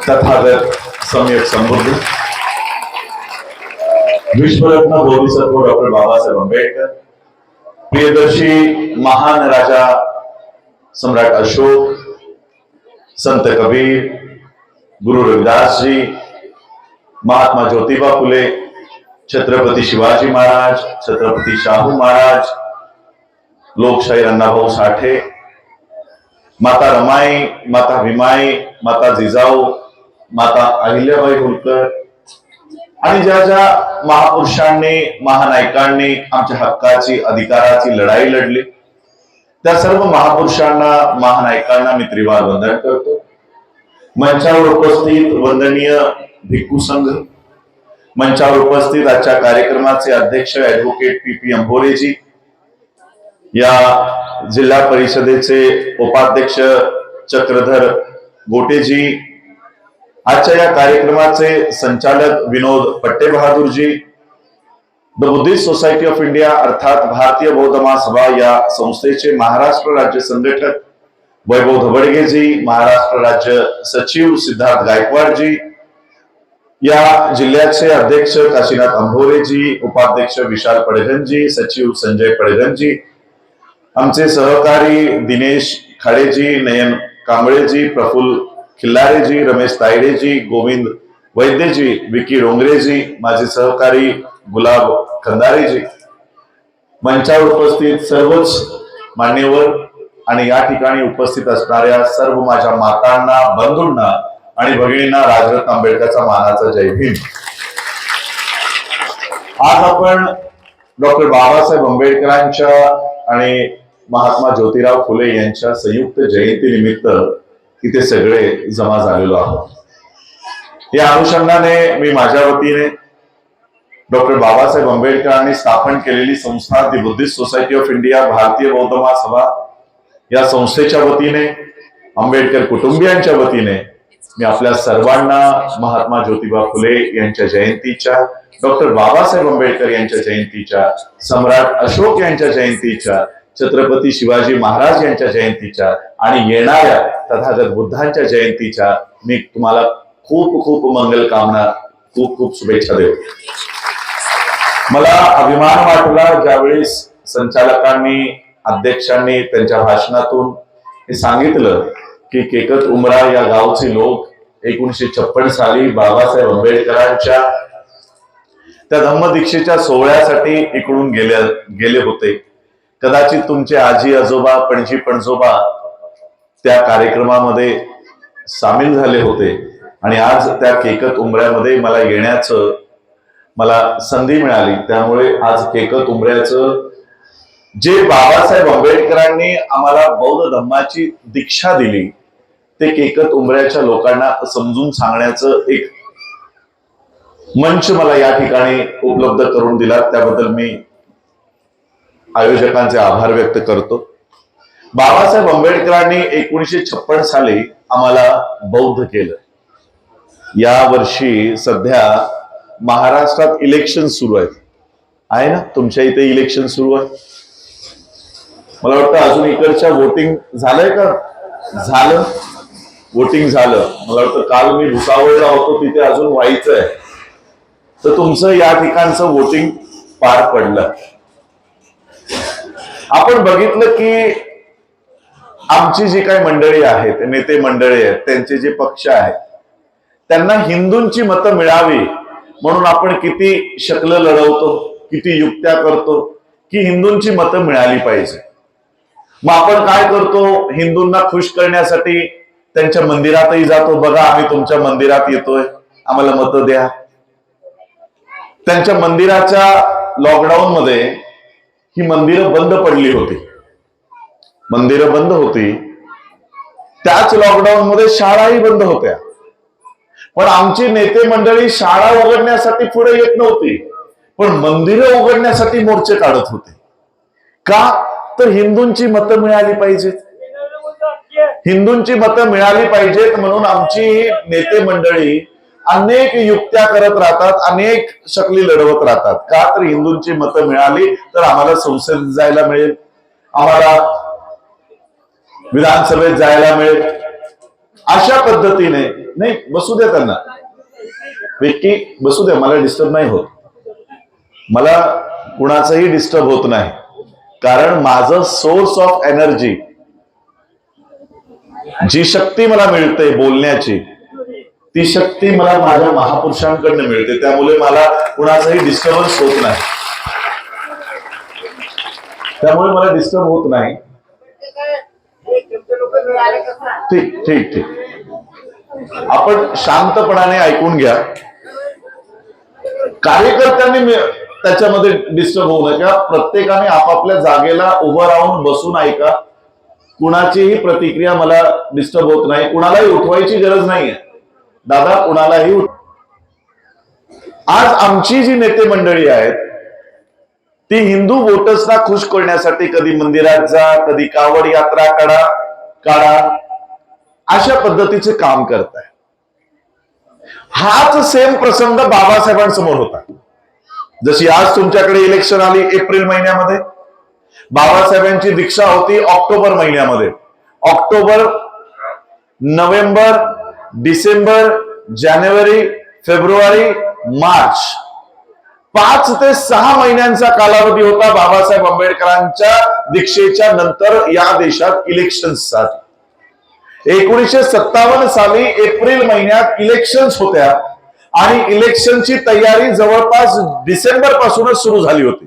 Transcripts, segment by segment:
तथागत सम्यक समृद्धी विश्वरत्न बोधिसत्व डॉक्टर बाबासाहेब आंबेडकर, प्रियदर्शी महान राजा सम्राट अशोक, संत कबीर, गुरु रविदास जी, महात्मा ज्योतिबा फुले, छत्रपती शिवाजी महाराज, छत्रपती शाहू महाराज, लोकशाहीर अण्णाभाऊ साठे, माता रमाई, माता भीमाई, माता जिजाऊ, माता अहिल्याबाई होलकर आणि ज्या ज्या महापुरुषांनी महानायकांनी आमच्या हक्काची अधिकाराची लढाई लढली त्या सर्व महापुरुषांना महानायकांना मी त्रिवार वंदन करतो। मंचावर उपस्थित वंदनीय भिक्खू संघ, मंचावर उपस्थित आजच्या कार्यक्रमाचे अध्यक्ष ऍडव्होकेट पी अंभोरेजी, या जिल्हा परिषदेचे उपाध्यक्ष चक्रधर गोटेजी, आजच्या या कार्यक्रमाचे संचालक Vinod Pattebahadurji, the Buddhist society of India अर्थात भारतीय बौद्ध महासभा या संस्थेचे महाराष्ट्र राज्य संघटक वैभव धबडगेजी, महाराष्ट्र राज्य सचिव सिद्धार्थ गायकवाडजी, या जिल्ह्याचे अध्यक्ष काशीनाथ अंभोरेजी, उपाध्यक्ष विशाल पडघनजी, सचिव संजय पडघनजी, आमचे सहकारी दिनेश खाडेजी, नयन कांबळेजी, प्रफुल्ल खिल्लारेजी, रमेश तायडेजी, गोविंद वैद्यजी, विकी डोंगरेजी, माझे सहकारी गुलाब खंदारेजी, मंचावर उपस्थित सर्वच मान्यवर आणि या ठिकाणी उपस्थित असणाऱ्या सर्व माझ्या मातांना, बंधूंना आणि भगिनींना राजरत्न आंबेडकरचा मानाचा जय भीम। आज आपण डॉक्टर बाबासाहेब आंबेडकरांच्या आणि महात्मा ज्योतिराव फुले यांच्या संयुक्त जयंती निमित्त इथे सगळे जमा झालेलो आहोत। या अनुषंगाने मी माझ्या वतीने डॉक्टर बाबासाहेब आंबेडकरांनी स्थापन केलेली संस्था दी बुद्धिस्ट सोसायटी ऑफ इंडिया भारतीय बौद्ध महासभा या संस्थेच्या वतीने, आंबेडकर कुटुंबियांच्या वतीने मी आपल्या सर्वांना महात्मा ज्योतिबा फुले यांच्या जयंतीच्या, डॉक्टर बाबासाहेब आंबेडकर यांच्या जयंतीच्या, सम्राट अशोक यांच्या जयंतीच्या, छत्रपती शिवाजी महाराज यांच्या जयंतीच्या आणि येणाऱ्या तथागत बुद्धांच्या जयंतीच्या मी तुम्हाला खूप खूप मंगल कामना, खूप खूप शुभेच्छा देतो। मला अभिमान वाटला ज्यावेळी संचालकांनी, अध्यक्षांनी त्यांच्या भाषणातून हे सांगितलं की केकत उमरा या गावचे लोक 1956 साली बाबासाहेब आंबेडकरांच्या त्या धम्मदीक्षेच्या सोहळ्यासाठी इकडून गेले होते। कदाचित तुमचे आजी आजोबा, पणजी पणजोबा त्या कार्यक्रमामध्ये सामील झाले होते आणि आज त्या केकत उमऱ्यामध्ये मला येण्याचं संधी मिळाली। त्यामुळे आज केकत उमऱ्याचं जे बाबासाहेब आंबेडकरांनी आम्हाला बौद्ध धम्माची दीक्षा दिली ते केकत उमऱ्याच्या लोकांना समजून सांगण्याचं एक मंच मला या ठिकाणी उपलब्ध करून दिला, त्याबद्दल मी आयोजकांचे आभार व्यक्त करतो। बाबासाहेब आंबेडकरांनी 1956 साली आम्हाला बौद्ध केलं। या वर्षी सध्या महाराष्ट्रात इलेक्शन सुरू आहेत, आहे ना? तुमच्या इथे इलेक्शन सुरू आहे? मला वाटतं अजून इकडच्या वोटिंग झालंय का? झालं, वोटिंग झालं। मला वाटतं काल मी भुसावळला होतो, तिथे अजून व्हायचंय। तर तुमचं या ठिकाणचं वोटिंग पार पडलं। आपण बघितलं की आमची जी काही मंडळी आहेत, नेते मंडळी आहेत, त्यांचे जे पक्ष आहेत, त्यांना हिंदूंची मतं मिळावी म्हणून आपण किती शकलं लढवतो, किती युक्त्या करतो की हिंदूंची मतं मिळाली पाहिजे। मग आपण काय करतो, हिंदूंना खुश करण्यासाठी त्यांच्या मंदिरातही जातो, बघा आम्ही तुमच्या मंदिरात येतोय, आम्हाला मतं द्या। त्यांच्या मंदिराच्या लॉकडाऊन मध्ये ही मंदिरं बंद पडली होती, मंदिरं बंद होती, त्याच लॉकडाऊन मध्ये शाळाही बंद होत्या, पण आमची नेते मंडळी शाळा उघडण्यासाठी पुढे येत नव्हती, पण मंदिरं उघडण्यासाठी मोर्चे काढत होते। का? तर हिंदूंची मतं मिळाली पाहिजेत, हिंदूंची मतं मिळाली पाहिजेत म्हणून आमची नेते मंडळी अनेक युक्त्या करत राहतात, अनेक शकली लढवत राहतात। का? तर हिंदूंची मतं मिळाली तर आम्हाला संसदेत जायला मिळेल, आम्हाला विधानसभेत जायला मिळेल, अशा पद्धतीने नाही, बसू द्या त्यांना, व्यक्ती बसू द्या, मला डिस्टर्ब नाही होत, मला कुणाचंही डिस्टर्ब होत नाही, कारण माझं सोर्स ऑफ एनर्जी, जी शक्ती मला मिळते बोलण्याची, ती शक्ती मला माझ्या महापुरुषांकडनं मिळते, त्यामुळे मला कुणाचाही डिस्टर्बन्स होत नाही, त्यामुळे मला डिस्टर्ब होत नाही. ठीक ठीक ठीक, आपण शांतपणाने ऐकून घ्या. कार्यकर्त्यांनी त्याच्यामध्ये डिस्टर्ब होऊ नका, प्रत्येकाने आपापल्या जागेला उभं राहून बसून ऐका. कुणाचीही प्रतिक्रिया मला डिस्टर्ब होत नाही, कुणालाही उठवायची गरज नाहीये दादा, कुणालाही आज आमची जी नेते मंडळी आहेत ती हिंदू वोटर्सना खुश करण्यासाठी कधी मंदिरात जा, कधी कावड यात्रा काढा, अशा पद्धतीचे काम करत आहे. हाच सेम प्रसंग बाबासाहेबांसमोर होता. जशी आज तुमच्याकडे इलेक्शन आली एप्रिल महिन्यामध्ये, बाबासाहेबांची दीक्षा होती ऑक्टोबर महिन्यामध्ये. ऑक्टोबर, नोव्हेंबर, डिसेंबर, जानेवारी, फेब्रुवारी, मार्च, 5 ते 6 महिन्यांचा कालावधी होता बाबासाहेब आंबेडकरांच्या दीक्षेच्या नंतर या देशात इलेक्शन्ससाठी. 1957 साली एप्रिल महिन्यात इलेक्शन्स होत्या आणि इलेक्शनची तयारी जवळपास डिसेंबर पासूनच सुरू झाली होती.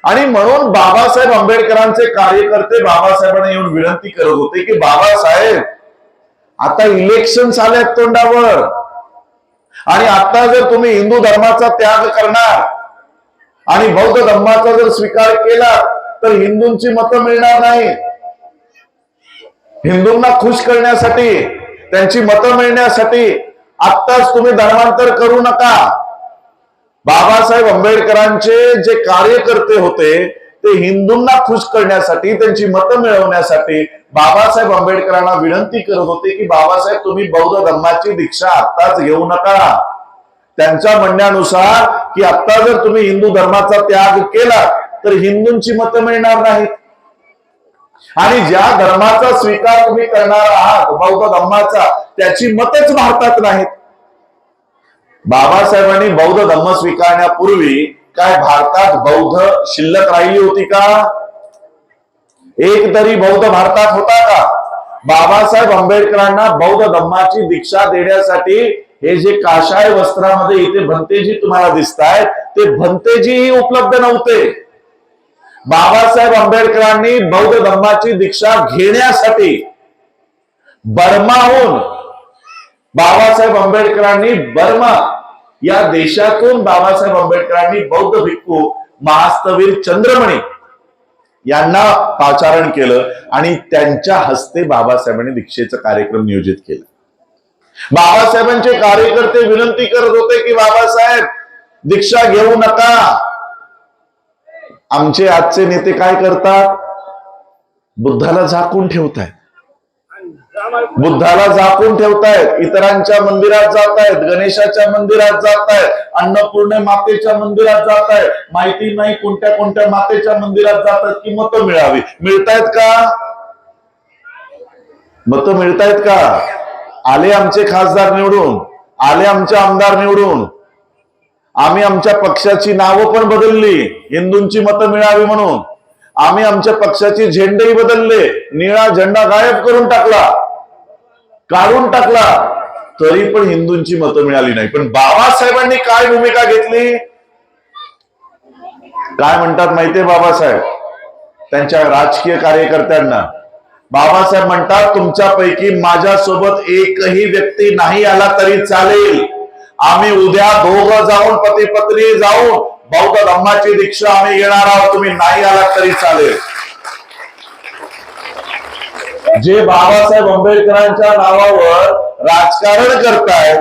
आणि म्हणून बाबासाहेब आंबेडकरांचे कार्यकर्ते बाबासाहेबांना येऊन विनंती करत होते की बाबासाहेब, आता इलेक्शन्स आल्यात तोंडावर, आणि आता जर तुम्ही हिंदू धर्माचा त्याग करणार आणि बौद्ध धर्माचा जर स्वीकार केला तर हिंदूंची मतं मिळणार नाही. हिंदूंना खुश करण्यासाठी, त्यांची मतं मिळण्यासाठी आत्ताच तुम्ही धर्मांतर करू नका. बाबासाहेब आंबेडकरांचे जे कार्यकर्ते होते ते हिंदूंना खुश करण्यासाठी, त्यांची मतं मिळवण्यासाठी बाबासाहेब आंबेडकरांना विनंती करत होते की बाबासाहेब, तुम्ही बौद्ध धर्माची दीक्षा आत्ताच घेऊ नका. त्यांच्या म्हणण्यानुसार की आत्ता जर तुम्ही हिंदू धर्माचा त्याग केला तर हिंदूंची मतं मिळणार नाहीत, आणि ज्या धर्माचा स्वीकार तुम्ही करणार आहात, बौद्ध धर्माचा, त्याची मतच भारतात नाहीत. बाबासाहेबांनी बौद्ध धर्म स्वीकारण्यापूर्वी काय भारतात बौद्ध शिल्लक राहिली होती का? एक तरी बौद्ध भारतात होता का? बाबासाहेब आंबेडकरांना बौद्ध धर्माची दीक्षा देण्यासाठी हे जे काशाय वस्त्रामध्ये इथे भंतेजी तुम्हाला दिसत आहेत, ते भंतेजीही उपलब्ध नव्हते. बाबासाहेब आंबेडकरांनी बौद्ध धर्माची दीक्षा घेण्यासाठी बर्माहून, बाबासाहेब आंबेडकरांनी बर्मा या देशातून बाबासाहेब आंबेडकरांनी बौद्ध भिक्खू महास्तवीर चंद्रमणी यांना पाचारण केलं आणि त्यांच्या हस्ते बाबासाहेबांनी दीक्षेचा कार्यक्रम नियोजित केला. बाबासाहेबांचे कार्यकर्ते विनंती करत होते की बाबासाहेब, दीक्षा घेऊ नका. आमचे आजचे नेते काय करतात? बुद्धाला झाकून ठेवतायत, बुद्धाला झाकून ठेवतायत, इतरांच्या मंदिरात जात आहेत, गणेशाच्या मंदिरात जात आहेत, अन्नपूर्णे मातेच्या मंदिरात जात आहेत, माहिती नाही कोणत्या कोणत्या मातेच्या मंदिरात जातात की मतं मिळावी. मिळतायत का? मतं मिळतायत का? आले आमचे खासदार निवडून, आले आमचे आमदार निवडून, आम्ही आमच्या पक्षाची नावं पण बदलली हिंदूंची मतं मिळावी म्हणून. आम्ही आमच्या पक्षाचे झेंडेही बदलले, निळा झेंडा गायब करून टाकला, काढून टाकला, तरी पण हिंदूंची मतं मिळाली नाही. पण बाबासाहेबांनी काय भूमिका घेतली? काय म्हणतात माहितीये बाबासाहेब त्यांच्या राजकीय कार्यकर्त्यांना? बाबासाहेब म्हणतात, तुमच्यापैकी माझ्यासोबत एकही व्यक्ती नाही आला तरी चालेल, आम्ही उद्या दोघं जाऊन, पती पत्नी जाऊन बौद्ध धर्माची दीक्षा आम्ही घेणार आहोत, तुम्ही नाही आला तरी चालेल. जे बाबासाहेब आंबेडकरांच्या नावावर राजकारण करतायत,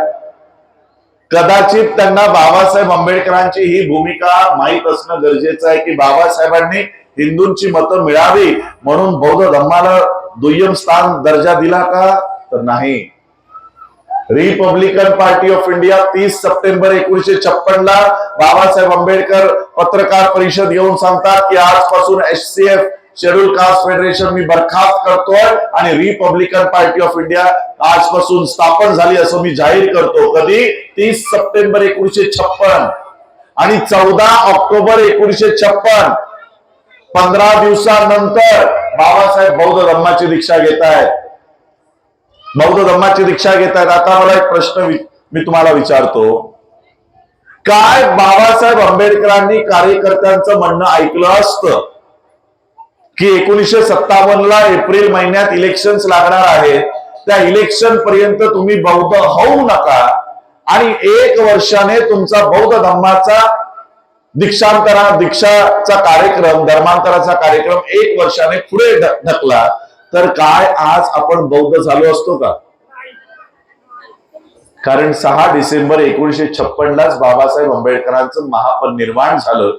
कदाचित त्यांना बाबासाहेब आंबेडकरांची ही भूमिका माहीत असणं गरजेचं आहे की बाबासाहेबांनी हिंदूंची मतं मिळावी म्हणून बौद्ध धर्माला दुय्यम स्थान दर्जा दिला का? तर नाही. Republican party of India 30 September 1956 ला बाबासाहेब आंबेडकर पत्रकार परिषद घेऊन सांगतात की आजपासून HCF शेड्यूल कास्ट फेडरेशन मी बरखास्त करतोय आणि रिपब्लिकन पार्टी ऑफ इंडिया आजपासून स्थापन झाली असं मी जाहीर करतो. कधी? 30 सप्टेंबर 1956 आणि 14 ऑक्टोबर 1956, 15 दिवसानंतर बाबासाहेब बौद्ध धम्माची दीक्षा घेत आहेत. बौद्ध धम्माची दीक्षा घेत आहेत. आता मला एक प्रश्न मी तुम्हाला विचारतो, काय बाबासाहेब आंबेडकरांनी कार्यकर्त्यांचं म्हणणं ऐकलं असतं की 1957ला एप्रिल महिन्यात इलेक्शन्स लागणार आहेत, त्या इलेक्शन पर्यंत तुम्ही बौद्ध होऊ नका आणि 1 वर्षाने तुमचा बौद्ध धम्माचा दीक्षाचा कार्यक्रम, धर्मांतराचा कार्यक्रम 1 वर्षाने पुढे ढकला, तर काय आज आपण बौद्ध झालो असतो का? कारण 6 डिसेंबर 1956लाच बाबासाहेब आंबेडकरांचं महापरिनिर्वाण झालं.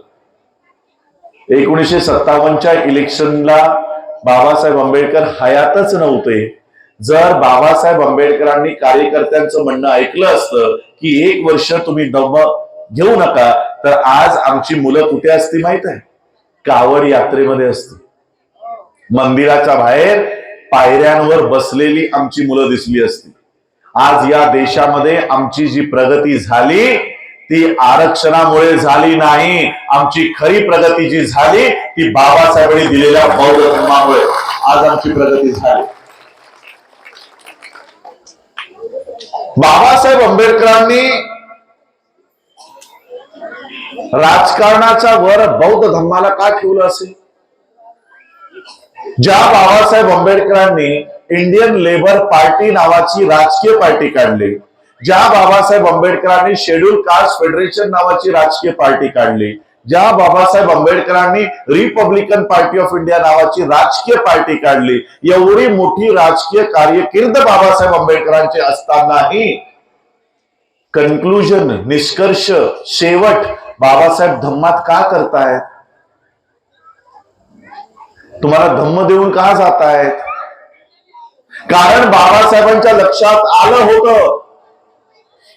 1957च्या इलेक्शनला बाबासाहेब आंबेडकर हयातच नव्हते. जर बाबासाहेब आंबेडकरांनी कार्यकर्त्यांचं म्हणणं ऐकलं असतं की 1 वर्ष तुम्ही धम्म घेऊ नका, तर आज आमची मुलं कुठे असती माहित आहे? कावड यात्रेमध्ये असती. मंदिराच्या बाहेर पायऱ्यांवर बसलेली आमची मुलं दिसली असती. आज या देशामध्ये आमची जी प्रगती झाली ती आरक्षणामुळे झाली नाही. आमची खरी प्रगती जी झाली ती बाबासाहेबांनी दिलेल्या बौद्ध धर्मामुळे आज आमची प्रगती झाली. बाबासाहेब आंबेडकरांनी राजकारणाच्या वर बौद्ध धर्माला का ठेवलं असेल? ज्या बाबासाहेब आंबेडकरांनी इंडियन लेबर पार्टी नावाची राजकीय पार्टी काढली, ज्या बाबासाहेब आंबेडकरांनी शेड्यूल कास्ट फेडरेशन नावाची राजकीय पार्टी काढली, ज्या बाबासाहेब आंबेडकरांनी रिपब्लिकन पार्टी ऑफ इंडिया नावाची राजकीय पार्टी काढली, एवढी मोठी राजकीय कार्यकीर्द बाबासाहेब आंबेडकरांचे असतानाही कन्क्लुजन, निष्कर्ष, शेवट बाबासाहेब धम्मात का करतायत? तुम्हाला धम्म देऊन का जातायत? कारण बाबासाहेबांच्या लक्षात आलं होतं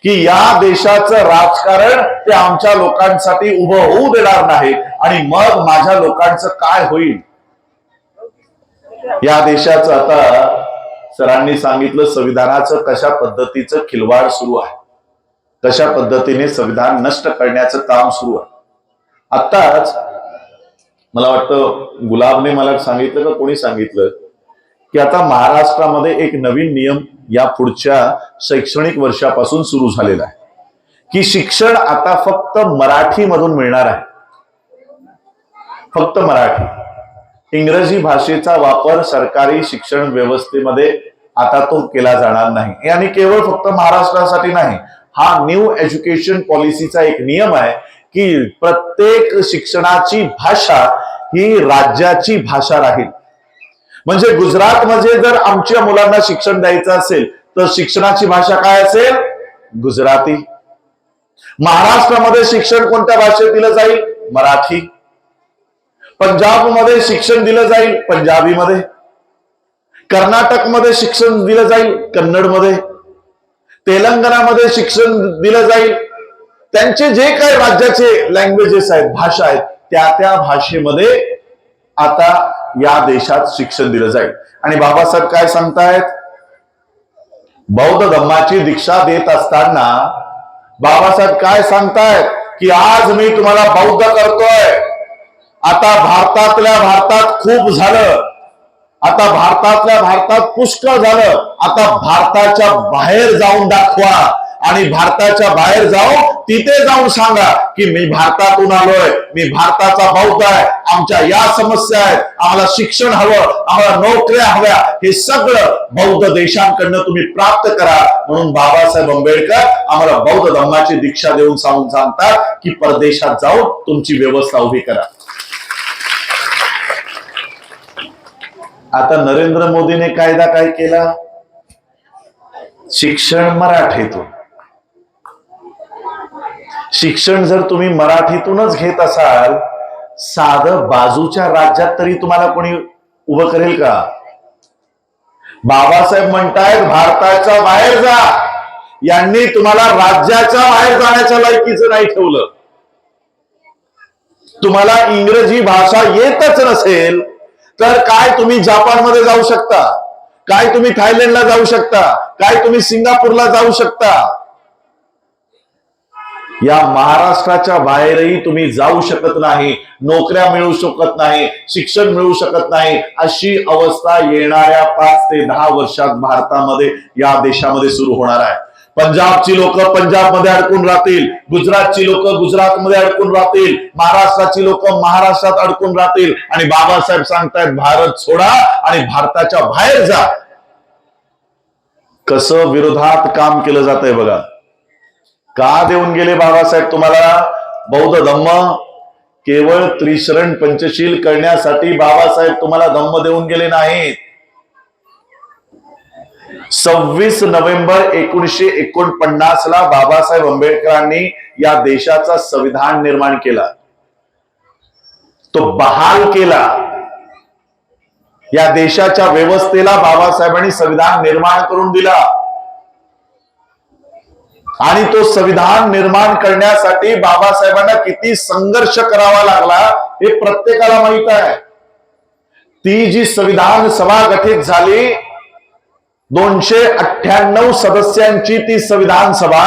की या देशाचं राजकारण ते आमच्या लोकांसाठी उभं होऊ देणार नाही आणि मग माझ्या लोकांचं काय होईल? या देशाचं आता सरांनी सांगितलं संविधानाचं कशा पद्धतीचं खिलवाड सुरू आहे, कशा पद्धतीने संविधान नष्ट करण्याचं काम सुरू आहे. आत्ताच मला वाटतं गुलाबने मला सांगितलं का कोणी सांगितलं की आता महाराष्ट्रामध्ये एक नवीन नियम या पुढच्या शैक्षणिक वर्षापासून सुरू झालेला आहे की शिक्षण आता फक्त मराठीमधून मिळणार आहे. फक्त मराठी. इंग्रजी भाषेचा वापर सरकारी शिक्षण व्यवस्थेमध्ये आता तो केला जाणार नाही. आणि केवळ फक्त महाराष्ट्रासाठी नाही, हा न्यू एज्युकेशन पॉलिसीचा एक नियम आहे की प्रत्येक शिक्षणाची भाषा ही राज्याची भाषा राहील. म्हणजे गुजरातमध्ये जर आमच्या मुलांना शिक्षण द्यायचं असेल तर शिक्षणाची भाषा काय असेल? गुजराती. महाराष्ट्रामध्ये शिक्षण कोणत्या भाषेत दिलं जाईल? मराठी. पंजाबमध्ये शिक्षण दिलं जाईल पंजाबीमध्ये. कर्नाटकमध्ये शिक्षण दिलं जाईल कन्नडमध्ये. तेलंगणामध्ये शिक्षण दिलं जाईल, त्यांचे जे काही राज्याचे लँग्वेजेस आहेत, भाषा आहेत, त्या भाषेमध्ये आता या देशात शिक्षण दिलं जाईल. आणि बाबासाहेब काय सांगतायत? बौद्ध धम्माची दीक्षा देत असताना बाबासाहेब काय सांगतायत की आज मी तुम्हाला बौद्ध करतोय. आता भारतातल्या भारतात खूप झालं, आता भारतातल्या भारतात पुष्कळ झालं, आता भारताच्या बाहेर जाऊन दाखवा आणि भारताच्या बाहेर जाऊन तिथे जाऊन सांगा की मी भारतातून आलोय, मी भारताचा बौद्ध आहे, आमच्या या समस्या आहेत, आम्हाला शिक्षण हवं, आम्हाला नोकऱ्या हव्या, हे सगळं बौद्ध देशांकडनं तुम्ही प्राप्त करा. म्हणून बाबासाहेब आंबेडकर आम्हाला बौद्ध धम्माची दीक्षा देऊन सांगतात की परदेशात जाऊन तुमची व्यवस्था उभी करा. आता नरेंद्र मोदीने कायदा काय केला? शिक्षण मराठीतून. शिक्षण जर तुम्ही मराठीतूनच घेत असाल, साधं बाजूच्या राज्यात तरी तुम्हाला कोणी उभं करेल का? बाबासाहेब म्हणतायत भारताच्या बाहेर जा. यांनी तुम्हाला राज्याच्या बाहेर जाण्याच्या लायकीचं नाही ठेवलं. तुम्हाला इंग्रजी भाषा येतच नसेल तर काय तुम्ही जपानमध्ये जाऊ शकता? काय तुम्ही थायलंडला जाऊ शकता, काय तुम्ही सिंगापूरला जाऊ शकता, या महाराष्ट्राच्या बाहेरही तुम्ही जाऊ शकत नाही, नोकऱ्या मिळू शकत नाही, शिक्षण मिळू शकत नाही, अशी अवस्था येणाऱ्या 5 ते 10 वर्षात भारतामध्ये, या देशामध्ये सुरू होणार आहे. पंजाबची लोक पंजाबमध्ये अडकून राहतील, गुजरातची लोक गुजरातमध्ये अडकून राहतील, महाराष्ट्राची लोक महाराष्ट्रात अडकून राहतील, आणि बाबासाहेब सांगतायत भारत सोडा आणि भारताच्या बाहेर जा. कसं विरोधात काम केलं जातंय बघा. का देऊन गेले बाबासाहेब तुम्हाला बौद्ध धम्म? केवळ त्रिशरण पंचशील करण्यासाठी बाबासाहेब तुम्हाला धम्म देऊन गेले नाहीत. 26 नोव्हेंबर 1949 ला बाबासाहेब आंबेडकरांनी या देशाचा संविधान निर्माण केला, तो बहाल केला. या देशाच्या व्यवस्थेला बाबासाहेबांनी संविधान निर्माण करून दिला, आणि तो संविधान निर्माण करण्यासाठी बाबासाहेबांना किती संघर्ष करावा लागला हे प्रत्येकाला माहित आहे. ती जी संविधान सभा गठीत झाली, 298 सदस्यांची ती संविधान सभा,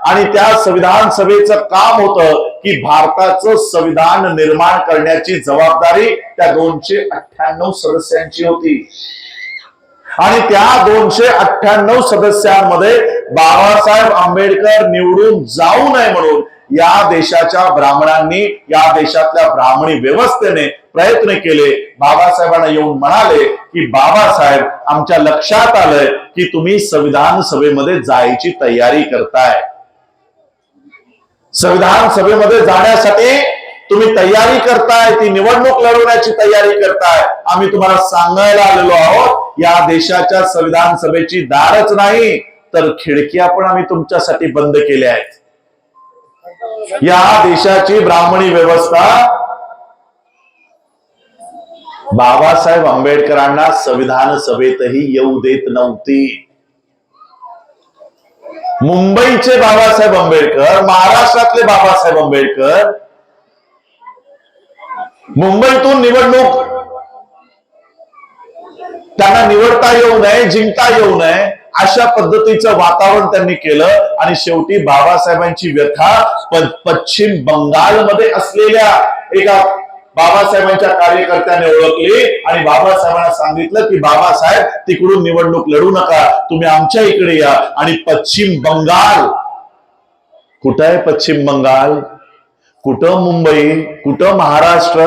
आणि त्या संविधान सभेचं काम होतं की भारताचं संविधान निर्माण करण्याची जबाबदारी त्या 298 सदस्यांची होती. आणि त्या 298 सदस्यांमध्ये बाबासाहेब आंबेडकर निवडून जाऊ नये म्हणून या देशाच्या ब्राह्मणांनी, या देशातल्या ब्राह्मणी व्यवस्थेने प्रयत्न केले. बाबासाहेबांना येऊन म्हणाले की बाबासाहेब, आमच्या लक्षात आलंय की तुम्ही संविधान सभेमध्ये जायची तयारी करताय, संविधान सभेमध्ये जाण्यासाठी तुम्ही तयारी करताय, ती निवडणूक लढवण्याची तयारी करताय. आम्ही तुम्हाला सांगायला आलेलो आहोत, या देशाच्या संविधान सभेची दारच नाही तर खिडक्या पण आम्ही तुमच्यासाठी बंद केल्या आहेत. या देशाची ब्राह्मणी व्यवस्था बाबासाहेब आंबेडकरांना संविधान सभेतही येऊ देत नव्हती. मुंबईचे बाबासाहेब आंबेडकर, महाराष्ट्रातले बाबासाहेब आंबेडकर मुंबईतून निवडणूक त्यांना निवडता येऊ नये, जिंकता येऊ नये, अशा पद्धतीचं वातावरण त्यांनी केलं. आणि शेवटी बाबासाहेबांची व्यथा पश्चिम बंगालमध्ये असलेल्या एका बाबासाहेबांच्या कार्यकर्त्याने ओळखली, आणि बाबासाहेबांना सांगितलं की बाबासाहेब, तिकडून निवडणूक लढू नका, तुम्ही आमच्या इकडे या. आणि पश्चिम बंगाल कुठं आहे? पश्चिम बंगाल कुठं? मुंबई कुठं? महाराष्ट्र.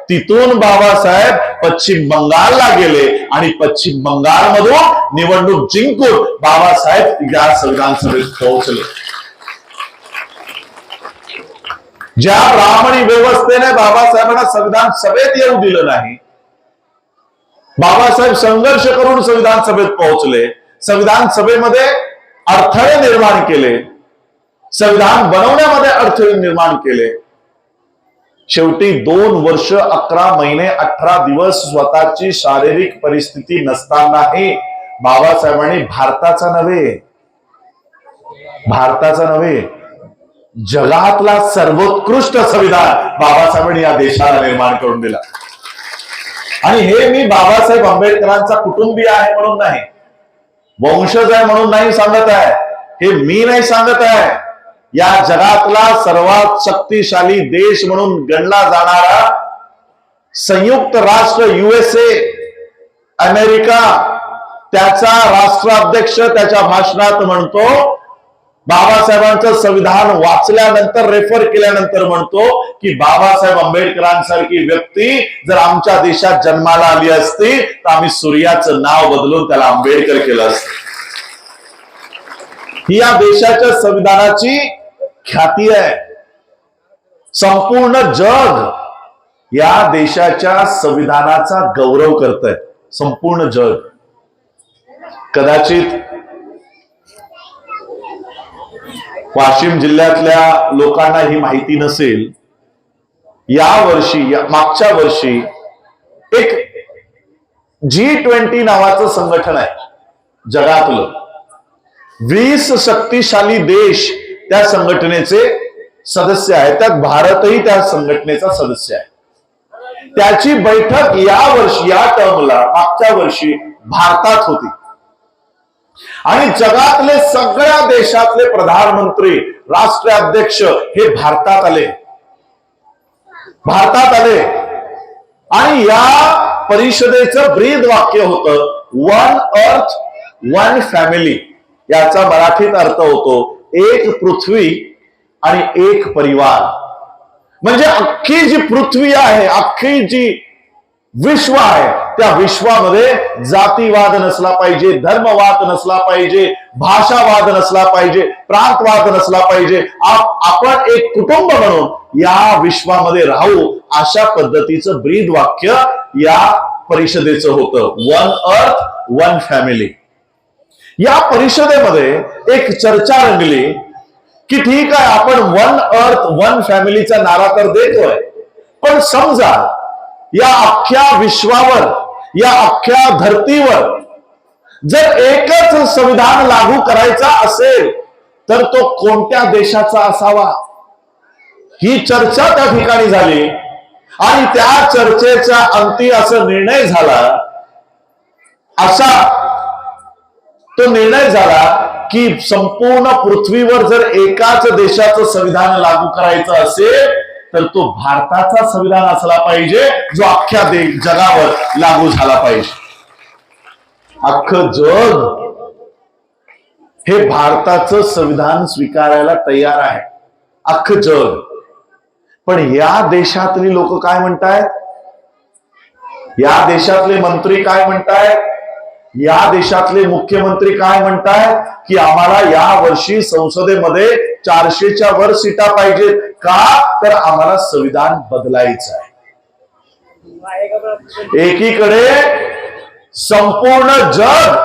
तिथून बाबासाहेब पश्चिम बंगालला गेले, आणि पश्चिम बंगाल मधून निवडणूक जिंकून बाबासाहेब या संविधान सभेत पोहोचले. ज्या ब्राह्मणी व्यवस्थेने बाबासाहेबांना संविधान सभेत येऊ दिलं नाही, बाबासाहेब संघर्ष करून संविधान सभेत पोहोचले, संविधान सभेमध्ये अडथळे निर्माण केले, संविधान बनवण्यामध्ये अडथळे निर्माण केले. शेवटी 2 वर्ष 11 महिने 18 दिवस स्वतःची शारीरिक परिस्थिती नसतानाही बाबासाहेबांनी भारताचा नव्हे जगातला सर्वोत्कृष्ट संविधान बाबासाहेबांनी या देशाला निर्माण करून दिला. आणि हे मी बाबासाहेब आंबेडकरांचा कुटुंबीय आहे म्हणून नाही, वंशज आहे म्हणून नाही सांगत आहे, हे मी नाही सांगत आहे. या जगातला सर्वात शक्तिशाली देश म्हणून गणला जाणारा संयुक्त राष्ट्र USA, अमेरिका, त्याचा राष्ट्राध्यक्ष त्याच्या भाषणात म्हणतो, बाबासाहेबांचं संविधान वाचल्यानंतर, रेफर केल्यानंतर म्हणतो की बाबासाहेब आंबेडकरांसारखी व्यक्ती जर आमच्या देशात जन्माला आली असती तर आम्ही सूर्याचं नाव बदलून त्याला आंबेडकर केलं असतं. ही या देशाच्या संविधानाची ख्याती आहे. संपूर्ण जग या देशाच्या संविधानाचा गौरव करतंय, संपूर्ण जग. कदाचित वाशिम जिल्ह्यातल्या लोकांना ही माहिती नसेल, मागच्या वर्षी एक G20 नावाचं संघटन आहे जगातलं. 20 शक्तिशाली देश त्या संघटनेचे सदस्य आहेत, त्यात भारतही त्या संघटनेचा सदस्य आहे. त्याची बैठक या वर्षी, या टर्मला, मागच्या वर्षी भारतात होती. आणि जगातले सगळ्या देशातले प्रधानमंत्री, राष्ट्राध्यक्ष हे भारतात आले. आणि या परिषदेचं ब्रीद वाक्य होतं वन अर्थ वन फॅमिली. याचा मराठीत अर्थ होतो एक पृथ्वी आणि एक परिवार. म्हणजे अख्खी जी पृथ्वी आहे, अख्खी जी विश्व आहे, त्या विश्वामध्ये जातीवाद नसला पाहिजे, धर्मवाद नसला पाहिजे, भाषावाद नसला पाहिजे, प्रांतवाद नसला पाहिजे. आपण एक कुटुंब म्हणून या विश्वामध्ये राहू, अशा पद्धतीचं ब्रीद वाक्य या परिषदेचं होतं वन अर्थ वन फॅमिली. या परिषदेमध्ये एक चर्चा रंगली की ठीक आहे, आपण वन अर्थ वन फॅमिलीचा नारा तर देतोय, पण समजा या अख्ख्या विश्वावर, या अख्ख्या धर्तीवर जर एकच संविधान लागू करायचा असेल तर तो कोणत्या देशाचा असावा, ही चर्चा त्या ठिकाणी झाली. आणि त्या चर्चेचा अंती असा निर्णय झाला, असा तो निर्णय झाला की संपूर्ण पृथ्वीवर जर एकाच देशाचं संविधान लागू करायचं असेल तर तो भारताचा संविधान असला पाहिजे, जो अख्ख्या जगावर लागू झाला पाहिजे. अख्खं जग हे भारताचं संविधान स्वीकारायला तयार आहे, अख्खं जग. पण या देशातली लोक काय म्हणतायत, या देशातले मंत्री काय म्हणतायत, या देशातले मुख्यमंत्री काय म्हणतायत की आम्हाला या वर्षी संसदेमध्ये 400च्या वर सीटा पाहिजेत. का तर आम्हाला संविधान बदलायचं आहे. एकीकडे संपूर्ण जग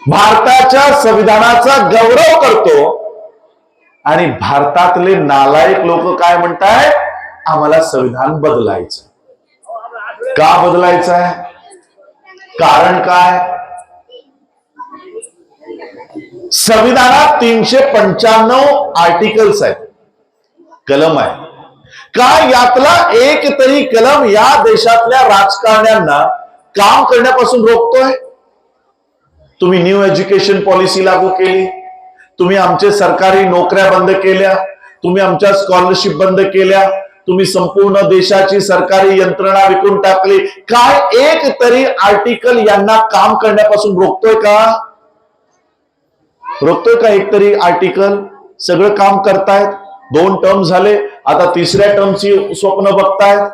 भारताच्या संविधानाचा गौरव करतो आणि भारतातले नालायक लोक काय म्हणतायत, आम्हाला संविधान बदलायचं. का बदलायचं आहे, कारण काय? संविधानात 395 आर्टिकल्स आहेत, कलम आहे. काय यातला एक तरी कलम या देशातल्या राजकारण्यांना काम करण्यापासून रोखतोय? तुम्ही न्यू एज्युकेशन पॉलिसी लागू केली, तुम्ही आमचे सरकारी नोकऱ्या बंद केल्या, तुम्ही आमच्या स्कॉलरशिप बंद केल्या, तुम्ही संपूर्ण देशाची सरकारी यंत्रणा विकून टाकली. काय एक तरी आर्टिकल यांना काम करण्यापासून रोखतोय का? रोखतोय का एक तरी आर्टिकल? सगळं काम करतायत. 2 टर्म झाले, आता 3ऱ्या टर्मची स्वप्न बघतायत.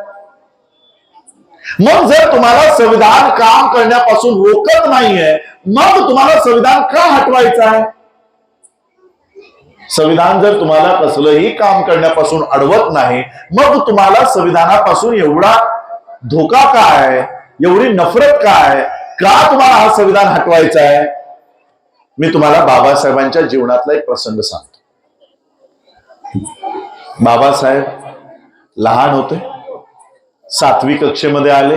मग जर तुम्हाला संविधान काम करण्यापासून रोखत नाहीये, मग तुम्हाला संविधान का हटवायचं आहे? संविधान जर तुम्हाला कसलंही काम करण्यापासून अडवत नाही, मग तुम्हाला संविधानापासून एवढा धोका काय, एवढी नफरत काय, का तुम्हाला हा संविधान हटवायचा आहे? मी तुम्हाला बाबासाहेबांच्या जीवनातला एक प्रसंग सांगतो. बाबासाहेब लहान होते, 7वी कक्षेमध्ये आले.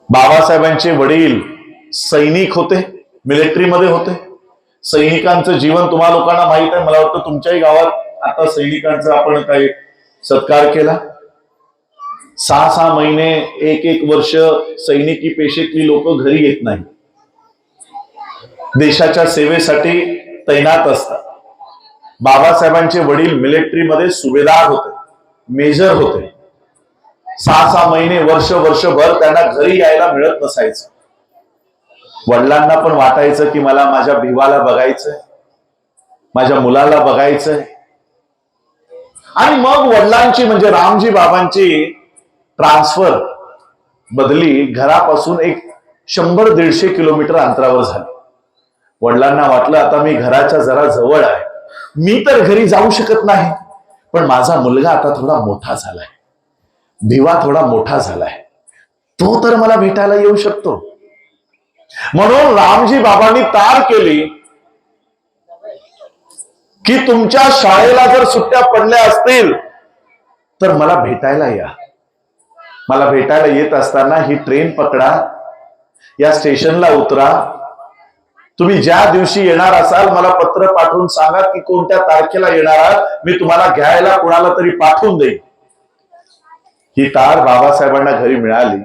बाबासाहेबांचे वडील सैनिक होते, मिलिटरीमध्ये होते. सैनिकांचं जीवन तुम्हा लोकांना माहित आहे. मला वाटतं तुमच्याही गावात आता सैनिकांचा आपण काही सत्कार केला. 6-6 महिने, 1-1 वर्ष सैनिकी पेशेतली लोक घरी येत नाही, देशाच्या सेवेसाठी तैनात असतात. बाबासाहेबांचे वडील मिलिटरीमध्ये सुभेदार होते, मेजर होते. 6-6 महिने, वर्षभर त्यांना घरी यायला मिळत नसायचं. वडिलांना पण वाटायचं की मला माझ्या भिवाला बघायचंय, माझ्या मुलाला बघायचंय. आणि मग वडिलांची म्हणजे रामजी बाबांची ट्रान्सफर, बदली घरापासून एक 100-150 किलोमीटर अंतरावर झाली. वडिलांना वाटलं आता मी घराच्या जरा जवळ आहे, मी तर घरी जाऊ शकत नाही, पण माझा मुलगा आता थोडा मोठा झालाय, भिवा थोडा मोठा झालाय, तो तर मला भेटायला येऊ शकतो. म्हणून रामजी बाबांनी तार केली की तुमच्या शाळेला जर सुट्ट्या पडल्या असतील तर मला भेटायला या. मला भेटायला येत असताना ही ट्रेन पकडा, या स्टेशनला उतरा. तुम्ही ज्या दिवशी येणार असाल मला पत्र पाठवून सांगा की कोणत्या तारखेला येणार आहात, मी तुम्हाला घ्यायला कोणाला तरी पाठवून देईन. ही तार बाबासाहेबांना घरी मिळाली.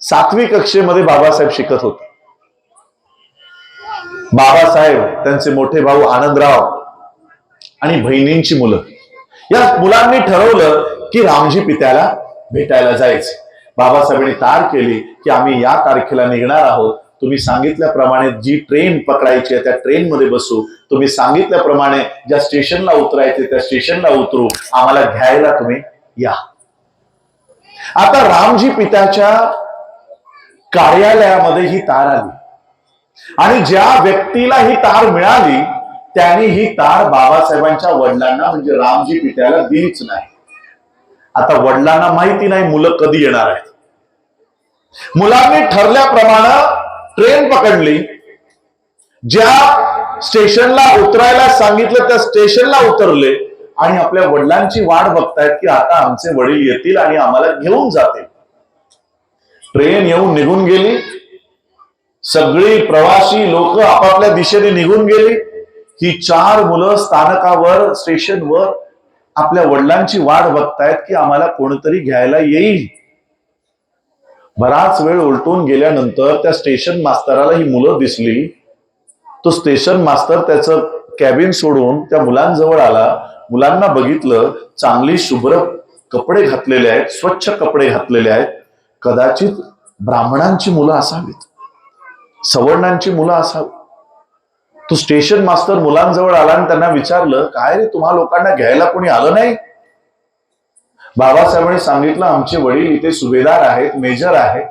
7वी कक्षेमध्ये बाबासाहेब शिकत होते. बाबासाहेब, त्यांचे मोठे भाऊ आनंदराव आणि बहिणींची मुलं, या मुलांनी ठरवलं की रामजी पित्याला भेटायला जायचं. बाबासाहेबांनी तार केली की आम्ही या तारखेला निघणार आहोत. तुम्ही सांगितल्याप्रमाणे जी ट्रेन पकडायची आहे त्या ट्रेनमध्ये बसू. तुम्ही सांगितल्याप्रमाणे ज्या स्टेशनला उतरायचे त्या स्टेशनला उतरू. आम्हाला घ्यायला तुम्ही या. आता रामजी पित्याच्या कार्यालयामध्ये ही तार आली आणि ज्या व्यक्तीला ही तार मिळाली त्याने ही तार बाबासाहेबांच्या वडिलांना म्हणजे रामजी पित्याला दिलीच नाही. आता वडिलांना माहिती नाही मुलं कधी येणार आहेत. मुलांनी ठरल्याप्रमाणे ट्रेन पकडली. ज्या स्टेशनला उतरायला सांगितलं त्या स्टेशनला उतरले आणि आपल्या वडिलांची वाट बघतायत की आता आमचे वडील येतील आणि आम्हाला घेऊन जातील. ट्रेन येऊन निघून गेली. सगळी प्रवासी लोक आपापल्या दिशेने निघून गेली. ही 4 मुलं स्थानकावर स्टेशनवर आपल्या वडिलांची वाट बघतायत की आम्हाला कोणतरी घ्यायला येईल. बराच वेळ उलटून गेल्यानंतर त्या स्टेशन मास्तराला ही मुलं दिसली. तो स्टेशन मास्तर त्याचं कॅबिन सोडून त्या मुलांजवळ आला. मुलांना बघितलं. चांगली शुभ्र कपडे घातलेले आहेत, स्वच्छ कपडे घातलेले आहेत. कदाचित ब्राह्मणांची मुलं असावीत, सवर्णांची मुलं असावीत. तो स्टेशन मास्तर मुलांजवळ आला आणि त्यांना विचारलं, काय रे, तुम्हा लोकांना घ्यायला कोणी आलं नाही? बाबासाहेबांनी सांगितलं, आमचे वडील इथे सुभेदार आहेत, मेजर आहेत.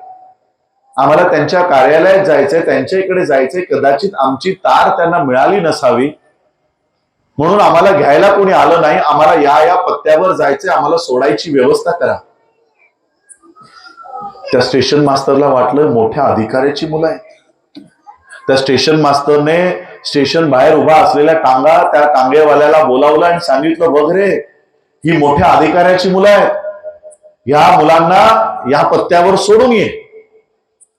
आम्हाला त्यांच्या कार्यालयात जायचंय, त्यांच्या इकडे जायचंय. कदाचित आमची तार त्यांना मिळाली नसावी म्हणून आम्हाला घ्यायला कोणी आलं नाही. आम्हाला या पत्त्यावर जायचंय, आम्हाला सोडायची व्यवस्था करा. त्या स्टेशन मास्तरला वाटलं मोठ्या अधिकाऱ्याची मुलं आहेत. त्या स्टेशन मास्तरने स्टेशन बाहेर उभा असलेल्या टांगा त्या टांगेवाल्याला बोलावलं आणि सांगितलं, बघ रे, ही मोठ्या अधिकाऱ्याची मुलं आहेत. या मुलांना या पत्त्यावर सोडून ये.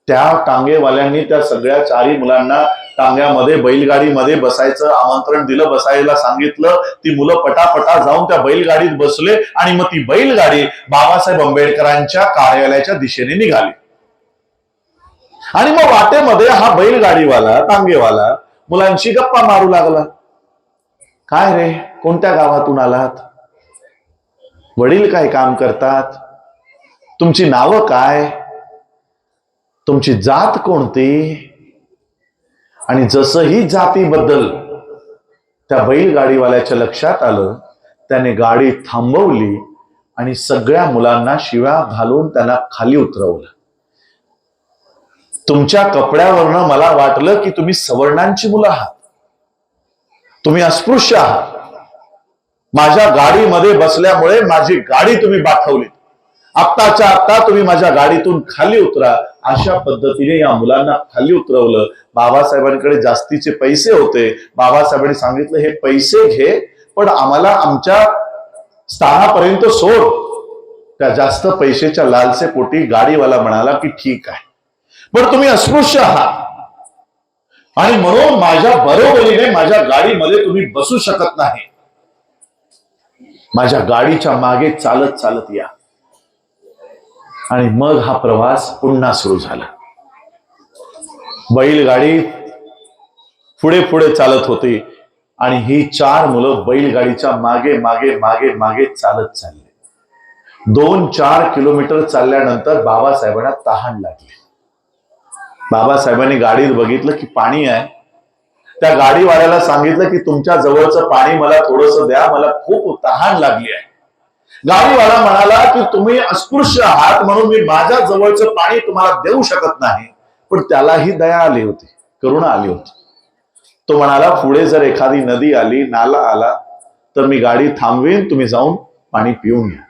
त्या टांगेवाल्यांनी त्या सगळ्या 4 मुलांना टांग्यामध्ये बैलगाडीमध्ये बसायचं आमंत्रण दिलं, बसायला सांगितलं. ती मुलं पटापटा जाऊन त्या बैलगाडीत बसले आणि मग ती बैलगाडी बाबासाहेब आंबेडकरांच्या कार्यालयाच्या दिशेने निघाली. आणि मग वाटेमध्ये हा बैलगाडीवाला टांगेवाला मुलांशी गप्पा मारू लागला. काय रे, कोणत्या गावातून आलात? वडील काय काम करतात? तुमची नावं काय? तुमची जात कोणती? आणि जसंही जातीबद्दल त्या बैलगाडीवाल्याच्या लक्षात आलं, त्याने गाडी थांबवली आणि सगळ्या मुलांना शिव्या घालून त्यांना खाली उतरवलं. तुमच्या कपड्यावरनं मला वाटलं की तुम्ही सवर्णांची मुलं आहात, तुम्ही अस्पृश्य आहात. माझ्या गाडीमध्ये बसल्यामुळे माझी गाडी तुम्ही बाठवली. आत्ताच्या आत्ता तुम्ही माझ्या गाडीतून खाली उतरा. अशा पद्धतीने या मुलांना खाली उतरवलं. बाबासाहेबांकडे जास्तीचे पैसे होते. बाबासाहेबांनी सांगितलं, हे पैसे घे, पण आम्हाला आमच्या स्थानापर्यंत सोड. त्या जास्त पैशाच्या लालसेपोटी गाडीवाला म्हणाला की ठीक आहे, पण तुम्ही अस्पृश्य आहात आणि म्हणून माझ्या बरोबरीने माझ्या गाडीमध्ये तुम्ही बसू शकत नाही. माझ्या गाडीच्या मागे चालत चालत या. आणि मग हा प्रवास पुन्हा सुरू झाला. बैलगाडी पुढे पुढे चालत होती आणि ही 4 मुलं बैलगाडीच्या मागे मागे मागे मागे चालत चालले. 2-4 किलोमीटर चालल्यानंतर बाबासाहेबांना तहान लागली. बाबासाहेबांनी गाडीत बघितलं की पाणी आहे. त्या गाडीवाल्याला सांगितलं की तुमच्या जवळचं पाणी मला थोडंसं द्या, मला खूप तहान लागली आहे. गाडीवाला म्हणाला की तुम्ही अस्पृश्य आहात म्हणून मी माझ्या जवळचं पाणी तुम्हाला देऊ शकत नाही. पण त्यालाही दया आली होती, करुणा आली होती. तो म्हणाला, पुढे जर एखादी नदी आली, नाला आला तर मी गाडी थांबवीन, तुम्ही जाऊन पाणी पिऊन घ्या.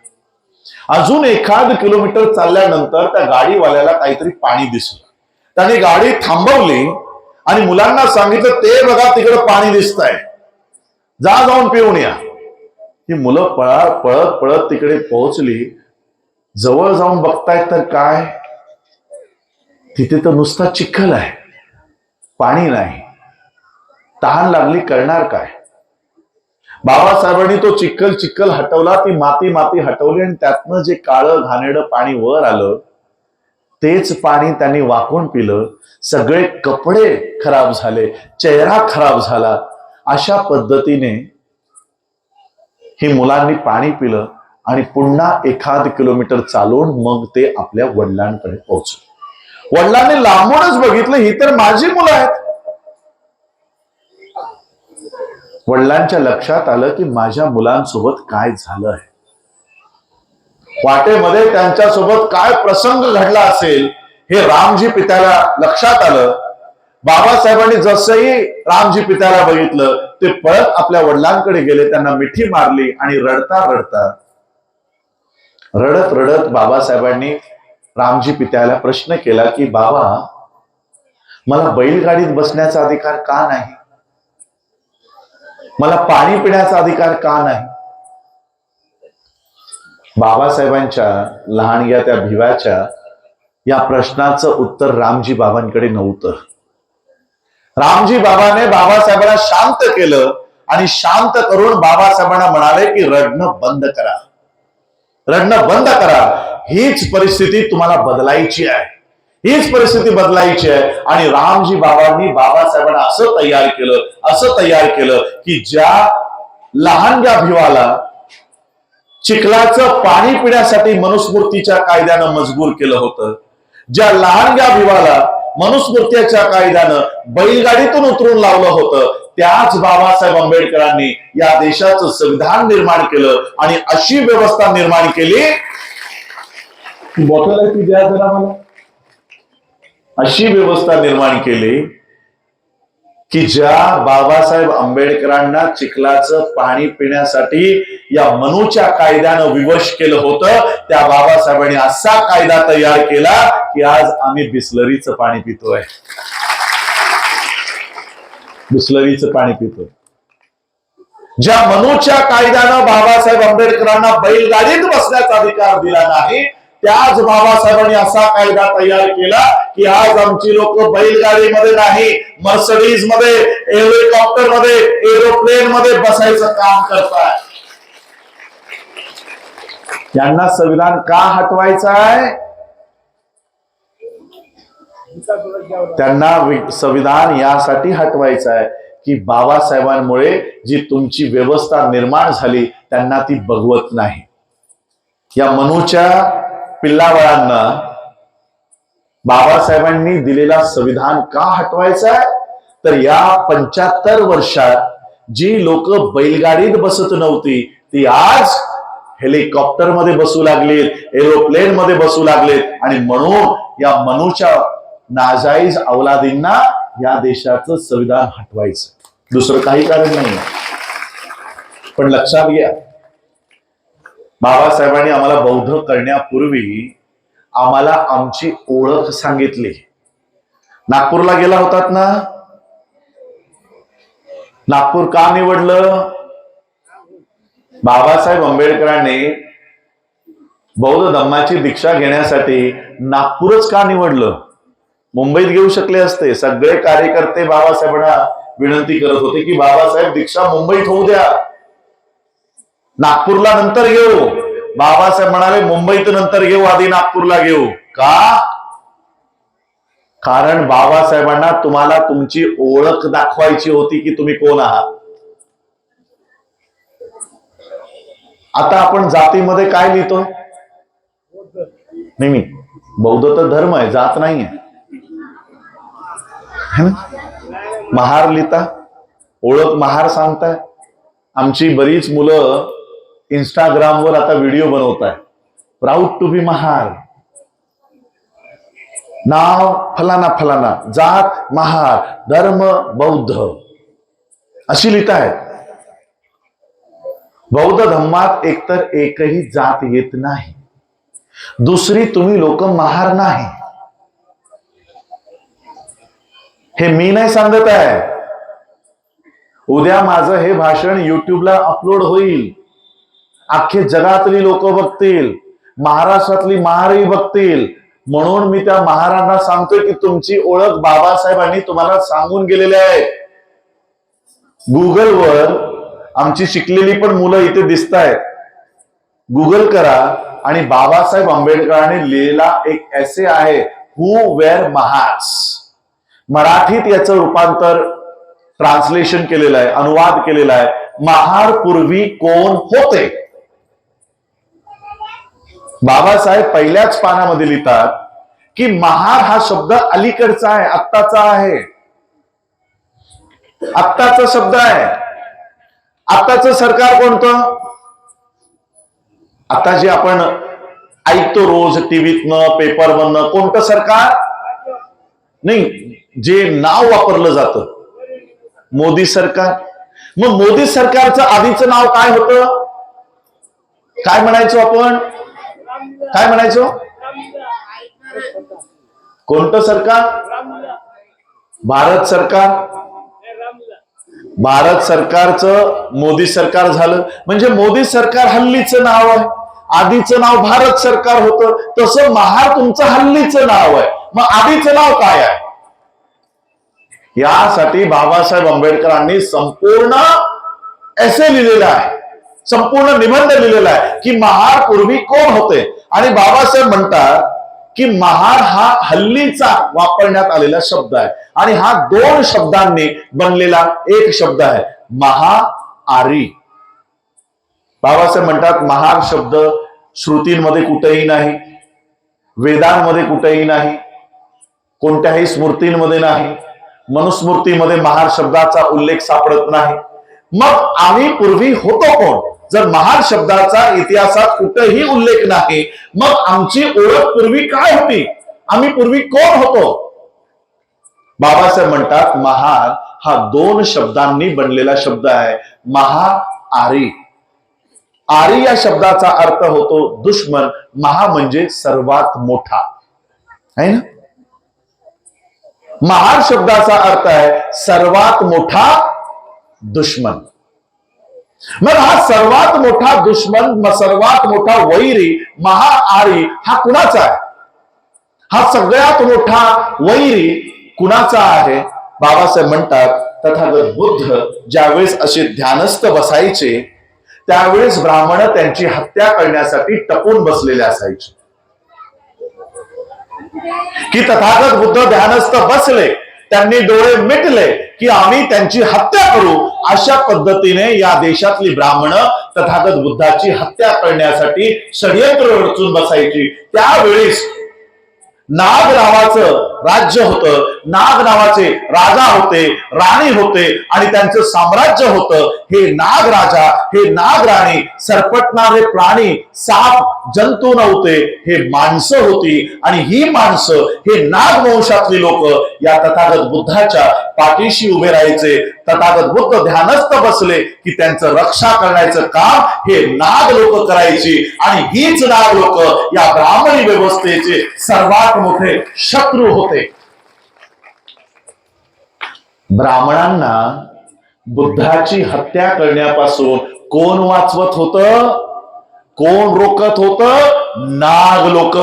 अजून 1 किलोमीटर चालल्यानंतर त्या गाडीवाल्याला काहीतरी पाणी दिसलं. त्याने गाडी थांबवली आणि मुलांना सांगितलं, ते बघा तिकडे पाणी दिसतंय, जा जाऊन पिऊन या. ही मुलं पळत पळत तिकडे पोहोचली. जवळ जाऊन बघतायत तर काय, तिथे तर नुसता चिखल आहे, पाणी नाही. तहान लागली, करणार काय? बाबासाहेबांनी तो चिखल हटवला, ती माती हटवली आणि त्यातनं जे काळं घाणेरडं पाणी वर आलं तेच पाणी त्यांनी वाकून पिलं, सगळे कपडे खराब झाले, चेहरा खराब झाला. अशा पद्धतीने ही मुलांनी पाणी पिलं आणि पुन्हा 1 किलोमीटर चालून मग ते आपल्या वडिलांकडे पोहोचले. वडिलांनी लांबूनच बघितलं, ही तर माझी मुलं आहेत. वडिलांच्या लक्षात आलं की माझ्या मुलांसोबत काय झालं आहे. वाटेमध्ये त्यांच्यासोबत काय प्रसंग घडला असेल हे रामजी पित्याला लक्षात आलं. बाबासाहेबांनी जसंही रामजी पित्याला बघितलं, ते परत आपल्या वडिलांकडे गेले, त्यांना मिठी मारली आणि रडत रडत बाबासाहेबांनी रामजी पित्याला प्रश्न केला की बाबा, मला बैलगाडीत बसण्याचा अधिकार का नाही? मला पाणी पिण्याचा अधिकार का नाही? बाबासाहेबांच्या लहानग्या त्या भिवाच्या या प्रश्नाचं उत्तर रामजी बाबांकडे नव्हतं. रामजी बाबाने बाबासाहेबांना शांत केलं आणि शांत करून बाबासाहेबांना म्हणाले की रडणं बंद करा, रडणं बंद करा. हीच परिस्थिती तुम्हाला बदलायची आहे, हीच परिस्थिती बदलायची आहे. आणि रामजी बाबांनी बाबासाहेबांना असं तयार केलं की ज्या लहानग्या भिवाला चिखलाचं पाणी पिण्यासाठी मनुस्मृतीच्या कायद्यानं मजबूर केलं होतं, ज्या लहानग्या भिवाला मनुस्मृतीच्या कायद्यानं बैलगाडीतून उतरून लावलं होतं, त्याच बाबासाहेब आंबेडकरांनी या देशाचं संविधान निर्माण केलं आणि अशी व्यवस्था निर्माण केली. बॉटल आहे ती द्या जरा मला. अशी व्यवस्था निर्माण केली की ज्या बाबासाहेब आंबेडकरांना चिखलाचं पाणी पिण्यासाठी या मनूच्या कायद्यानं विवश केलं होतं, त्या बाबासाहेबांनी असा कायदा तयार केला की आज आम्ही बिस्लरीचं पाणी पितोय. बिस्लरीचं पाणी पितोय. ज्या मनूच्या कायद्यानं बाबासाहेब आंबेडकरांना बैलगाडीत बसण्याचा अधिकार दिला नाही, त्याच बाबासाहेबांनी असा कायदा तयार केला की आज आमची लोक बैलगाडीमध्ये नाही, मर्सडीज मध्ये, हेलिकॉप्टर मध्ये, एरोप्लेन मध्ये बसायचं काम करतात. यांना संविधान का हटवायचं आहे? त्यांना संविधान यासाठी हटवायचं आहे की बाबासाहेबांमुळे जी तुमची व्यवस्था निर्माण झाली त्यांना ती बघवत नाही. या मनूच्या पिल्लावळांना बाबासाहेबांनी दिलेला संविधान का हटवायचा आहे? तर या 75 वर्षात जी लोक बैलगाडीत बसत नव्हती ती आज हेलिकॉप्टर मध्ये बसू लागलीत, एरोप्लेन मध्ये बसू लागलेत. आणि म्हणून या मनूच्या नाजाईज अवलादींना या देशाचं संविधान हटवायचं, दुसरं काही कारण नाही. पण लक्षात घ्या, बाबासाहेबांनी आम्हाला बौद्ध करण्यापूर्वी आम्हाला आमची ओळख सांगितली. नागपूरला गेला होतात ना? नागपूर का निवडलं? बाबासाहेब आंबेडकरांनी बौद्ध धम्माची दीक्षा घेण्यासाठी नागपूरच का निवडलं? मुंबईत घेऊ शकले असते. सगळे कार्यकर्ते बाबासाहेबांना विनंती करत होते की बाबासाहेब दीक्षा मुंबईत होऊ द्या, नागपूरला नंतर घेऊ. बाबासाहेब म्हणाले मुंबईत नंतर घेऊ, आधी नागपूरला घेऊ. का? कारण बाबासाहेबांना तुम्हाला तुमची ओळख दाखवायची होती की तुम्ही कोण आहात. आता आपण जातीमध्ये काय लिहितो? नाही, बौद्ध तर धर्म आहे, जात नाहीये. महार लिहिता, ओळख महार सांगताय. आमची बरीच मुलं इंस्टाग्रामवर आता व्हिडिओ बनवत आहे, प्राऊड टू बी महार, नाव फलाना फलाना, जात महार, धर्म बौद्ध, अशी लिहित आहेत. बौद्ध धम्मात एकतर एकही जात येत नाही, दुसरी तुम्ही लोक महार नाही. हे मी नाही सांगत आहे. उद्या माझं हे भाषण युट्यूबला अपलोड होईल, अख्खे जगातली लोक बघतील, महाराष्ट्रातली महारही बघतील. म्हणून मी त्या महारांना सांगतोय की तुमची ओळख बाबासाहेबांनी तुम्हाला सांगून गेलेले आहे. गुगलवर आमची शिकलेली पण मुलं इथे दिसत आहेत. गुगल करा, आणि बाबासाहेब आंबेडकरांनी लिहिलेला एक एसे आहे, हु वेअर महार्स. मराठीत याचं रूपांतर, ट्रान्सलेशन केलेलं आहे, अनुवाद केलेला आहे, महार पूर्वी कोण होते. बाबासाहेब पहिल्याच पानामध्ये लिहितात की महार हा शब्द अलीकडचा आहे, आत्ताचा आहे, आत्ताचा शब्द आहे. आत्ताचं सरकार कोणतं? आता जे आपण ऐकतो रोज टीव्हीतनं, पेपरमधनं, कोणतं सरकार? नाही, जे नाव वापरलं जातं, मोदी सरकार. मग मोदी सरकारचं आधीचं नाव काय होतं? काय म्हणायचो आपण? काय म्हणायचो? कोणतं सरकार? भारत सरकार. भारत सरकारचं मोदी सरकार झालं. म्हणजे मोदी सरकार हल्लीचं नाव आहे, आधीचं नाव भारत सरकार होतं. तसं महार तुमचं हल्लीचं नाव आहे. मग आधीचं नाव काय आहे? यासाठी बाबासाहेब आंबेडकरांनी संपूर्ण एसे लिहिलेला आहे, संपूर्ण निबंध लिहिलेला आहे की महार पूर्वी कोण होते. आणि बाबासाहेब म्हणतात की महार हा हल्लीचा वापरण्यात आलेला शब्द आहे आणि हा दोन शब्दांनी बनलेला एक शब्द आहे, महाआरी. बाबासाहेब म्हणतात महार शब्द श्रुतींमध्ये कुठेही नाही, वेदांमध्ये कुठेही नाही, कोणत्याही स्मृतींमध्ये नाही, मनुस्मृतीमध्ये महार शब्दाचा उल्लेख सापडत नाही. मग आम्ही पूर्वी होतो कोण? जर महार शब्दाचा इतिहासात कुठेही उल्लेख नाही, मग आमची ओळख पूर्वी काय होती? आम्ही पूर्वी कोण होतो? बाबासाहेब म्हणतात महार हा दोन शब्दांनी बनलेला शब्द आहे, महाआरी. आरी या शब्दाचा अर्थ होतो दुश्मन, महा म्हणजे सर्वात मोठा आहे ना. महार शब्दाचा अर्थ आहे सर्वात मोठा दुश्मन. मग हा सर्वात मोठा दुश्मन, सर्वात मोठा वैरी महाआरी हा कुणाचा आहे? हा सगळ्यात मोठा वैरी कुणाचा आहे? बाबासाहेब म्हणतात तथागत बुद्ध ज्यावेळेस असे ध्यानस्थ बसायचे, त्यावेळेस ब्राह्मण त्यांची हत्या करण्यासाठी टपून बसलेले असायचे. की तथागत बुद्ध ध्यानस्थ बसले, त्यांनी डोळे मिटले की आम्ही त्यांची हत्या करू. अशा पद्धतीने या देशातली ब्राह्मण तथागत बुद्धाची हत्या करण्यासाठी षडयंत्र रचून बसायची. त्यावेळेस नाग नावाचं राज्य होतं, नाग नावाचे राजा होते, राणी होते आणि त्यांचं साम्राज्य होतं. हे नाग राजा, हे नाग राणी, सरपटणारे प्राणी, साप जंतू नव्हते, हे माणसं होती. आणि ही माणसं, हे नाग वंशातली लोक या तथागत बुद्धाच्या पाठीशी उभे राहायचे. तथागत बुद्ध ध्यानस्थ बसले की त्यांचं रक्षा करण्याचं काम हे नाग लोक करायची. आणि हीच नाग लोक या ब्राह्मणी व्यवस्थेचे सर्वात मोठे शत्रू होते. ब्राह्मणांना बुद्धाची हत्या करण्यापासून कोण वाचवत होतं? कोण रोखत होतं? नाग लोक.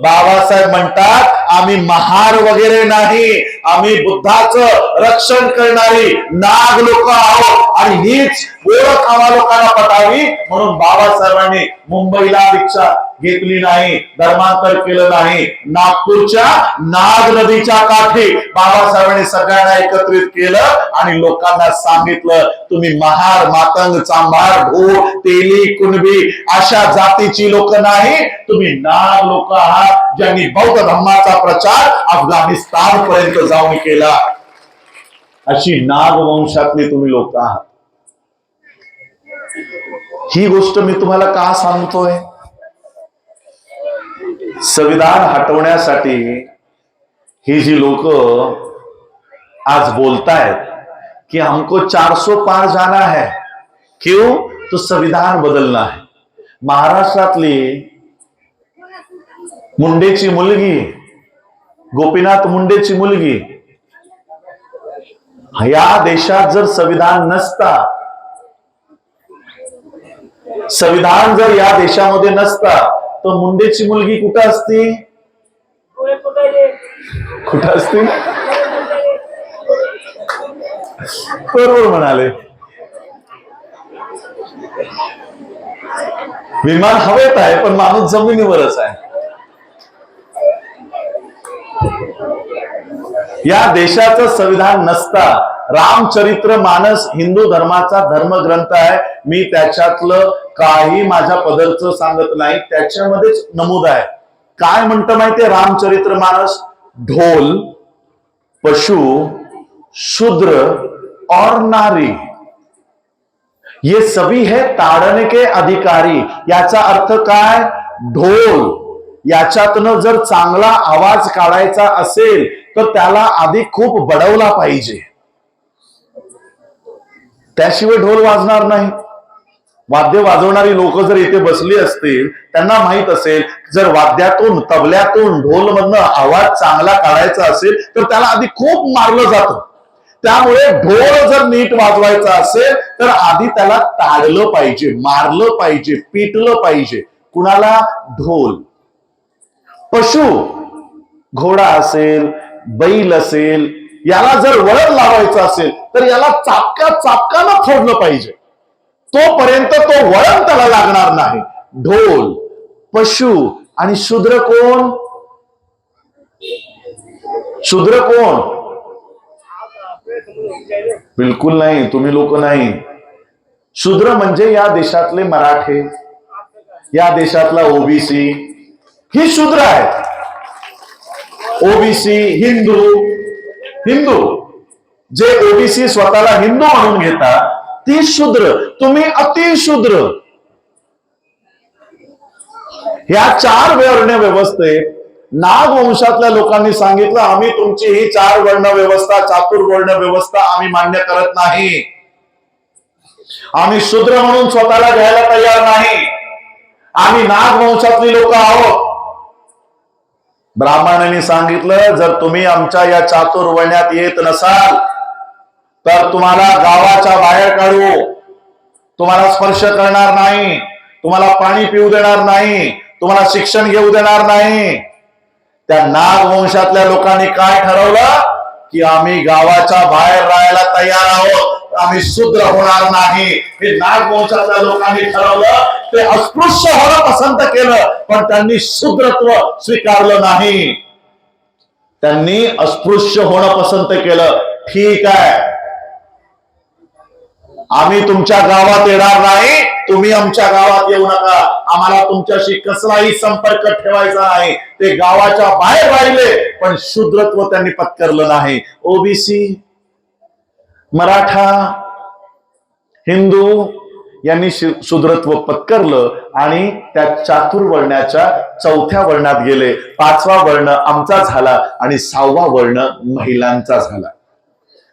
बाबासाहेब म्हणतात आम्ही महार वगैरे नाही, आम्ही बुद्धाचं रक्षण करणारी नाग लोक आहोत. आणि हीच ओळख आम्हा लोकांना पटावी म्हणून बाबासाहेबांनी मुंबईला दीक्षा घेतली नाही, धर्मांतर केलं नाही. नागपूरच्या नाग नदीच्या काठी बाबासाहेबांनी सगळ्यांना एकत्रित केलं आणि लोकांना सांगितलं तुम्ही महार, मातंग, चांभार, ढोर, तेली, कुणबी अशा जातीची लोक नाही, तुम्ही नाग लोक आहात ज्यांनी बौद्ध धर्माचा प्रचार अफगाणिस्तान पर्यंत जाऊन केला. अशी नाग वंशातली तुम्ही लोक आहात. ही गोष्ट मी तुम्हाला का सांगतोय? संविधान हटवण्यासाठी ही जी लोक आज बोलतायत कि हमको 400 पार जाना है, क्यों? तो संविधान बदलना है. महाराष्ट्रातली मुंडेची मुलगी, गोपीनाथ मुंडेची मुलगी, या देशात जर संविधान नसता, संविधान जर या देशामध्ये नसता तर मुंडेची मुलगी कुठं असती? कुठं असती? बरोबर म्हणाले. विमान हवेत आहे पण माणूस जमिनीवरच आहे. या देशाचं संविधान नसता रामचरित्र मानस हिंदू धर्माचा धर्मग्रंथ आहे. मी त्याच्यातलं काही माझ्या पदरचं सांगत नाही, त्याच्यामध्येच नमूद आहे. काय म्हणतं माहितीये रामचरित्र मानस? ढोल, पशु, शूद्र और नारी ये सभी है ताड़ने के अधिकारी. याचा अर्थ काय? ढोल याच्यातनं जर चांगला आवाज काढायचा असेल तर त्याला आधी खूप बडवला पाहिजे, त्याशिवाय ढोल वाजणार नाही. वाद्य वाजवणारी लोक जर इथे बसली असतील, त्यांना माहित असेल जर वाद्यातून, तबल्यातून, ढोलमधनं आवाज चांगला काढायचा असेल तर त्याला आधी खूप मारलं जातं. त्यामुळे ढोल जर नीट वाजवायचा असेल तर आधी त्याला ताडलं पाहिजे, मारलं पाहिजे, पिटलं पाहिजे. कुणाला? ढोल. पशु, घोडा असेल, बैल असेल, याला जर वळण लावायचं असेल तर याला चापकानं फोडलं पाहिजे, तोपर्यंत तो वळण त्याला लागणार नाही. ढोल, पशु आणि शूद्र कोण? शूद्र कोण? बिलकुल नाही, तुम्ही लोक नाही. शूद्र म्हणजे या देशातले मराठे, या देशातला ओबीसी, ही शूद्र आहे. ओबीसी, हिंदू जे ओबीसी स्वतःला हिंदू म्हणून घेतात ती शूद्र. तुम्ही अतिशूद्र. ह्या 4 वर्ण व्यवस्थेत नागवंशातल्या लोकांनी सांगितलं आम्ही तुमची ही 4 वर्ण व्यवस्था, चातुर्वर्ण व्यवस्था आम्ही मान्य करत नाही. आम्ही शूद्र म्हणून स्वतःला घ्यायला तयार नाही. आम्ही नागवंशातली लोक आहोत. ब्राह्मणांनी सांगितलं जर तुम्ही आमच्या या चातुर्वर्ण्यात येत नसाल तर तुम्हाला गावाच्या बाहेर काढू, तुम्हाला स्पर्श करणार नाही, तुम्हाला पाणी पिऊ देणार नाही, तुम्हाला शिक्षण घेऊ देणार नाही. त्या नागवंशातल्या लोकांनी काय ठरवलं की आम्ही गावाच्या बाहेर राहायला तयार आहोत, आम्ही शूद्र होणार नाही. हे नागवंशातल्या लोकांनी ठरवलं. ते अस्पृश्य होणं पसंत केलं पण त्यांनी शूद्रत्व स्वीकारलं नाही. त्यांनी अस्पृश्य होणं पसंत केलं. ठीक आहे, आम्ही तुमच्या गावात येणार नाही, तुम्ही आमच्या गावात येऊ नका, आम्हाला तुमच्याशी कसलाही संपर्क ठेवायचा नाही. ते गावाच्या बाहेर राहिले पण शूद्रत्व त्यांनी पत्करलं नाही. ओबीसी, मराठा, हिंदू यांनी शूद्रत्व पत्करलं आणि त्या चातुर्वर्ण्याच्या 4थ्या वर्णात गेले. 5वा वर्ण आमचा झाला आणि 6वा वर्ण महिलांचा झाला.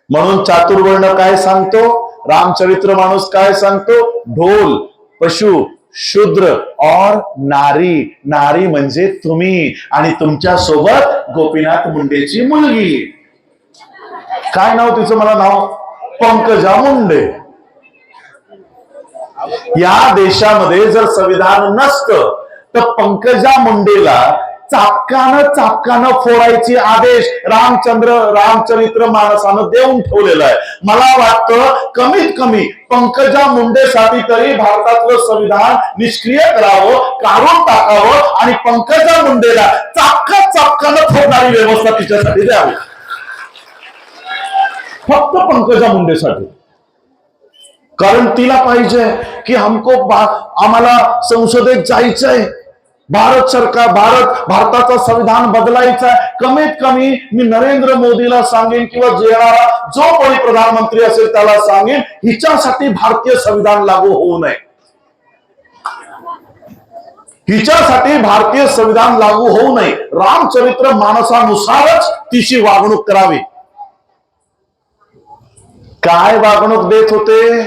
म्हणून चातुर्वर्ण काय सांगतो? रामचरित्र मानस काय सांगतो? ढोल, पशु, शूद्र और नारी. नारी म्हणजे तुम्ही आणि तुमच्या सोबत गोपीनाथ मुंडेची मुलगी. काय नाव तिचं? मला नाव पंकजा मुंडे. या देशामध्ये जर संविधान नसतं तर पंकजा मुंडेला चापकानं फोडायची आदेश रामचरित्र मानसानं देऊन ठेवलेला आहे. मला वाटतं कमीत कमी पंकजा मुंडेसाठी तरी भारतातलं संविधान निष्क्रिय करावं, काढून टाकावं आणि पंकजा मुंडेला चापकानं फोडणारी व्यवस्था तिच्यासाठी द्यावी. फक्त पंकजा मुंडेसाठी. कारण तिला पाहिजे की आम्हाला संसदेत जायचंय, भारताचं संविधान बदलायचं. कमीत कमी मी नरेंद्र मोदीला सांगेन किंवा येणारा जो कोणी प्रधानमंत्री असेल त्याला सांगेन हिच्यासाठी भारतीय संविधान लागू होऊ नये, हिच्यासाठी भारतीय संविधान लागू होऊ नये. रामचरित्र मानसानुसारच तिची वागणूक करावी. काय वागणूक देत होते?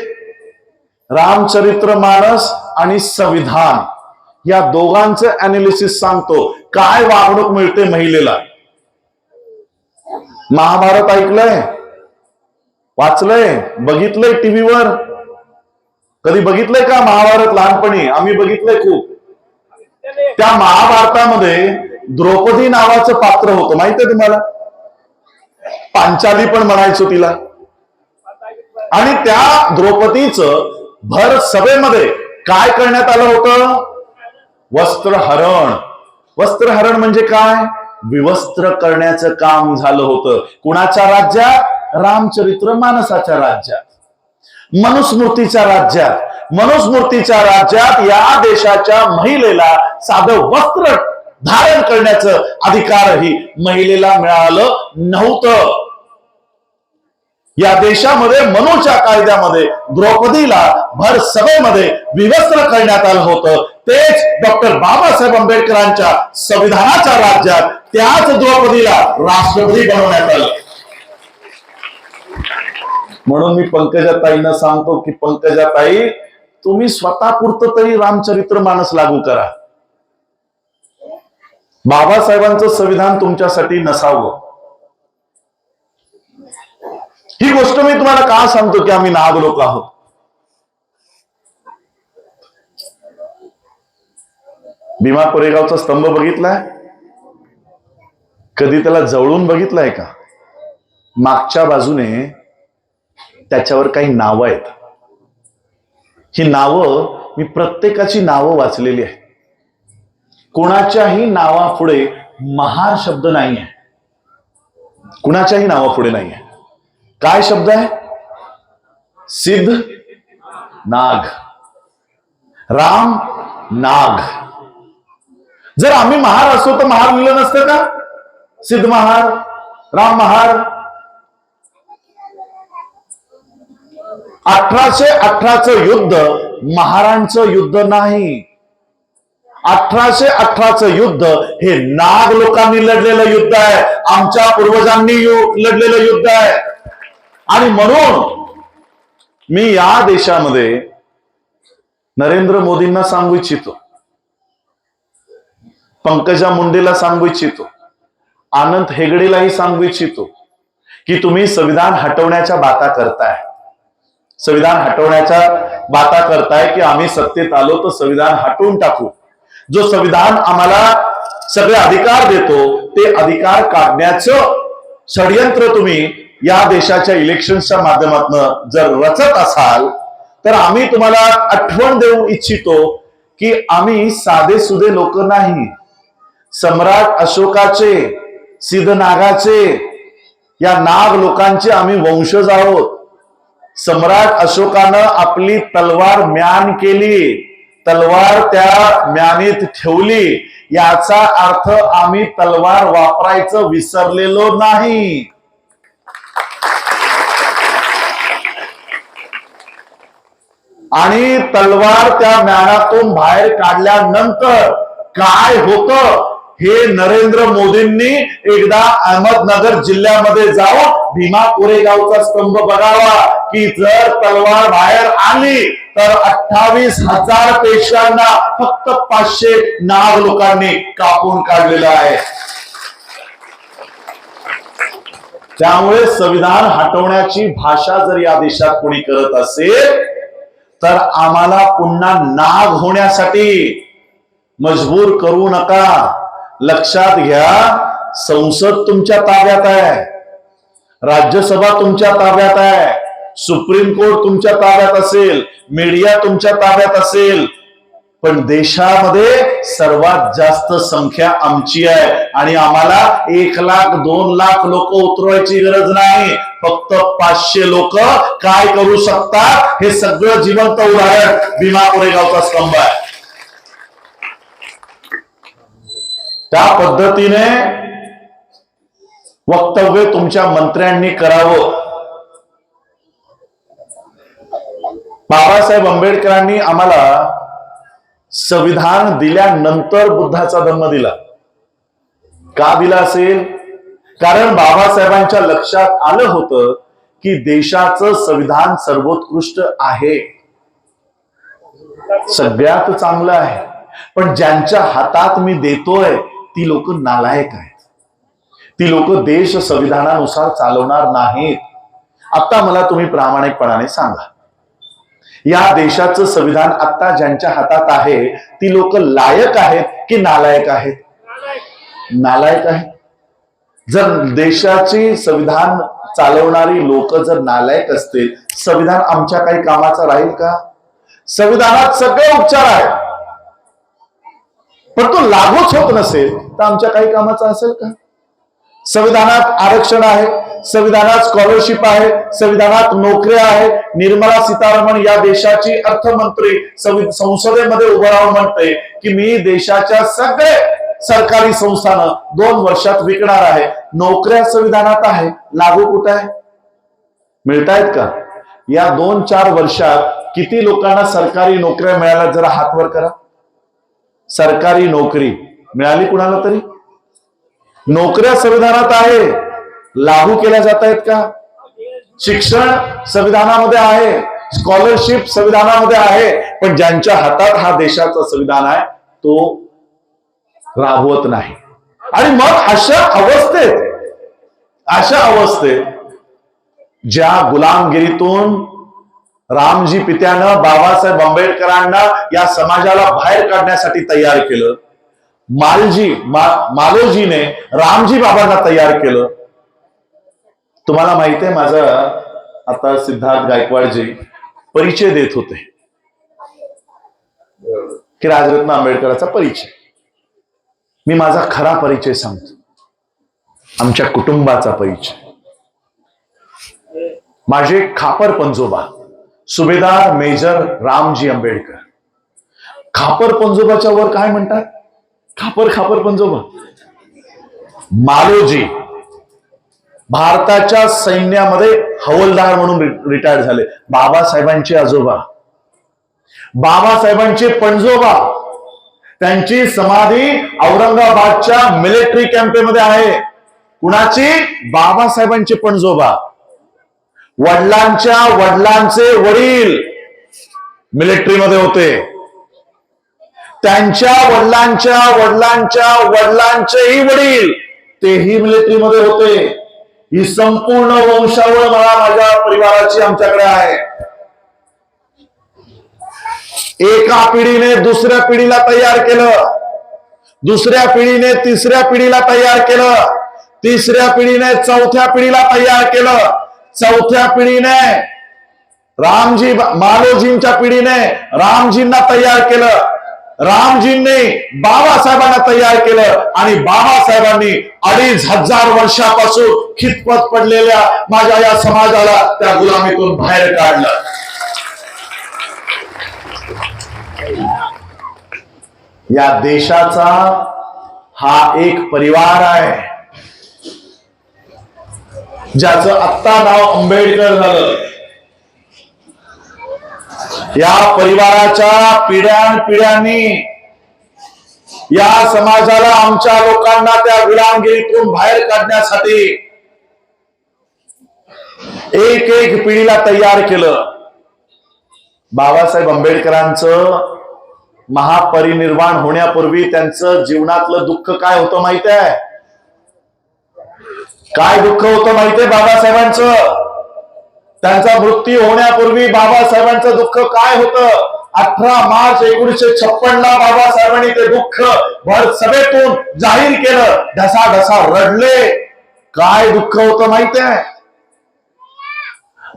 रामचरित्र मानस आणि संविधान या दोघांचं अनालिसिस सांगतो. काय वागणूक मिळते महिलेला? महाभारत ऐकलंय, वाचलंय, बघितलंय टीव्हीवर? कधी बघितलंय का महाभारत? लहानपणी आम्ही बघितलंय खूप. त्या महाभारतामध्ये द्रौपदी नावाचं पात्र होतं, माहितीये तुम्हाला? पांचाली पण म्हणायचो तिला. आणि त्या द्रौपदीचं भर सभेमध्ये काय करण्यात आलं होतं? वस्त्रहरण. वस्त्रहरण म्हणजे काय? विवस्त्र करण्याचं काम झालं होतं. कुणाच्या राज्यात? रामचरित्र मानसाच्या राज्यात, मनुस्मृतीच्या राज्यात. मनुस्मृतीच्या राज्यात या देशाच्या महिलेला साधं वस्त्र धारण करण्याचं अधिकारही महिलेला मिळालं नव्हतं. या देशामध्ये मनूच्या कायद्यामध्ये द्रौपदीला भर सभेमध्ये विवस्त्र करण्यात आलं होतं. तेच डॉक्टर बाबासाहेब आंबेडकरांच्या संविधानाच्या राज्यात त्याच द्रौपदीला राष्ट्रपती बनवण्यात आलं. म्हणून मी पंकजाताईंना सांगतो की पंकजाताई, तुम्ही स्वतःपुरतं तरी रामचरित्र मानस लागू करा. बाबासाहेबांचं संविधान तुमच्यासाठी नसावं. ही गोष्ट मी तुम्हाला का सांगतो की आम्ही नाग लोक आहोत. भीमा कोरेगावचा स्तंभ बघितलाय कधी? त्याला जवळून बघितलाय का? मागच्या बाजूने त्याच्यावर काही नावं आहेत. ही नावं मी प्रत्येकाची नावं वाचलेली आहे. कुणाच्याही नावापुढे महार शब्द नाही आहे. कुणाच्याही नावापुढे नाही आहे. काय शब्द आहे? सिद्ध नाग, राम नाग. जर आम्ही महार असतो तर महार लिहिलं नसतं का? सिद्ध महार, राम महार. 1818चं युद्ध महारांचं युद्ध नाही. 1818चं युद्ध हे नाग लोकांनी लढलेलं युद्ध आहे. आमच्या पूर्वजांनी लढलेलं युद्ध आहे. आणि म्हणून मी या देशामध्ये नरेंद्र मोदींना सांगू इच्छितो, पंकजा मुंडेला सांगू इच्छितो, आनंद हेगडेलाही सांगू इच्छितो की तुम्ही संविधान हटवण्याच्या बाता करताय. संविधान हटवण्याच्या बाता करताय की आम्ही सत्तेत आलो तर संविधान हटवून टाकू. जो संविधान आम्हाला सगळे अधिकार देतो ते अधिकार काढण्याचं षडयंत्र तुम्ही या देशाच्या इलेक्शनच्या माध्यमातून जर रचत असाल तर आम्ही तुम्हाला आठवण देऊ इच्छितो की आम्ही साधे सुधे लोक नाही. सम्राट अशोकाचे, सिद्ध नागाचे, या नाग लोकांचे आम्ही वंशज आहोत. सम्राट अशोकानं आपली तलवार म्यान केली, तलवार त्या म्यानीत ठेवली. याचा अर्थ आम्ही तलवार वापरायचं विसरलेलो नाही. आणि तलवार त्या म्यानातून बाहेर काढल्यानंतर काय होतं हे नरेंद्र मोदींनी एकदा अहमदनगर जिल्ह्यामध्ये जाऊन भीमा कोरेगावचा स्तंभ बघावा की जर तलवार बाहेर आली तर 28,000 पेशांना फक्त 500 नाग लोकांनी कापून काढलेलं आहे. त्यामुळे संविधान हटवण्याची भाषा जर या देशात कोणी करत असेल तर आम्हाला पुन्हा नाग होण्यासाठी मजबूर करू नका. लक्षात घ्या, संसद तुमच्या ताब्यात आहे, राज्यसभा तुमच्या ताब्यात आहे, सुप्रीम कोर्ट तुमच्या ताब्यात असेल, मीडिया तुमच्या ताब्यात असेल, पण देशामध्ये सर्वात जास्त संख्या आमची आहे. आणि आम्हाला 1 लाख 2 लाख लोक उतरवायची गरज नाही. फक्त 500 लोक काय करू शकतात हे सगळं जिवंत उदाहरण भीमा कोरेगावचा स्तंभ आहे. त्या पद्धतीने वक्तव्य तुमच्या मंत्र्यांनी करावं. बाबासाहेब आंबेडकरांनी आम्हाला संविधान दिल्यानंतर बुद्धाचा जन्म दिला. का दिला असेल? कारण बाबासाहेबांच्या लक्षात आलं होतं की देशाचं संविधान सर्वोत्कृष्ट आहे, सगळ्यात चांगलं आहे, पण ज्यांच्या हातात मी देतोय ती लोक नालायक आहेत. ती लोक देश संविधानानुसार चालवणार नाहीत. आता मला तुम्ही प्रामाणिकपणाने सांगा, या देशाचं संविधान आता ज्यांच्या हातात आहे ती लोक लायक आहेत की नालायक आहेत? नालायक आहेत. जर देशाची संविधान चालवणारी लोक जर नालायक असतील, संविधान आमच्या काही कामाचं राहील का? संविधानात सगळे उपचार आहेत. पण तो लागूच होत नसेल तर आमच्या काही कामाचा असेल का? संविधानात आरक्षण आहे, संविधानात स्कॉलरशिप आहे, संविधानात नोकऱ्या आहे. निर्मला सीतारामन या देशाची अर्थमंत्री संसदेमध्ये उभं राहून म्हणते की मी देशाच्या सगळे सरकारी संस्थांना 2 वर्षात विकणार आहे. नोकऱ्या संविधानात आहे, लागू कुठे आहे? मिळतायत का? या 2-4 वर्षात किती लोकांना सरकारी नोकऱ्या मिळाल्या? जरा हात वर करा. सरकारी नोकरी मिळाली कुणाला तरी? नोकऱ्या संविधानात आहे, लागू केल्या जात आहेत का? शिक्षण संविधानामध्ये आहे, स्कॉलरशिप संविधानामध्ये आहे, पण ज्यांच्या हातात हा देशाचा संविधान आहे तो राबवत नाही. आणि मग अशा अवस्थेत ज्या गुलामगिरीतून रामजी पित्यानं बाबासाहेब आंबेडकरांना या समाजाला बाहेर काढण्यासाठी तयार केलं, मालोजीने रामजी बाबांना तयार केलं. तुम्हाला माहित आहे, माझा आता सिद्धार्थ गायकवाडजी परिचय देत होते की राजरत्न आंबेडकरांचा परिचय. मी माझा खरा परिचय सांगतो, आमच्या कुटुंबाचा परिचय. माझे खापर पंजोबा सुभेदार मेजर रामजी आंबेडकर. खापर पंजोबाच्या वर काय म्हणतात? खापर पंजोबा. मालोजी भारताच्या सैन्यामध्ये हवालदार म्हणून रिटायर झाले. बाबासाहेबांचे आजोबा, बाबासाहेबांचे पणजोबा, त्यांची समाधी औरंगाबादच्या मिलिटरी कॅम्पमध्ये आहे. कुणाची? बाबासाहेबांचे पणजोबा. वडिलांच्या वडिलांचे वडील मिलिटरीमध्ये होते, त्यांच्या वडिलांच्या वडिलांच्या वडिलांचेही वडील तेही मिलिटरीमध्ये होते. ही संपूर्ण वंशावळ मला माझ्या परिवाराची आमच्याकडे आहे. एका पिढीने दुसऱ्या पिढीला तयार केलं, दुसऱ्या पिढीने तिसऱ्या पिढीला तयार केलं, तिसऱ्या पिढीने चौथ्या पिढीला तयार केलं, चौथ्या पिढीने रामजी मालोजींच्या पिढीने रामजींना तयार केलं, रामजींनी बाबासाहेबांना तयार केलं आणि बाबासाहेबांनी 2500 वर्षापासून खितपत पडलेल्या माझ्या या समाजाला त्या गुलामीतून बाहेर काढलं. या देशाचा हा एक परिवार आहे ज्याचं आत्ता नाव आंबेडकर झालं. या परिवाराच्या पिढ्यानपिढ्यांनी या समाजाला, आमच्या लोकांना त्या गुलामगिरीतून बाहेर काढण्यासाठी एक एक पिढीला तयार केलं. बाबासाहेब आंबेडकरांचं महापरिनिर्वाण होण्यापूर्वी त्यांचं जीवनातलं दुःख काय होतं माहिती आहे? काय दुःख होतं माहितीये बाबासाहेबांचं? त्यांचा मृत्यू होण्यापूर्वी बाबासाहेबांचं दुःख काय होतं? 18 मार्च 1956 ला बाबासाहेबांनी ते दुःख भर सभेतून जाहीर केलं. ढसाढसा रडले. काय दुःख होतं माहितीये?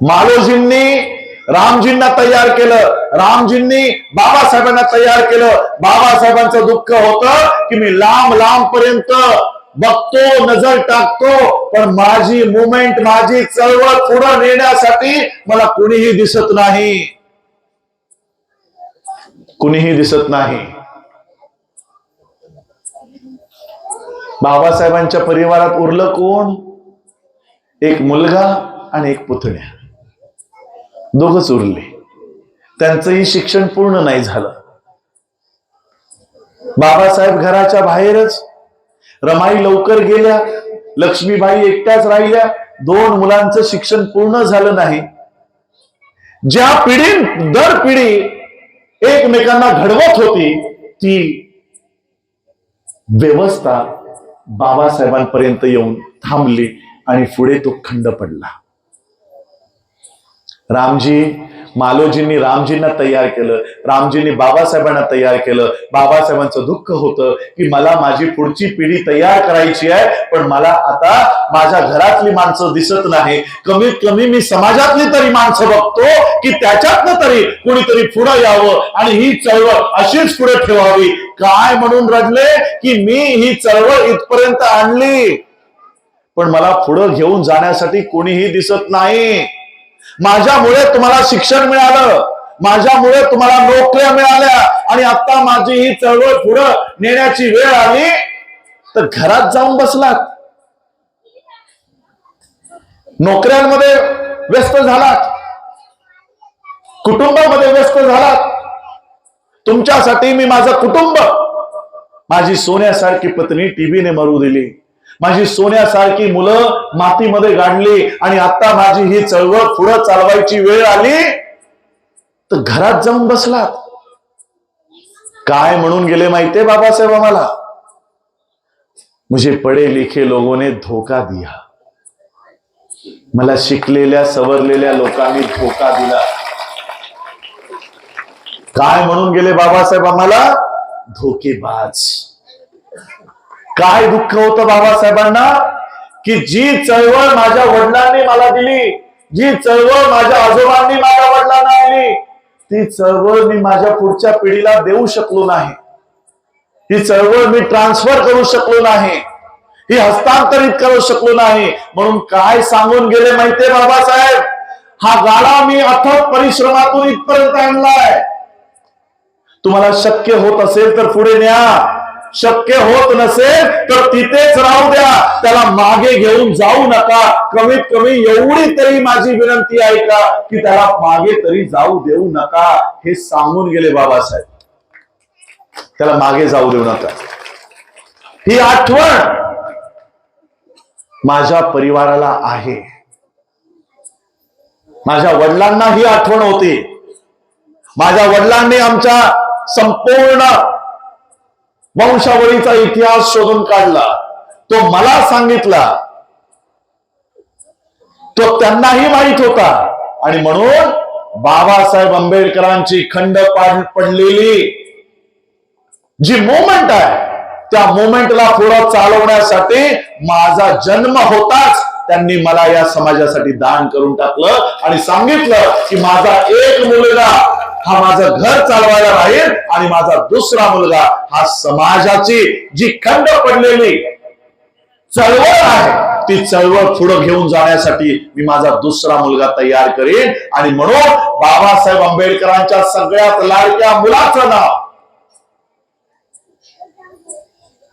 मालोजींनी रामजींना तयार केलं, रामजींनी बाबासाहेबांना तयार केलं. बाबासाहेबांचं दुःख होतं की मी लांब लांब पर्यंत बघतो, नजर टाकतो, पण माझी मुवमेंट, माझी चळवळ पुढे नेण्यासाठी मला कुणीही दिसत नाही, कुणीही दिसत नाही. बाबासाहेबांच्या परिवारात उरलं कोण? एक मुलगा आणि एक पुतण्या, दोघच उरले. त्यांचंही शिक्षण पूर्ण नाही झालं. बाबासाहेब घराच्या बाहेरच. रमाई लवकर गेल्या, लक्ष्मीबाई एकट्याच राहिल्या. 2 मुलांचं शिक्षण पूर्ण झालं नाही. ज्या पिढी दर पिढी एकमेकांना घडवत होती ती व्यवस्था बाबासाहेबांपर्यंत येऊन थांबली आणि पुढे तो खंड पडला. रामजी मालोजींनी रामजींना तयार केलं, रामजींनी बाबासाहेबांना तयार केलं. बाबासाहेबांचं दुःख होतं की मला माझी पुढची पिढी तयार करायची आहे, पण मला आता माझ्या घरातली माणसं दिसत नाही. कमीत कमी मी समाजातली तरी माणसं बघतो की त्याच्यातनं तरी कुणीतरी पुढे यावं आणि ही चळवळ अशीच पुढे ठेवावी. काय म्हणून रडले की मी ही चळवळ इथपर्यंत आणली, पण मला पुढे घेऊन जाण्यासाठी कोणीही दिसत नाही. माझ्यामुळे तुम्हाला शिक्षण मिळालं, माझ्यामुळे तुम्हाला नोकऱ्या मिळाल्या, आणि आता माझी ही चळवळ पुढे नेण्याची वेळ आली तर घरात जाऊन बसलात, नोकऱ्यांमध्ये व्यस्त झालात, कुटुंबामध्ये व्यस्त झालात. तुमच्यासाठी मी माझं कुटुंब, माझी सोन्यासारखी पत्नी टीबीने मरू दिली, माझी सोन्यासारखी मुलं मातीमध्ये गाडली, आणि आता माझी ही चळवळ पुढे चालवायची वेळ आली तर घरात जाऊन बसलात. काय म्हणून गेले माहितीये बाबासाहेब आम्हाला? मुझे पढ़े लिखे लोगों ने धोखा दिया. मला शिकलेल्या सवरलेल्या लोकांनी धोका दिला. काय म्हणून गेले बाबासाहेब आम्हाला? धोकेबाज. काय दुःख होतं बाबासाहेबांना की जी चळवळ माझ्या वडिलांनी मला दिली, जी चळवळ माझ्या आजोबांनी माझ्या वडिलांना दिली, ती चळवळ मी माझ्या पुढच्या पिढीला देऊ शकलो नाही. ही चळवळ मी ट्रान्सफर करू शकलो नाही, ही हस्तांतरित करू शकलो नाही. म्हणून काय सांगून गेले माहितीये बाबासाहेब? हा गाडा मी अथक परिश्रमातून इथपर्यंत आणलाय. तुम्हाला शक्य होत असेल तर पुढे न्या, शक्य होत नसेल तर तिथेच राहू द्या, त्याला मागे घेऊन जाऊ नका. कमीत कमी एवढी तरी माझी विनंती आहे का की त्याला मागे तरी जाऊ देऊ नका. हे सांगून गेले बाबासाहेब. त्याला मागे जाऊ देऊ नका. ही आठवण माझ्या परिवाराला आहे, माझ्या वडिलांना ही आठवण होती. माझ्या वडिलांनी आमच्या संपूर्ण वंशावळीचा इतिहास शोधून काढला, तो मला सांगितला, तो त्यांनाही माहित होता. आणि म्हणून बाबासाहेब आंबेडकरांची खंड पडलेली जी मोमेंट आहे, त्या मोमेंटला पुढे चालवण्यासाठी माझा जन्म होताच त्यांनी मला या समाजासाठी दान करून टाकलं आणि सांगितलं की माझा एक मुलगा हा माझं घर चालवायला राहील, आणि माझा दुसरा मुलगा हा समाजाची जी खंड पडलेली चळवळ आहे, ती चळवळ पुढे घेऊन जाण्यासाठी मी माझा दुसरा मुलगा तयार करेन. आणि म्हणून बाबासाहेब आंबेडकरांच्या सगळ्यात लाडक्या मुलाचं नाव,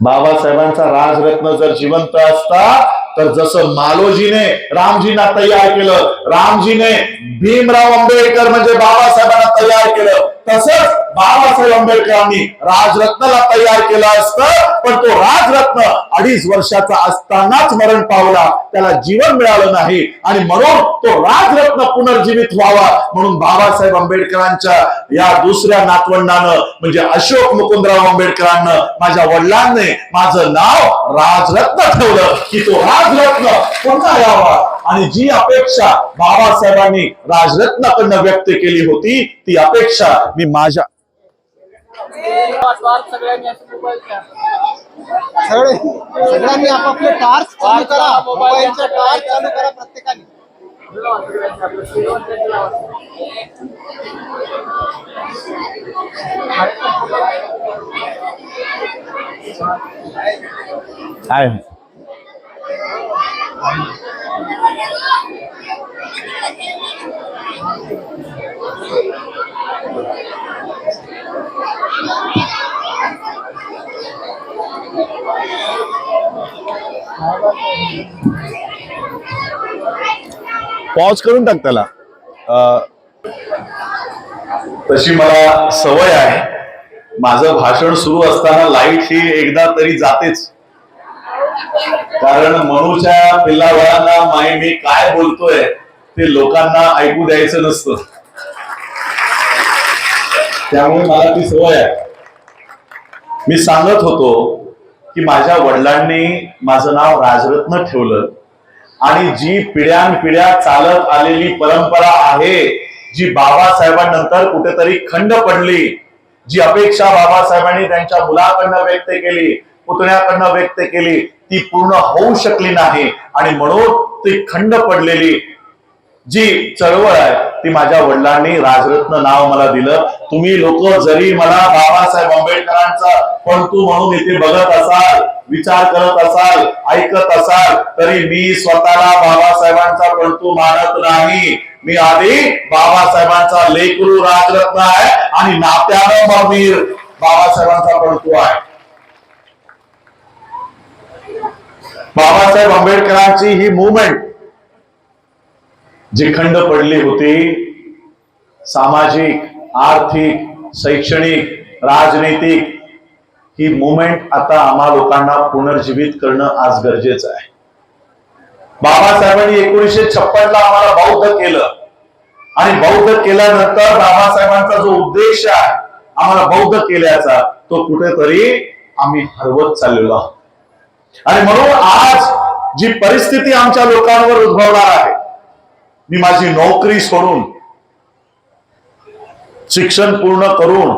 बाबासाहेबांचा राजरत्न जर जिवंत असता तर जसं मालोजीने रामजींना तयार केलं, रामजीने भीमराव आंबेडकर म्हणजे बाबासाहेबांना तयार केलं, तसंच बाबासाहेब आंबेडकरांनी राजरत्नाला तयार केलं असतं. पण तो राजरत्न 2.5 वर्षाचा असतानाच मरण पावला, त्याला जीवन मिळालं नाही, आणि म्हणून तो राजरत्न पुनर्जीवित व्हावा म्हणून बाबासाहेब आंबेडकरांच्या या दुसऱ्या नातवंडानं म्हणजे अशोक मुकुंदराव आंबेडकरांना, माझ्या वडिलांनी माझं नाव राजरत्न ठेवलं की तो राजरत्न पुन्हा यावा. आणि जी अपेक्षा बाबासाहेबांनी राजरत्नाकडनं व्यक्त केली होती, ती अपेक्षा मी माझ्या सगळ्यांनी आपापले टार्च चालू करा, मोबाईलचे टार्च चालू करा प्रत्येकाने. काय पॉज करून टाक त्याला. तशी मला सवय आहे, माझं भाषण सुरू असताना लाईट ही एकदा तरी जातेच, कारण मनूच्या पिल्लावळांना मी काय बोलतोय ते लोकांना ऐकू द्यायचं नसतं, त्यामुळे मला ती सवय आहे. मी सांगत होतो की माझ्या वडिलांनी माझं नाव राजरत्न ठेवलं, आणि जी पिढ्यानपिढ्या चालत आलेली परंपरा आहे, जी बाबासाहेबांनंतर कुठेतरी खंड पडली, जी अपेक्षा बाबासाहेबांनी त्यांच्या मुलाकडनं व्यक्त केली, पुतण्याकडनं व्यक्त केली, ती पूर्ण होऊ शकली नाही. आणि म्हणून ती खंड पडलेली जी चळवळ आहे ती माझ्या वडिलांनी राजरत्न नाव मला दिलं. तुम्ही लोक जरी मला बाबासाहेब आंबेडकरांचा पंतू म्हणून इथे बघत असाल, विचार करत असाल, ऐकत असाल, तरी मी स्वतःला बाबासाहेबांचा पंतू मानत नाही. मी आधी बाबासाहेबांचा लेकरू राजरत्न आहे आणि नात्यानं मग मी बाबासाहेबांचा पंतू आहे. बाबासाहेब आंबेडकरांची ही मुवमेंट जी खंड पडली होती, सामाजिक, आर्थिक, शैक्षणिक, राजनैतिक, ही मुवमेंट आता आम्हा लोकांना पुनर्जीवित करणं आज गरजेचं आहे. बाबासाहेबांनी 1956 ला आम्हाला बौद्ध केलं आणि बौद्ध केल्यानंतर बाबासाहेबांचा जो उद्देश आहे आम्हाला बौद्ध केल्याचा, तो कुठेतरी आम्ही हरवत चाललेलो आहोत. आणि म्हणून आज जी परिस्थिती आमच्या लोकांवर उद्भवणार आहे, मी माझी नोकरी सोडून, शिक्षण पूर्ण करून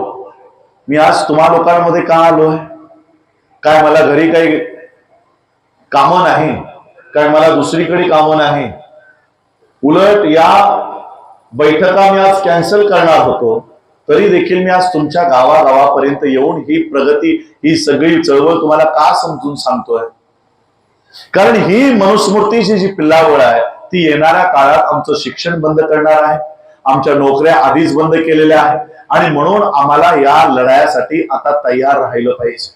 मी आज तुम्हा लोकांमध्ये का आलोय? काय मला घरी काही कामं नाही? काय मला दुसरीकडे कामं नाही? उलट या बैठका मी आज कॅन्सल करणार होतो, तरी देखील मी आज तुमच्या गावागावापर्यंत येऊन ही प्रगती, ही सगळी चळवळ तुम्हाला का समजून सांगतोय? कारण ही मनुस्मृतीची जी पिल्लावळ आहे ती येणाऱ्या काळात आमचं शिक्षण बंद करणार आहे, आमच्या नोकऱ्या आधीच बंद केलेल्या आहेत. आणि म्हणून आम्हाला या लढाईसाठी आता तयार राहिलं पाहिजे,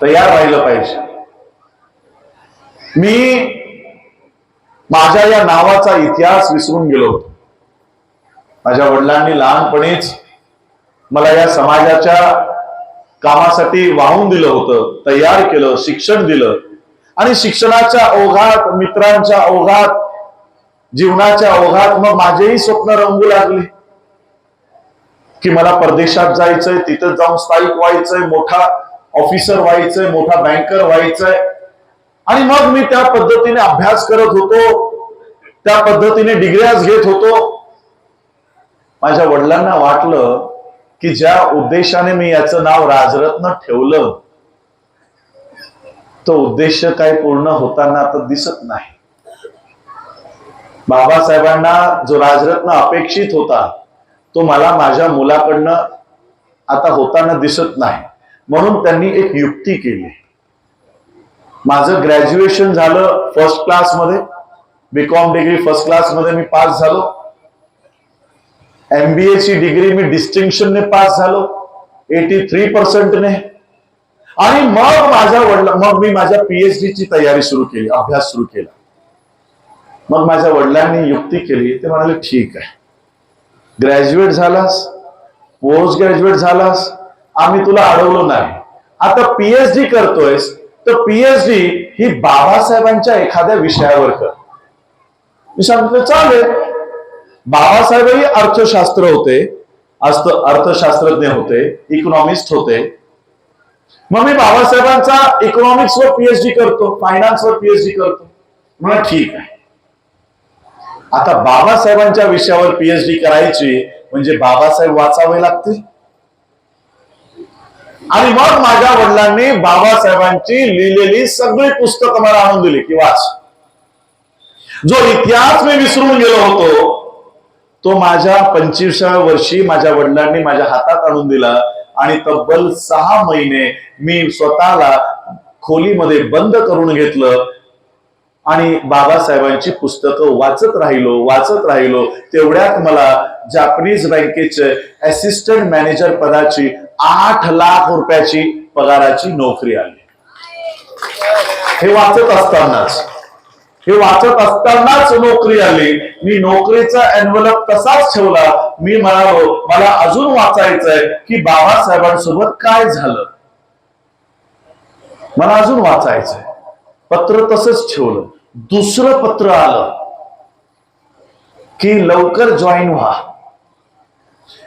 तयार राहिलं पाहिजे. मी माझ्या या नावाचा इतिहास विसरून गेलो होतो. माझ्या वडिलांनी लहानपणीच मला या समाजाच्या कामासाठी वाहून दिलं होतं, तयार केलं, शिक्षण दिलं. आणि शिक्षणाच्या ओघात, मित्रांच्या ओघात, जीवनाच्या ओघात मग माझेही स्वप्न रंगू लागले की मला परदेशात जायचंय, तिथं जाऊन स्थायिक व्हायचंय, मोठा ऑफिसर व्हायचंय, मोठा बँकर व्हायचंय. आणि मग मी त्या पद्धतीने अभ्यास करत होतो, त्या पद्धतीने डिग्र्याज घेत होतो. माझ्या वडिलांना वाटलं की ज्या उद्देशाने मी याचं नाव राजरत्न ठेवलं, तो उद्देश काही पूर्ण होताना आता दिसत नाही. बाबासाहेबांना जो राजरत्न अपेक्षित होता तो मला माझ्या मुलाकडनं आता होताना दिसत नाही. म्हणून त्यांनी एक युक्ती केली. माझं ग्रॅज्युएशन झालं फर्स्ट क्लास मध्ये, बीकॉम डिग्री फर्स्ट क्लास मध्ये मी पास झालो. MBA ची डिग्री मी डिस्टिंक्शनने पास झालो, 83% ने. आणि मग मी माझ्या PhD ची तयारी सुरू केली, अभ्यास सुरू केला. मग माझ्या वडिलांनी युक्ती केली. ते म्हणाले, ठीक आहे, ग्रॅज्युएट झालास, पोस्ट ग्रॅज्युएट झालास, आम्ही तुला अडवलो नाही. आता PhD करतोयस तर PhD ही बाबासाहेबांच्या एखाद्या विषयावर कर. मी सांगितलं चालेल. बाबासाहेबही अर्थशास्त्र होते, अर्थशास्त्रज्ञ होते, इकॉनॉमिस्ट होते. मग मी बाबासाहेबांचा इकॉनॉमिक्सवर PhD करतो, फायनान्सवर PhD करतो. म्हणून ठीक आहे. आता बाबासाहेबांच्या विषयावर PhD करायची म्हणजे बाबासाहेब वाचावे लागतील. आणि मग माझ्या वडिलांनी बाबासाहेबांची लिहिलेली सगळी पुस्तकं मला आणून दिली की वाच. जो इतिहास मी विसरून गेलो होतो तो माझ्या 25व्या वर्षी माझ्या वडिलांनी माझ्या हातात आणून दिला. आणि तब्बल 6 महिने मी स्वतःला खोलीमध्ये बंद करून घेतलं आणि बाबासाहेबांची पुस्तकं वाचत राहिलो. तेवढ्यात मला जापानीज बँकेचे असिस्टंट मॅनेजर पदाची 8 लाख रुपयाची पगाराची नोकरी आली. हे वाचत असतानाच नोकरी आली. मी नोकरीचा एनव्हलप तसाच ठेवला. मी म्हणालो मला अजून वाचायचंय की बाबासाहेबांसोबत काय झालं, मला अजून वाचायचंय. पत्र तसंच ठेवलं. दुसरं पत्र आलं की लवकर जॉईन व्हा.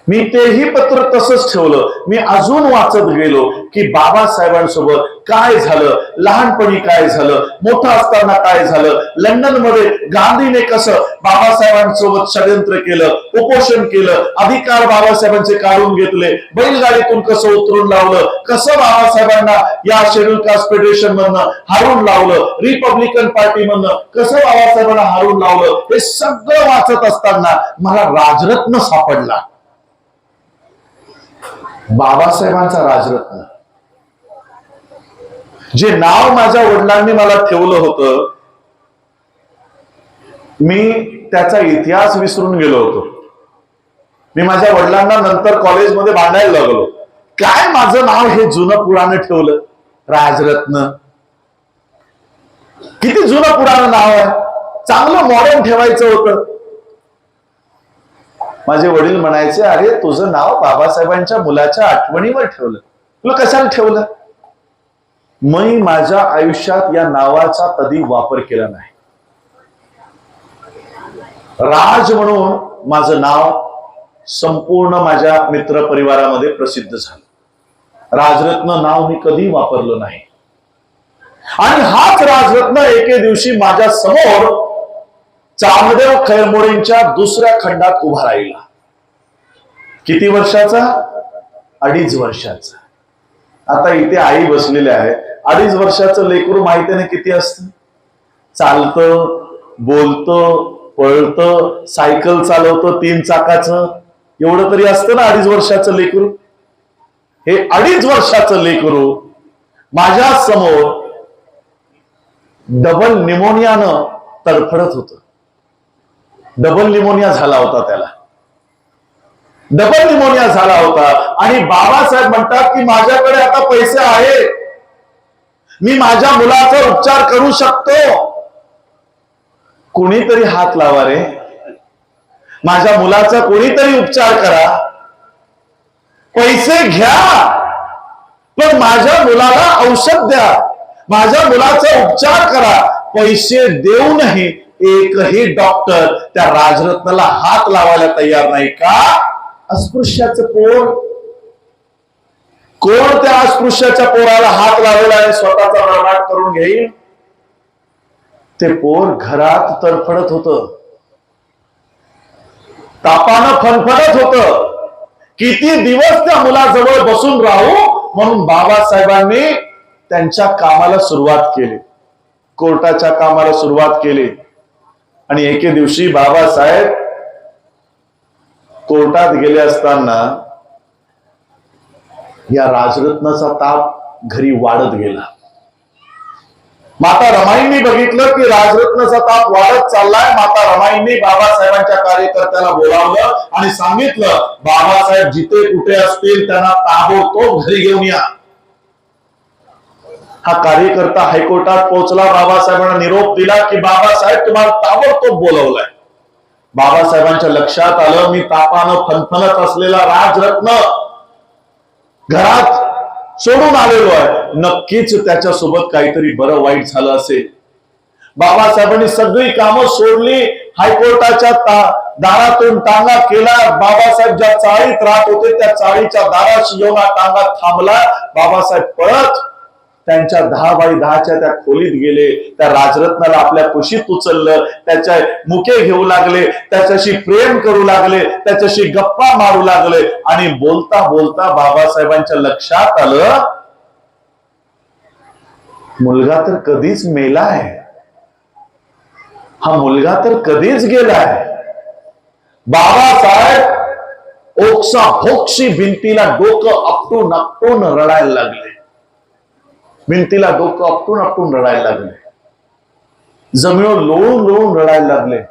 मी तेही पत्र तसंच ठेवलं. मी अजून वाचत गेलो की बाबासाहेबांसोबत काय झालं, लहानपणी काय झालं, मोठं असताना काय झालं, लंडनमध्ये गांधीने कसं बाबासाहेबांसोबत षड्यंत्र केलं, उपोषण केलं, अधिकार बाबासाहेबांचे काढून घेतले, बैलगाडीतून कसं उतरून लावलं, कसं बाबासाहेबांना या शेड्यूल कास्ट फेडरेशन मधनं हारून लावलं, रिपब्लिकन पार्टी मधनं कसं बाबासाहेबांना हारून लावलं, हे सगळं वाचत असताना मला राजरत्न सापडला. बाबासाहेबांचा राजरत्न, जे नाव माझ्या वडिलांनी मला ठेवलं होतं, मी त्याचा इतिहास विसरून गेलो होतो. मी माझ्या वडिलांना नंतर कॉलेजमध्ये भांडायला लागलो, काय माझं नाव हे जुनं पुराण ठेवलं, राजरत्न. किती जुनं पुराण नाव आहे, चांगलं मॉडर्न ठेवायचं होतं. माझे वडील म्हणायचे, अरे तुझं नाव बाबासाहेबांच्या मुलाच्या आठवणीवर ठेवलं, तुला कशाला ठेवलं. मी माझ्या आयुष्यात या नावाचा कधी वापर केला नाही. राज म्हणून माझं नाव संपूर्ण माझ्या मित्र परिवारामध्ये प्रसिद्ध झालं. राजरत्न नाव मी कधी वापरलं नाही. आणि हाच राजरत्न एके दिवशी माझ्या समोर चामदेव खैरमोडेंच्या दुसऱ्या खंडात उभा राहिला. किती वर्षाचा? 2.5 वर्षाचा. आता इथे आई बसलेली आहे. 2.5 वर्षाचं लेकरू माहिती नाही किती असतं. चालतं, बोलतं, पळतं, सायकल चालवतं 3 चाकाचं, एवढं तरी असतं ना 2.5 वर्षाचं लेकरू. हे 2.5 वर्षाचं लेकरू माझ्या समोर डबल निमोनियानं तडफडत होतं. डबल निमोनिया झाला होता त्याला. डबल निमोनिया झाला होता. आणि बाबासाहेब म्हणतात की माझ्याकडे आता पैसे आहेत, मी माझ्या मुलाचा उपचार करू शकतो, कोणीतरी हात लावा रे, माझ्या मुलाचा कोणीतरी उपचार करा, पैसे घ्या पण माझ्या मुलाला औषध द्या, माझ्या मुलाचा उपचार करा. पैसे देऊनही एकही डॉक्टर त्या राजरत्नाला हात लावायला तयार नाही. का? अस्पृश्याचं पोर. कोण त्या अस्पृश्याच्या पोराला हात लावलेला आहे, स्वतःचा बर्बाद करून घेईल. ते पोर घरात तडफडत होतं, तापानं फणफणत होतं. किती दिवस त्या मुलाजवळ बसून राहू म्हणून बाबासाहेबांनी त्यांच्या कामाला सुरुवात केली, कोर्टाच्या कामाला सुरुवात केली. आणि एके दिवशी बाबासाहेब कोर्टात गेले असताना या राजरत्नाचा ताप घरी वाढत गेला. माता रमाईंनी बघितलं की राजरत्नाचा ताप वाढत चाललाय. माता रमाईंनी बाबासाहेबांच्या कार्यकर्त्याला बोलावलं आणि सांगितलं, बाबासाहेब जिथे कुठे असतील त्यांना ताबडतोब घरी घेऊन या. हा कार्यकर्ता हायकोर्टात पोहोचला, बाबासाहेबांना निरोप दिला की बाबासाहेब तुम्हाला ताबडतोब बोलवलंय. बाबासाहेबांच्या लक्षात आलं, मी तापानं फणफणत असलेला राजरत्न घरात सोडून आलेलो आहे, नक्कीच त्याच्यासोबत काहीतरी बरं वाईट झालं असेल. बाबासाहेबांनी सगळी कामं सोडली, हायकोर्टाच्या दारातून टांगा केला. बाबासाहेब ज्या चाळीत राहत होते त्या चाळीच्या दाराशी येऊन टांगा थांबला. बाबासाहेब पळत त्यांच्या 10x10च्या त्या खोलीत गेले. त्या राजरत्नाला आपल्या कुशीत उचललं, त्याच्या मुके घेऊ लागले, त्याच्याशी प्रेम करू लागले, त्याच्याशी गप्पा मारू लागले. आणि बोलता बोलता बाबासाहेबांच्या लक्षात आलं, मुलगा तर कधीच मेलाय, हा मुलगा तर कधीच गेलाय. बाबासाहेब ओक्साभोक्षी भिंतीला डोकं आपटून आपटून रडायला लागले. भिंतीला डोकं आपटून आपटून रडायला लागले. जमिनीवर लोळून लोळून रडायला लागले.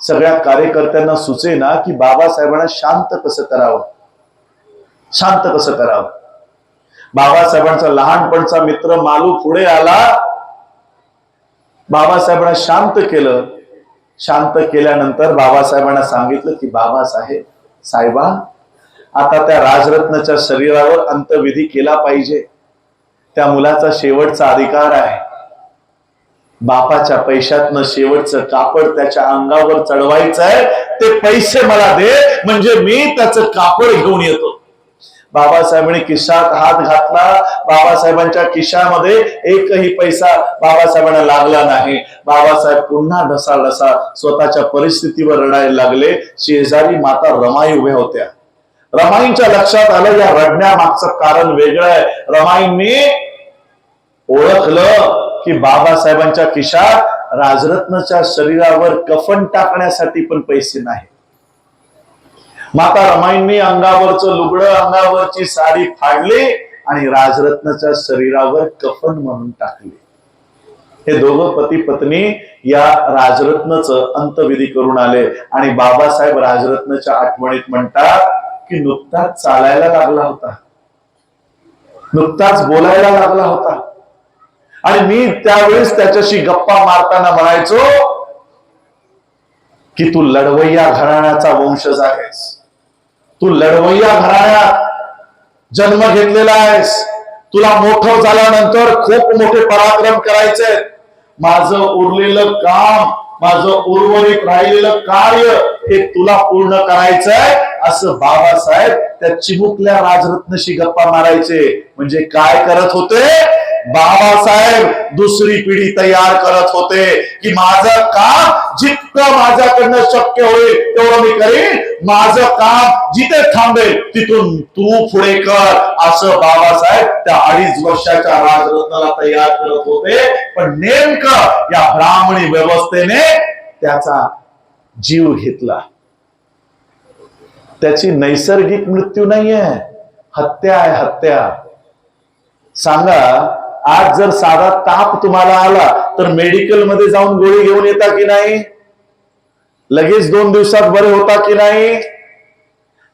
सगळ्या कार्यकर्त्यांना सुचेना की बाबासाहेबांना शांत कसं करावं, शांत कसं करावं. बाबासाहेबांचा लहानपणचा मित्र मालू पुढे आला. बाबासाहेबांना शांत केलं. शांत केल्यानंतर बाबासाहेबांना सांगितलं की साहेबा आता त्या राजरत्नाच्या शरीरावर अंत्यविधी केला पाहिजे, त्या मुलाचा शेवटचा अधिकार आहे. बापाच्या पैशातनं शेवटचं कापड त्याच्या अंगावर चढवायचंय, ते पैसे मला दे म्हणजे मी त्याचं कापड घेऊन येतो. बाबासाहेबांनी खिशात हात घातला, बाबासाहेबांच्या खिशामध्ये एकही पैसा बाबासाहेबांना लागला नाही. बाबासाहेब पुन्हा ढसाढसा स्वतःच्या परिस्थितीवर रडायला लागले. शेजारी माता रमाई उभ्या होत्या. रमाईंच्या लक्षात आलं या रडण्यामागचं कारण वेगळं आहे. रमाईंनी ओळखलं की बाबासाहेबांच्या खिशात राजरत्नच्या शरीरावर कफन टाकण्यासाठी पण पैसे नाही. माता रमाईंनी अंगावरचं लुगडं, अंगावरची साडी फाडली आणि राजरत्नच्या शरीरावर कफन म्हणून टाकले. हे दोघं पती पत्नी या राजरत्नचं अंत्यविधी करून आले आणि बाबासाहेब राजरत्नच्या आठवणीत म्हणतात की नुकताच चालायला लागला होता, नुकताच बोलायला लागला होता आणि मी त्यावेळेस त्याच्याशी गप्पा मारताना म्हणायचो की तू लढवय्या घराण्याचा वंशज आहेस, तू लढवय्या घराण्यात जन्म घेतलेला आहेस, तुला मोठं झाल्यानंतर खूप मोठे पराक्रम करायचे. माझं उरलेलं काम, माझं उर्वरित राहिलेलं कार्य हे तुला पूर्ण करायचंय, असं बाबासाहेब त्या चिमुकल्या राजरत्नशी गप्पा मारायचे. म्हणजे काय करत होते? बाबासाहेब दुसरी पिढी तयार करत होते की माझं काम जितकं माझ्याकडनं शक्य होईल तेवढं मी करीन, माझं काम जिथे थांबेल तिथून तू पुढे कर, असं बाबासाहेब त्या 2.5 वर्षाच्या राजरत्नाला तयार करत होते. पण नेमकं या ब्राह्मणी व्यवस्थेने त्याचा जीव घेतला. त्याची नैसर्गिक मृत्यू नाहीये, हत्या आहे, हत्या. सांगा, आज जर साधा ताप तुम्हाला आला तर मेडिकल मध्ये जाऊन गोळी घेऊन येता की नाही? लगेच 2 दिवसात बरे होता की नाही?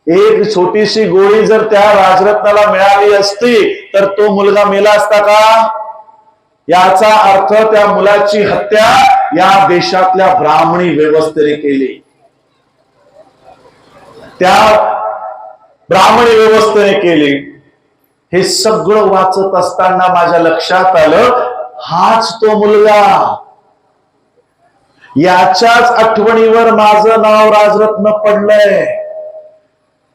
एक छोटीशी गोळी जर त्या राजरत्नाला मिळाली असती तर तो मुलगा मेला असता का? याचा अर्थ त्या मुलाची हत्या या देशातल्या ब्राह्मणी व्यवस्थेने केली, त्या ब्राह्मणी व्यवस्थेने केली. हे सगळं वाचत असताना माझ्या लक्षात आलं, हाच तो मुलगा, याच्याच आठवणीवर माझं नाव राजरत्न पडलंय.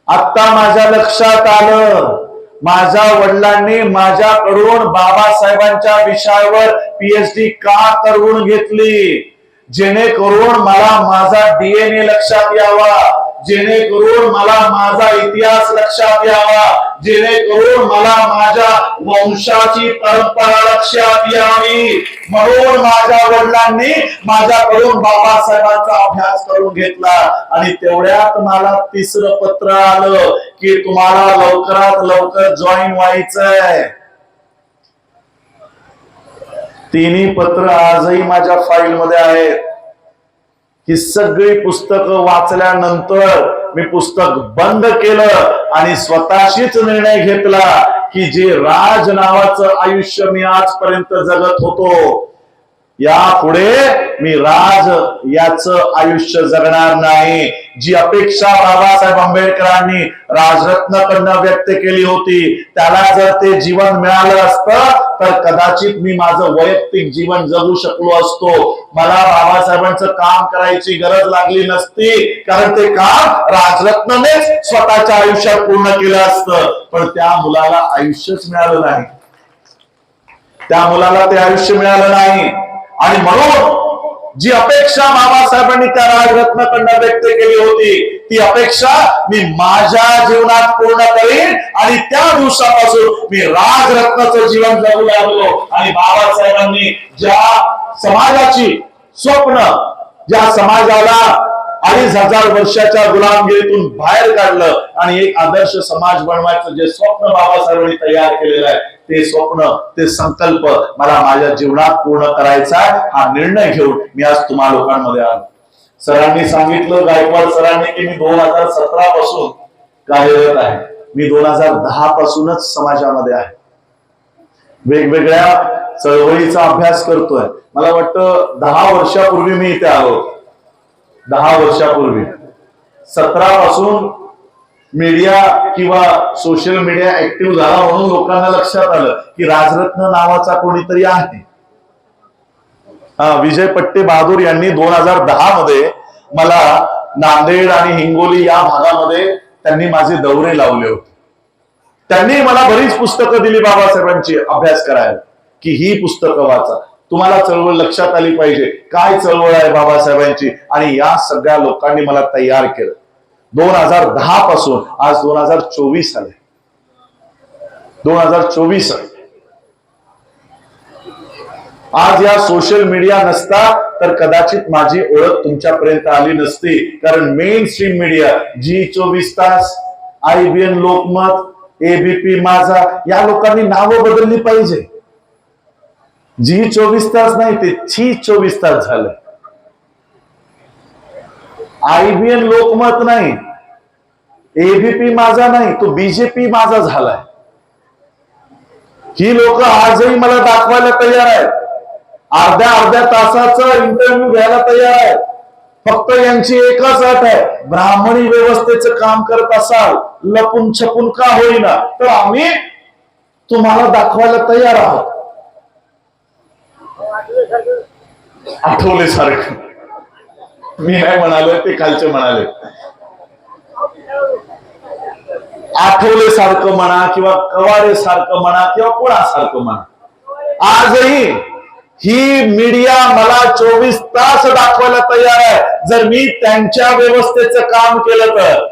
आता माझ्या लक्षात आलं, माझ्या वडिलांनी माझ्याकडून बाबासाहेबांच्या विषयावर PhD का करून घेतली? जेणेकरून मला माझा DNA लक्षात यावा, जेणेकरून मला माझा इतिहास लक्षात यावा, जेणेकरून मला माझ्या वंशाची परंपरा लक्षात यावी. म्हणून माझ्या वडिलांनी माझ्याकडून बाबासाहेबांचा अभ्यास करून घेतला आणि तेवढ्यात मला 3रं पत्र आलं की तुम्हाला लवकरात लवकर जॉईन व्हायचंय. 3 पत्र आजही माझ्या फाईल मध्ये आहेत. ही सगळी पुस्तकं वाचल्यानंतर मी पुस्तक बंद केलं आणि स्वतःशीच निर्णय घेतला की जे राज नावाचं आयुष्य मी आजपर्यंत जगत होतो, यापुढे मी राज याचं आयुष्य जगणार नाही. जी अपेक्षा बाबासाहेब आंबेडकरांनी राजरत्नाकडनं व्यक्त केली होती, त्याला जर ते जीवन मिळालं असतं तर कदाचित मी माझं वैयक्तिक जीवन जगू शकलो असतो. मला बाबासाहेबांचं काम करायची गरज लागली नसती, कारण ते काम राजरत्ननेच स्वतःच्या आयुष्यात पूर्ण केलं असतं. पण त्या मुलाला आयुष्यच मिळालं नाही, त्या मुलाला ते आयुष्य मिळालं नाही. आणि म्हणून जी अपेक्षा बाबासाहेबांनी त्या राजरत्नाकडनं व्यक्त केली होती, ती अपेक्षा मी माझ्या जीवनात पूर्ण करीन आणि त्या दिवसापासून मी राजरत्नाचं जीवन जगू लागलो. आणि बाबासाहेबांनी ज्या समाजाची स्वप्न, ज्या समाजाला 2,500 वर्षाच्या गुलामगिरीतून बाहेर काढलं आणि एक आदर्श समाज बनवायचं जे स्वप्न बाबासाहेबांनी तयार केलेलं आहे, ते स्वप्न, ते संकल्प मला माझ्या जीवनात पूर्ण करायचा, हा निर्णय घेऊन मी आज तुम्हा लोकांमध्ये आलो. सरांनी सांगितलं, गायकवाड सरांनी, की मी 2017 पासून कार्यरत आहे. मी 2010 पासूनच समाजामध्ये आहे, वेगवेगळ्या चळवळीचा अभ्यास करतोय. मला वाटतं 10 वर्षापूर्वी मी इथे आलो, 10 वर्षापूर्वी. 17 पासून मीडिया किंवा सोशल मीडिया ऍक्टिव्ह झाला म्हणून लोकांना लक्षात आलं की राजरत्न नावाचा कोणीतरी आहे. विजय पट्टे बहादूर यांनी 2010 मध्ये मला नांदेड आणि हिंगोली या भागामध्ये त्यांनी माझे दौरे लावले होते. त्यांनी मला बरीच पुस्तकं दिली बाबासाहेबांची अभ्यास करायला, की ही पुस्तकं वाचा, तुम्हाला चळवळ लक्षात आली पाहिजे, काय चळवळ आहे बाबासाहेबांची. आणि या सगळ्या लोकांनी मला तयार केलं. 2010 पासून आज 2024 आले. 2024 आज या सोशल मीडिया नसता तर कदाचित माझी ओळख तुमच्यापर्यंत आली नसती. कारण मेन स्ट्रीम मीडिया जी24 तास, IBN लोकमत, ABP माझा या लोकांनी नावं बदलली पाहिजे. जी24 तास नाही, ते छी 24 तास झालं. IBN लोकमत नाही, ABP माझा नाही, तो BJP माझा झालाय. ही लोक आजही मला दाखवायला तयार आहेत. अर्ध्या तासाचा इंटरव्ह्यू घ्यायला तयार आहेत. फक्त यांची एकच अट आहे, ब्राह्मणी व्यवस्थेचं काम करत असाल लपून छपून का होईना तर आम्ही तुम्हाला दाखवायला तयार आहोत. आठवले सारखं मी नाही म्हणालो, ते खालचे म्हणाले. आठवले सारखं म्हणा किंवा कवाडे सारखं म्हणा किंवा कोणासारखं म्हणा, आजही ही मीडिया मला 24 तास दाखवायला तयार आहे जर मी त्यांच्या व्यवस्थेचं काम केलं तर.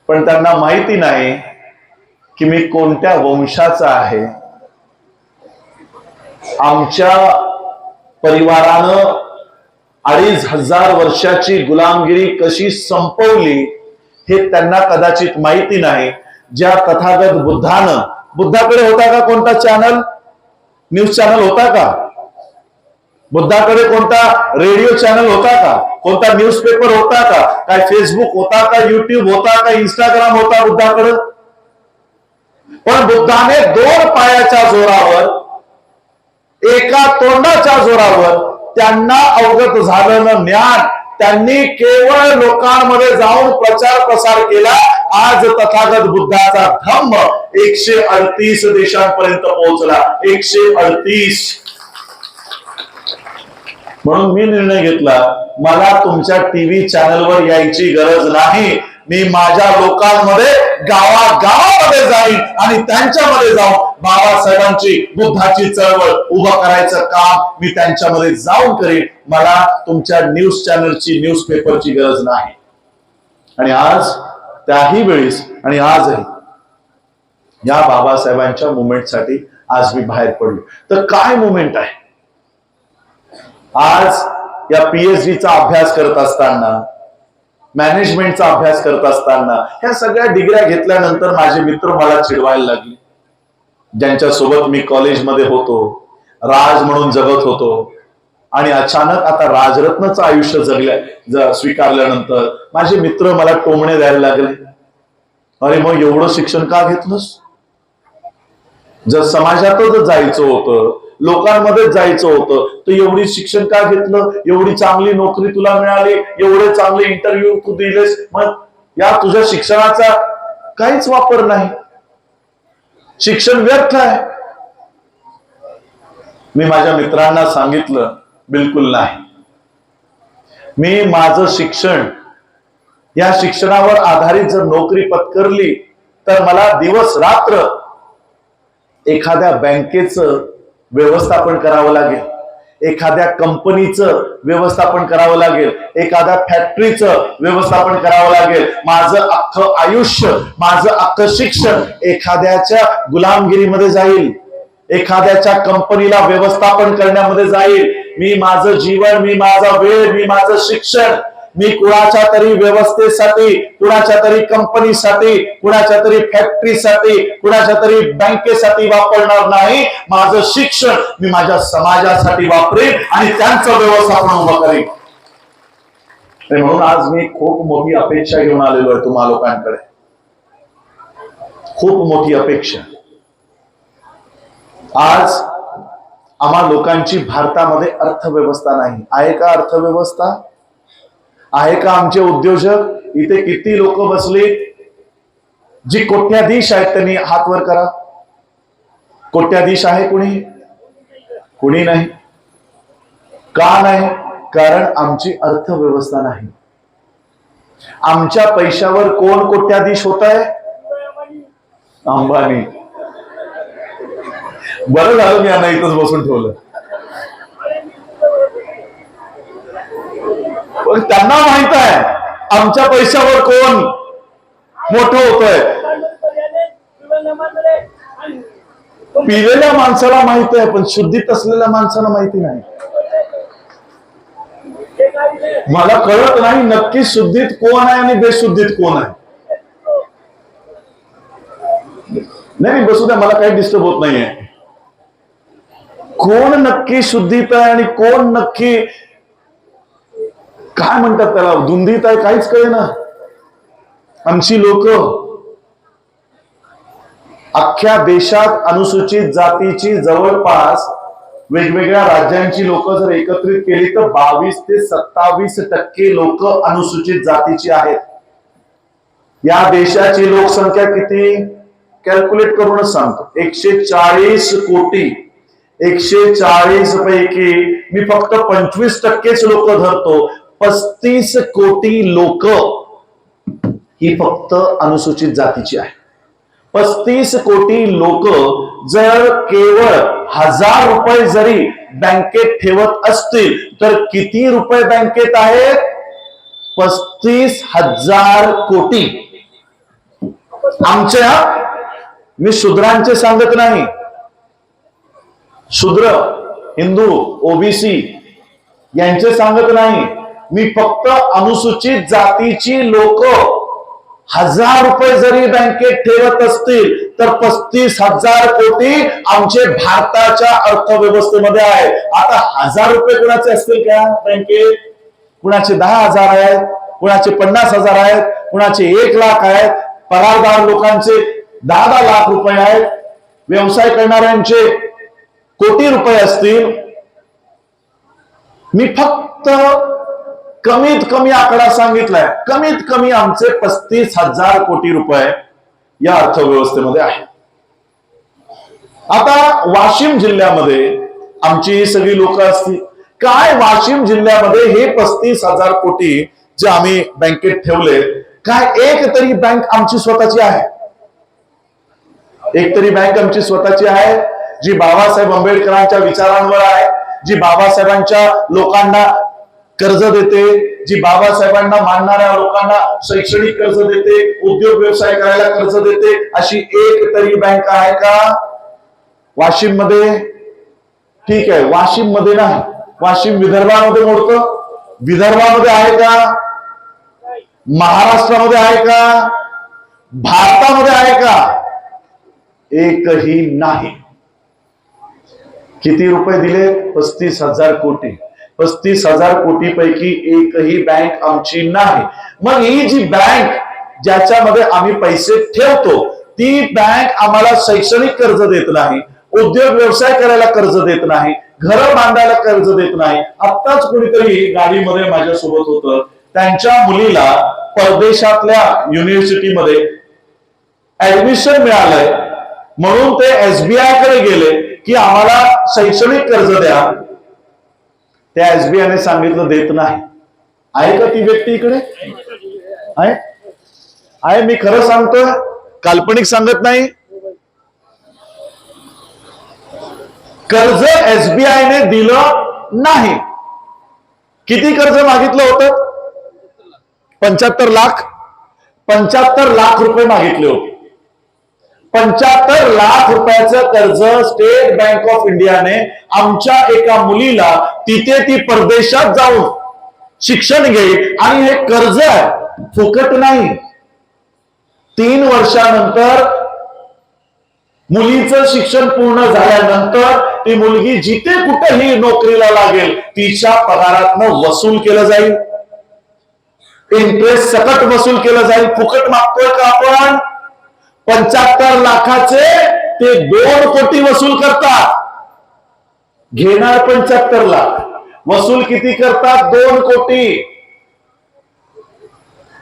पण त्यांना माहिती नाही की मी कोणत्या वंशाचा आहे. आमच्या परिवारानं 2500 वर्षाची गुलामगिरी कशी संपवली हे त्यांना कदाचित माहिती नाही. ज्या तथागत बुद्धाकडे होता का कोणता चॅनल, न्यूज चॅनल होता का? बुद्धाकडे कोणता रेडिओ चॅनल होता का? कोणता न्यूजपेपर होता का? काय फेसबुक होता का? युट्यूब होता का? इंस्टाग्राम होता बुद्धाकडे? पण बुद्धाने 2 पायाच्या जोरावर, एका तोंडाच्या जोरावर त्यांना अवगत झालेलं ज्ञान त्यांनी केवळ लोकांमध्ये जाऊन प्रचार प्रसार केला. आज तथागत बुद्धाचा धम्म 138 देशांपर्यंत पोहोचला. 138. म्हणून मी निर्णय घेतला, मला तुमच्या टीव्ही चॅनलवर यायची गरज नाही. मी माझ्या लोकांमध्ये गावागावामध्ये जाईन आणि त्यांच्यामध्ये जाऊन बाबासाहेबांची बुद्धाची चळवळ उभं करायचं काम मी त्यांच्यामध्ये जाऊन करीन. मला तुमच्या न्यूज चॅनलची, न्यूजपेपरची गरज नाही. आणि आज त्याही वेळेस आणि आजही या बाबासाहेबांच्या मुवमेंटसाठी आज मी बाहेर पडलो. तर काय मुवमेंट आहे? आज या PhDचा अभ्यास करत असताना, मॅनेजमेंटचा अभ्यास करत असताना, ह्या सगळ्या डिग्र्या घेतल्यानंतर माझे मित्र मला चिडवायला लागले. ज्यांच्या सोबत मी कॉलेजमध्ये होतो, राज म्हणून जगत होतो, आणि अचानक आता राजरत्नचं आयुष्य स्वीकारल्यानंतर माझे मित्र मला टोमणे द्यायला लागले. अरे मग एवढं शिक्षण का घेतलंस? जर समाजातच जायचं होतं, लोकांमध्ये जायचं होतं, तर एवढी शिक्षण का घेतलं? एवढी चांगली नोकरी तुला मिळाली, एवढे चांगले इंटरव्ह्यू तू दिलेस, मग या तुझ्या शिक्षणाचा काहीच वापर नाही, शिक्षण व्यर्थ आहे. मी माझ्या मित्रांना सांगितलं, बिलकुल नाही. मी माझं शिक्षण, या शिक्षणावर आधारित जर नोकरी पत्करली तर मला दिवस रात्र एखाद्या बँकेचं व्यवस्थापन करावं लागेल, एखाद्या कंपनीचं व्यवस्थापन करावं लागेल, एखाद्या फॅक्टरीचं व्यवस्थापन करावं लागेल. माझं अख्खं आयुष्य, माझं अख्खं शिक्षण एखाद्याच्या गुलामगिरीमध्ये जाईल, एखाद्याच्या कंपनीला व्यवस्थापन करण्यामध्ये जाईल. मी माझं जीवन, मी माझा वेळ, मी माझं शिक्षण मी कुणाच्या तरी व्यवस्थेसाठी, कुणाच्या तरी कंपनीसाठी, कुणाच्या तरी फॅक्टरीसाठी, कुणाच्या तरी बँकेसाठी वापरणार नाही. माझं शिक्षण मी माझ्या समाजासाठी वापरेन आणि त्यांचं व्यवस्थापन उभं करेन. म्हणून आज मी खूप मोठी अपेक्षा घेऊन आलेलो आहे तुम्हा लोकांकडे. खूप मोठी अपेक्षा. आज आम्हा लोकांची भारतामध्ये अर्थव्यवस्था नाही. आहे का अर्थव्यवस्था? आहे का आमचे उद्योजक? इथे किती लोक बसले जी कोट्याधीश आहेत, त्यांनी हात वर करा. कोट्याधीश आहे कुणी? कुणी नाही. का नाही? कारण आमची अर्थव्यवस्था नाही. आमच्या पैशावर कोण कोट्याधीश होत आहे? अंबानी. बरं झालं मी यांना इथंच बसून ठेवलं. पण त्यांना माहित आहे आमच्या पैशावर कोण मोठं होतंय. पिलेल्या माणसाला माहित आहे पण शुद्धीत असलेल्या माणसाला माहिती नाही. मला कळत नाही नक्की शुद्धीत कोण आहे आणि बेशुद्धीत कोण आहे. नाही बसू द्या, मला काही डिस्टर्ब होत नाहीये. कोण नक्की शुद्धीत आहे आणि कोण नक्की काय म्हणतात त्याला धुंदीत आहे काहीच कळे ना. आमची लोक अख्ख्या देशात अनुसूचित जातीची जवळपास वेगवेगळ्या राज्यांची लोक जर एकत्रित केली तर 22 ते 27% लोक अनुसूचित जातीची आहेत. या देशाची लोकसंख्या किती कॅल्क्युलेट करूनच सांगतो. 140 कोटी. 140 पैकी मी फक्त 25% लोक धरतो. 35 कोटी लोक ही फक्त अनुसूचित जातीची आहे. 35 कोटी लोक जर केवळ 1000 रुपये जरी बँकेत ठेवत असतील तर किती रुपये बँकेत आहेत? 35,000 कोटी. आमच्या, मी शूद्रांचे सांगत नाही, शूद्र हिंदू ओबीसी यांचे सांगत नाही, मी फक्त अनुसूचित जातीची लोक 1000 रुपये जरी बँकेत ठेवत असतील तर 35,000 कोटी आमचे भारताच्या अर्थव्यवस्थेमध्ये आहे. आता 1000 रुपये कुणाचे असतील का बँकेत? कुणाचे 10,000 आहेत, कुणाचे 50,000 आहेत, कुणाचे 1 लाख आहेत, पगारदार लोकांचे 10 लाख रुपये आहेत, व्यवसाय करणाऱ्यांचे कोटी रुपये असतील. मी फक्त कमीत कमी आकडा सांगितलाय, कमीत कमी आमचे 35,000 कोटी रुपये या अर्थव्यवस्थेमध्ये आहे. आता वाशिम जिल्ह्यामध्ये आमची सगळी लोक असतील. काय वाशिम जिल्ह्यामध्ये हे 35,000 कोटी जे आम्ही बँकेत ठेवले, काय एक तरी बँक आमची स्वतःची आहे? एक तरी बँक आमची स्वतःची आहे जी बाबासाहेब आंबेडकरांच्या विचारांवर आहे, जी बाबासाहेबांच्या लोकांना कर्ज देते, जी बाबासाहेबांना मानणाऱ्या लोकांना शैक्षणिक कर्ज देते, उद्योग व्यवसाय करायला कर्ज देते, अशी एक तरी बँक आहे का वाशिम मध्ये? ठीक आहे, वाशिम मध्ये नाही. वाशिम विदर्भामध्ये मोडतं. विदर्भामध्ये आहे का? महाराष्ट्रामध्ये आहे का? भारतामध्ये आहे का? एकही नाही. किती रुपये दिले? 35,000 कोटी. 35,000 कोटी पैकी एकही बँक आमची नाही. मग ही जी बँक ज्याच्यामध्ये आम्ही पैसे ठेवतो ती बँक आम्हाला शैक्षणिक कर्ज देत नाही, उद्योग व्यवसाय करायला कर्ज देत नाही, घर बांधायला कर्ज देत नाही. आत्ताच कोणीतरी गाडीमध्ये माझ्यासोबत होतं, त्यांच्या मुलीला परदेशातल्या युनिव्हर्सिटीमध्ये ऍडमिशन मिळालंय म्हणून ते एसबीआय कडे गेले की आम्हाला शैक्षणिक कर्ज द्या. त्या एसबीआयने सांगितलं देत नाही. आहे का ती व्यक्ती इकडे? आहे. मी खरं सांगतोय, काल्पनिक सांगत नाही. कर्ज एसबीआयने दिलं नाही. किती कर्ज मागितलं होतं? 75 लाख. 75 लाख रुपये मागितले होते. 75 लाख रुपयाचं कर्ज स्टेट बँक ऑफ इंडियाने आमच्या एका मुलीला तिथे ती परदेशात जाऊन शिक्षण घेईल आणि हे कर्ज आहे, फुकट नाही. 3 वर्षानंतर मुलीचं शिक्षण पूर्ण झाल्यानंतर ती मुलगी जिथे कुठेही नोकरीला लागेल तिच्या पगारातनं वसूल केलं जाईल, इंटरेस्ट सकट वसूल केलं जाईल. फुकट मागतोय का आपण? 75 लाखाचे ते 2 कोटी वसूल करतात. घेणार 75 लाख, वसूल किती करतात? 2 कोटी.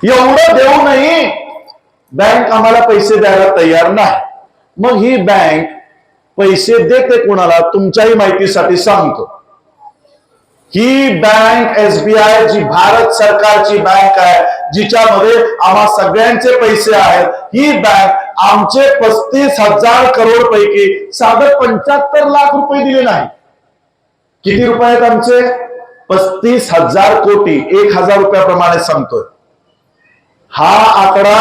एवढं देऊनही बँक आम्हाला पैसे द्यायला तयार नाही. मग ही बँक पैसे देते कोणाला? तुमच्याही माहितीसाठी सांगतो, ही बँक SBI जी भारत सरकारची बँक आहे, जिच्यामध्ये आम्हा सगळ्यांचे पैसे आहेत, ही बँक आमचे 35,000 करोड पैकी साधं 75 लाख रुपये दिले नाही. किती रुपये आहेत आमचे? 35,000 कोटी. 1,000 रुपयाप्रमाणे सांगतोय. हा आकडा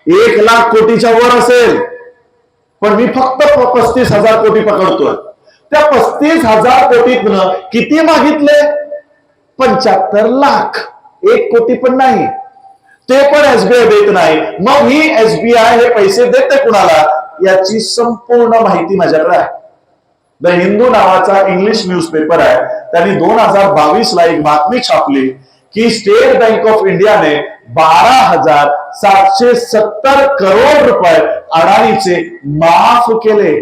1 लाख कोटीच्या वर असेल, पण मी फक्त 35,000 कोटी पकडतोय. त्या 35,000 कोटीतनं किती मागितले? 75 लाख. 1 कोटी पण नाही. ते पण SBI देत नाही. मग ही SBI हे पैसे देते कुणाला? याची संपूर्ण माहिती माझ्याकडे आहे. द हिंदू नावाचा इंग्लिश न्यूजपेपर आहे, त्यांनी 2022 ला एक बातमी छापली की स्टेट बँक ऑफ इंडियाने 12,770 करोड रुपये अडाणीचे माफ केले.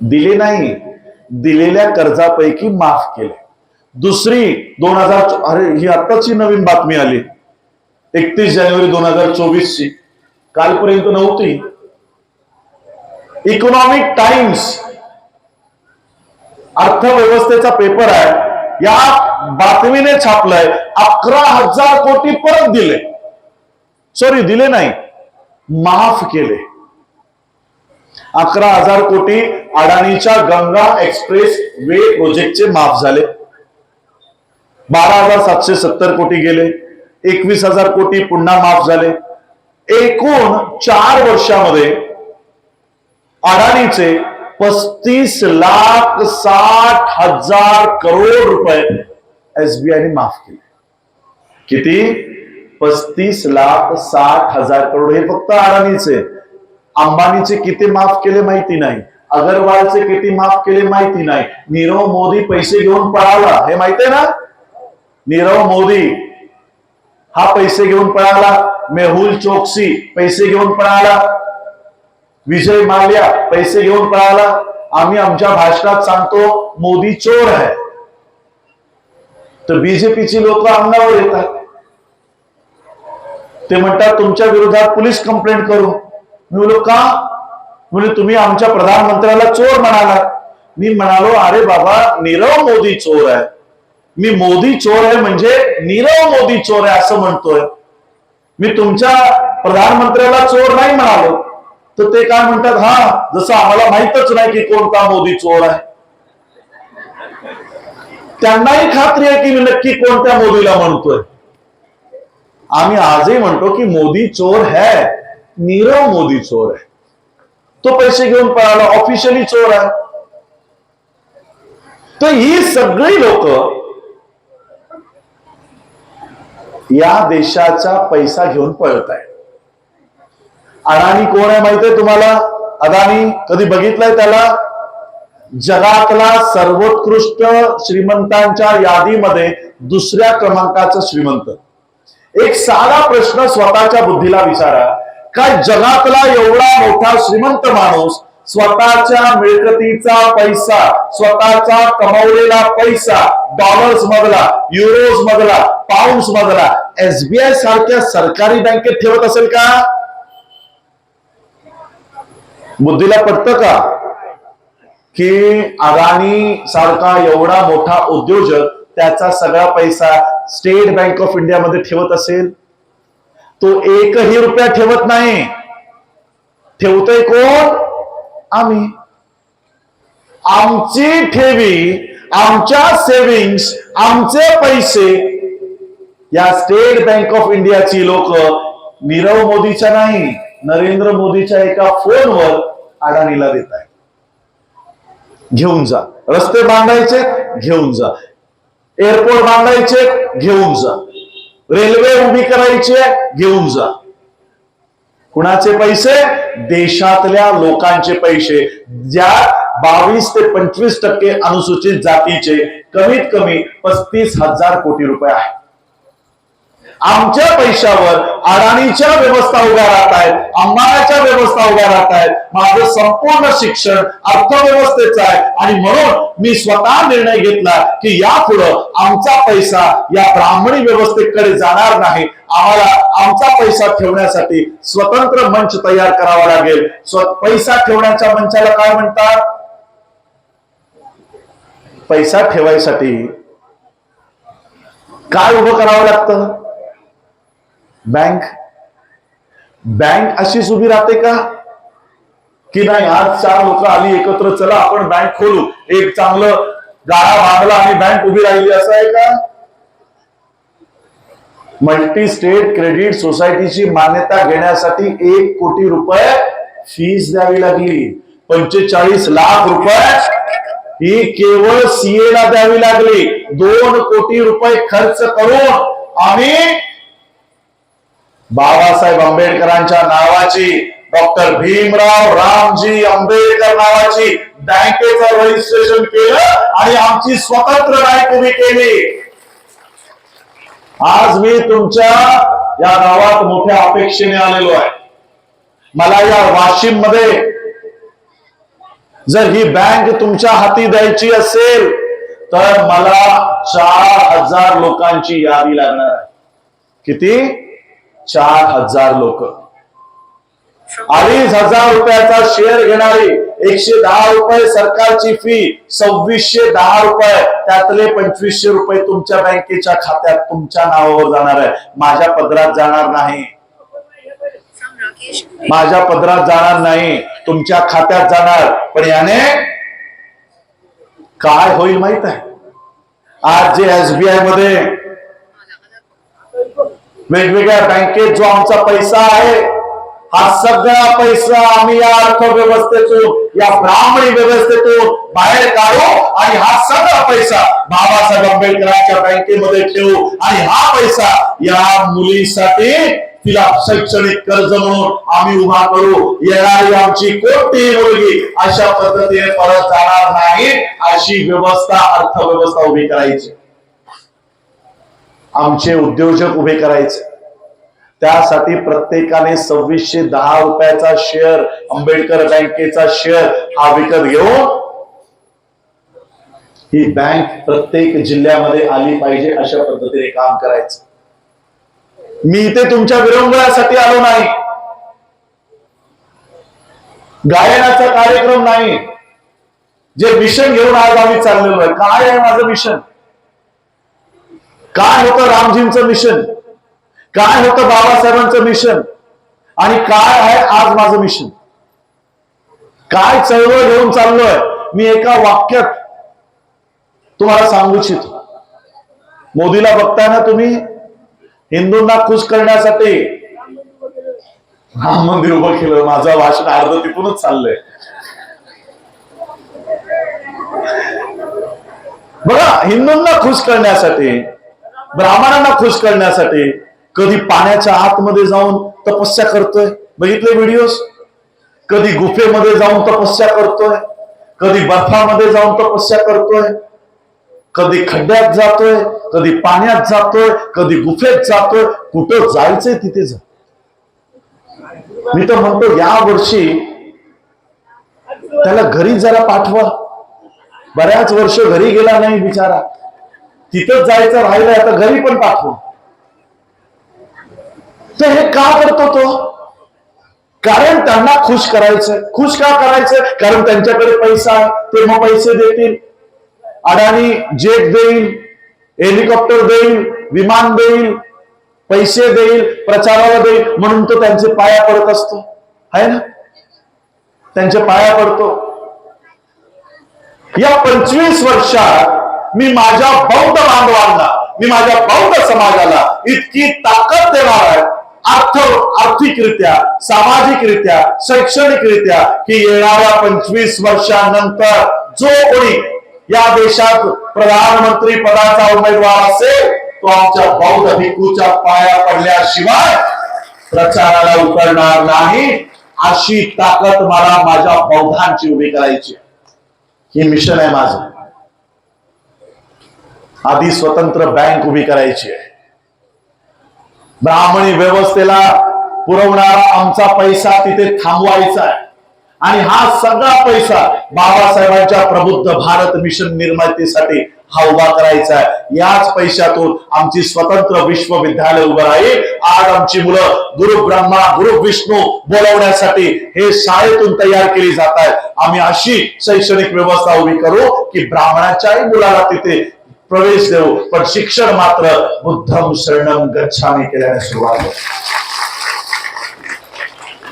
दिले नाही, दिलेल्या कर्जापैकी माफ केले. दुसरी 2000, अरे ही आताची नवीन बातमी आली, 31 जानेवारी 2024 ची, कालपर्यंत नव्हती. इकॉनॉमिक टाइम्स अर्थव्यवस्थेचा पेपर आहे, या बातमीने छापलंय 11,000 कोटी परत दिले. सॉरी, दिले नाही, माफ केले. 11,000 कोटी अडाणीच्या गंगा एक्सप्रेस वे प्रोजेक्टचे माफ झाले. 12,770 कोटी गेले. 21,000 कोटी पुन्हा माफ झाले. एकूण 4 वर्षामध्ये अडाणीचे 35,60,000 करोड रुपये SBI ने माफ केले. किती? 35,60,000 करोड. हे फक्त अडाणीचे. अंबानीचे किती माफ केले माहिती नाही, अगरवालचे किती माफ केले माहिती नाही. नीरव मोदी पैसे घेऊन पळाला, हे माहिती आहे ना? नीरव मोदी हा पैसे घेऊन पळाला. मेहुल चोक्सी पैसे घेऊन पळाला. विजय माल्या पैसे घेऊन पळाला. आम्ही आमच्या भाषणात सांगतो मोदी चोर आहे, तर बीजेपीची लोक अंगावर येतात. ते म्हणतात तुमच्या विरोधात पोलीस कंप्लेंट करू. मी बोललो का? म्हणजे तुम्ही आमच्या प्रधानमंत्र्याला चोर म्हणाला. मी म्हणालो अरे बाबा, नीरव मोदी चोर आहे, मी मोदी चोर आहे म्हणजे नीरव मोदी चोर आहे असं म्हणतोय. मी तुमच्या प्रधानमंत्र्याला चोर नाही म्हणालो. तर ते काय म्हणतात, हा जसं आम्हाला माहितच नाही की कोणता मोदी चोर आहे. त्यांनाही खात्री आहे की मी नक्की कोणत्या मोदीला म्हणतोय. आम्ही आजही म्हणतो की मोदी चोर है, नीरव मोदी चोर है. तो पैसे घेऊन पळाला, ऑफिशियली चोर आहे. तर ही सगळी लोक या देशाचा पैसा घेऊन पळत आहेत. अडाणी कोण आहे माहितीये तुम्हाला? अदानी कधी बघितलंय त्याला? जगातला सर्वोत्कृष्ट श्रीमंतांच्या यादीमध्ये 2ऱ्या क्रमांकाचा श्रीमंत. एक साधा प्रश्न स्वतःच्या बुद्धीला विचारा, काय जगातला एवढा मोठा श्रीमंत माणूस स्वतःच्या मिळकतीचा पैसा, स्वतःचा कमावलेला पैसा डॉलर्स मधला, युरोज मधला, पाऊंड्स मधला SBI सारख्या सरकारी बँकेत ठेवत असेल का? बुद्धीला पटतं का की अदानी सारखा एवढा मोठा उद्योजक त्याचा सगळा पैसा स्टेट बँक ऑफ इंडिया मध्ये ठेवत असेल? तो 1ही रुपया ठेवत नाही. ठेवतोय कोण? आम्ही. आमची ठेवी, आमच्या सेव्हिंग्स, आमचे पैसे या स्टेट बँक ऑफ इंडियाची लोक नीरव मोदीच्या नाही, नरेंद्र मोदीच्या एका फोनवर अडाणीला देत आहे. घेऊन जा. रस्ते बांधायचे, घेऊन जा. एअरपोर्ट बांधायचे, घेऊन जा. रेल्वे उभी करायची, घेऊन जा. कुणाचे पैसे? देशातल्या लोकांचे पैसे, ज्या 22 ते 25% अनुसूचित जातीचे कमीत कमी 35,000 कोटी रुपये आहे. आमच्या पैशावर अडाणीच्या व्यवस्था उभ्या राहत आहेत, अंबानीच्या व्यवस्था उभ्या राहत आहेत. माझं संपूर्ण शिक्षण अर्थव्यवस्थेचं आहे आणि म्हणून मी स्वतः निर्णय घेतला की यापुढं आमचा पैसा या ब्राह्मणी व्यवस्थेकडे जाणार नाही. आम्हाला आमचा पैसा ठेवण्यासाठी स्वतंत्र मंच तयार करावा लागेल. पैसा ठेवण्याच्या मंचाला काय म्हणतात? पैसा ठेवायसाठी काय उभं करावं लागतं? बँक. बँक अशीच उभी राहते का? की नाही आज 4 लोक आली एकत्र, चला आपण बँक खोलू, एक चांगलं गाळा बांधला आणि बँक उभी राहिली, असं आहे का? मल्टी स्टेट क्रेडिट सोसायटीची मान्यता घेण्यासाठी 1 कोटी रुपये फीस द्यावी लागली. 45 लाख रुपये ही केवळ सीए ला द्यावी लागली. 2 कोटी रुपये खर्च करून आम्ही बाबासाहेब आंबेडकरांच्या नावाची, डॉक्टर भीमराव रामजी आंबेडकर नावाची बँकेचं रजिस्ट्रेशन केलं आणि आमची स्वतंत्र बँक उभी केली. आज मी तुमच्या या गावात मोठ्या अपेक्षेने आलेलो आहे. मला या वाशिम मध्ये जर ही बँक तुमच्या हाती द्यायची असेल तर मला 4000 लोकांची यादी लागणार आहे. किती? 4000 लोक. 2500 रुपयाचा शेअर घेणारी, 110 रुपये सरकारची फी, 2610 रुपये, त्यातले 2500 रुपये तुमच्या बँकेच्या खात्यात तुमच्या नावावर जाणार आहे. माझ्या पदरात जाणार नाही. माझ्या पदरात जाणार नाही, तुमच्या खात्यात जाणार. पण याने काय होईल माहित आहे? आज जे एसबीआय मध्ये, वेगवेगळ्या बँकेत जो आमचा पैसा आहे, हा सगळा पैसा आम्ही या अर्थव्यवस्थेतून, या ब्राह्मणी व्यवस्थेतून बाहेर काढू आणि हा सगळा पैसा बाबासाहेब आंबेडकरांच्या बँकेमध्ये ठेवू आणि हा पैसा या मुलीसाठी तिला शैक्षणिक कर्ज म्हणून आम्ही उभा करू. येणारी आमची कोणतीही मुलगी अशा पद्धतीने परत जाणार नाही, अशी व्यवस्था, अर्थव्यवस्था उभी करायची. आमचे उद्योजक उभे करायचे. त्यासाठी प्रत्येकाने 2610 रुपयाचा शेअर, आंबेडकर बँकेचा शेअर हा विकत घेऊन ही बँक प्रत्येक जिल्ह्यामध्ये आली पाहिजे, अशा पद्धतीने काम करायचं. मी इथे तुमच्या विरंगुळ्यासाठी आलो नाही, गायनाचा कार्यक्रम नाही. जे मिशन घेऊन आज आम्ही चाललेलो आहे, काय आहे माझं मिशन? काय होतं रामजींचं मिशन? काय होतं बाबासाहेबांचं मिशन? आणि काय आहे आज माझं मिशन? काय चळवळ घेऊन चाललोय? मी एका वाक्यात तुम्हाला सांगू इच्छितो. मोदीला बघताय ना तुम्ही, हिंदूंना खुश करण्यासाठी राम मंदिर उभं केलं. माझं भाषण अर्ध तिथूनच चाललंय. बघा, हिंदूंना खुश करण्यासाठी, ब्राह्मणांना खुश करण्यासाठी कधी पाण्याच्या आतमध्ये जाऊन तपस्या करतोय, बघितले व्हिडिओज? कधी गुफेमध्ये जाऊन तपस्या करतोय, कधी बर्फामध्ये जाऊन तपस्या करतोय, कधी खड्ड्यात जातोय, कधी पाण्यात जातोय, कधी गुफेत जातोय. कुठं जायचंय तिथे जा. मी तर म्हणतो या वर्षी त्याला घरी जरा पाठवा. बऱ्याच वर्ष घरी गेला नाही बिचारा, तिथंच जायचं राहिलंय, आता घरी पण पाठवा. तर हे का करतो तो? कारण त्यांना खुश करायचंय. खुश का करायचंय? कारण त्यांच्याकडे पैसा आहे, ते मग पैसे देतील. अडाणी जेट देईल, हेलिकॉप्टर देईल, विमान देईल, पैसे देईल, प्रचाराला देईल, म्हणून तो त्यांचे पाया पडत असतो, आहे ना? त्यांच्या पाया पडतो. या 25 वर्षात मी माझ्या बौद्ध बांधवांना, मी माझ्या बौद्ध समाजाला इतकी ताकद देणार आहे, आर्थिकरित्या, सामाजिकरित्या, शैक्षणिकरित्या, की येणाऱ्या 25 वर्षानंतर जो कोणी या देशात प्रधानमंत्री पदाचा उमेदवार असेल तो आमच्या बौद्ध भिक्खूच्या पाया पडल्याशिवाय प्रचाराला उतरणार नाही. अशी ताकद मला माझ्या बौद्धांची उभी करायची. हे मिशन आहे माझं. आधी स्वतंत्र बँक उभी करायची आहे. ब्राह्मणी व्यवस्थेला पुरवणारा आमचा पैसा तिथे थांबवायचा आहे आणि हा सगळा पैसा बाबासाहेबांच्या प्रबुद्ध भारत मिशन निर्मितीसाठी हा उभा करायचा आहे. याच पैशातून आमची स्वतंत्र विश्वविद्यालय उभं राहील. आज आमची मुलं गुरु ब्रह्मा गुरु विष्णू बोलवण्यासाठी हे शाळेतून तयार केली जात आहेत. आम्ही अशी शैक्षणिक व्यवस्था उभी करू की ब्राह्मणाच्याही मुलाला तिथे प्रवेश देऊ, पण शिक्षण मात्र बुद्धम शरणम गच्छामी केल्याने सुरुवात होईल.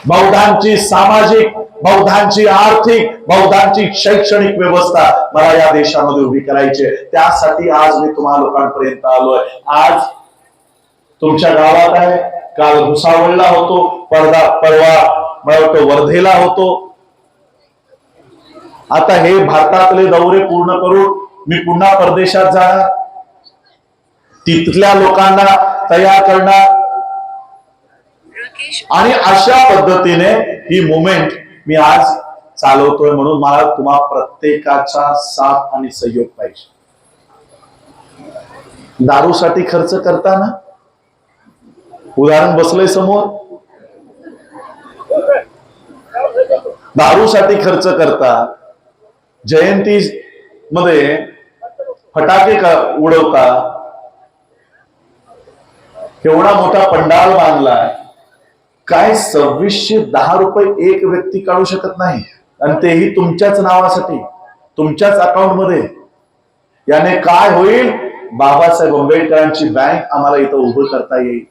बौद्धांची सामाजिक, बौद्धांची आर्थिक, बौद्धांची शैक्षणिक व्यवस्था मला या देशामध्ये उभी करायची आहे. त्यासाठी आज मी तुम्हा लोकांपर्यंत आलोय. आज तुमच्या गावात आहे, काल भुसावळला होतो, परवा मला वाटतं वर्धेला होतो. आता हे भारतातले दौरे पूर्ण करून मी पुन्हा परदेशात जाणार, तिथल्या लोकांना तयार करणार आणि अशा पद्धतीने ही मुवमेंट मी आज चालवतोय. म्हणून मला तुम्हा प्रत्येकाचा साथ आणि सहयोग पाहिजे. दारूसाठी खर्च करताना उदाहरण बसलंय समोर, दारूसाठी खर्च करता, जयंती मध्ये फटाके उडवता, एवढा मोठा पंडाल बांधलाय, काय 2610 रुपये एक व्यक्ती काढू शकत नाही, आणि तेही तुमच्याच नावासाठी, तुमच्याच अकाउंट मध्ये. याने काय होईल? बाबासाहेब आंबेडकरांची बँक आम्हाला इथं उभं करता येईल.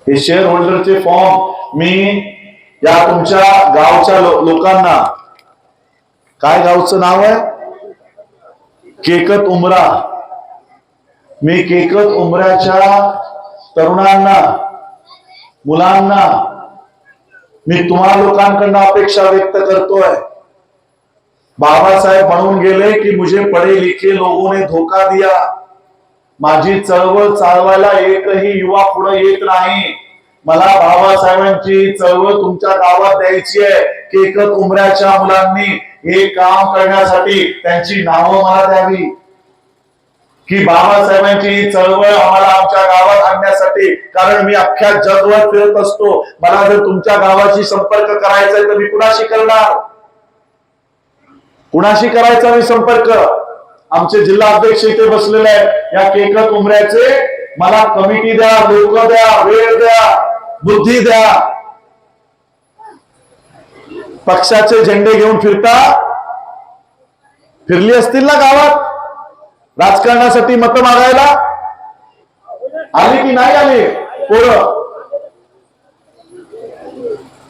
हे शेअर होल्डरचे फॉर्म मी या तुमच्या गावच्या लोकांना, काय गावचं नाव आहे? केकत उमरा. मी केकत उमऱ्याच्या तरुणांना, मुलांना मी तुम्हा लोकांकडनं अपेक्षा व्यक्त करतोय. बाबा साहेब म्हणून गेले की मुझे पढ़े लिखे लोगों ने धोखा दिया. माझी चळवळ चालवायला एकही युवा पुढे येत नाही. मला बाबासाहेबांची चळवळ तुमच्या गावात द्यायची आहे. केकत उमऱ्याच्या मुलांनी हे काम करण्यासाठी त्यांची नावं मला द्यावी, की बाबासाहेबांची चळवळ आम्हाला आमच्या गावात आणण्यासाठी. कारण मी अख्ख्या जगभर फिरत असतो. मला जर तुमच्या गावाशी संपर्क करायचा आहे तर मी कुणाशी करणार? कुणाशी करायचा मी संपर्क? आमचे जिल्हा अध्यक्ष इथे बसलेले आहेत या केकत उमऱ्याचे. मला कमिटी द्या, लोक द्या, वेळ द्या, बुद्धी द्या. पक्षाचे झेंडे घेऊन फिरली असतील ना गावात, राजकारणासाठी मतं मागायला आली की नाही आली पोरं?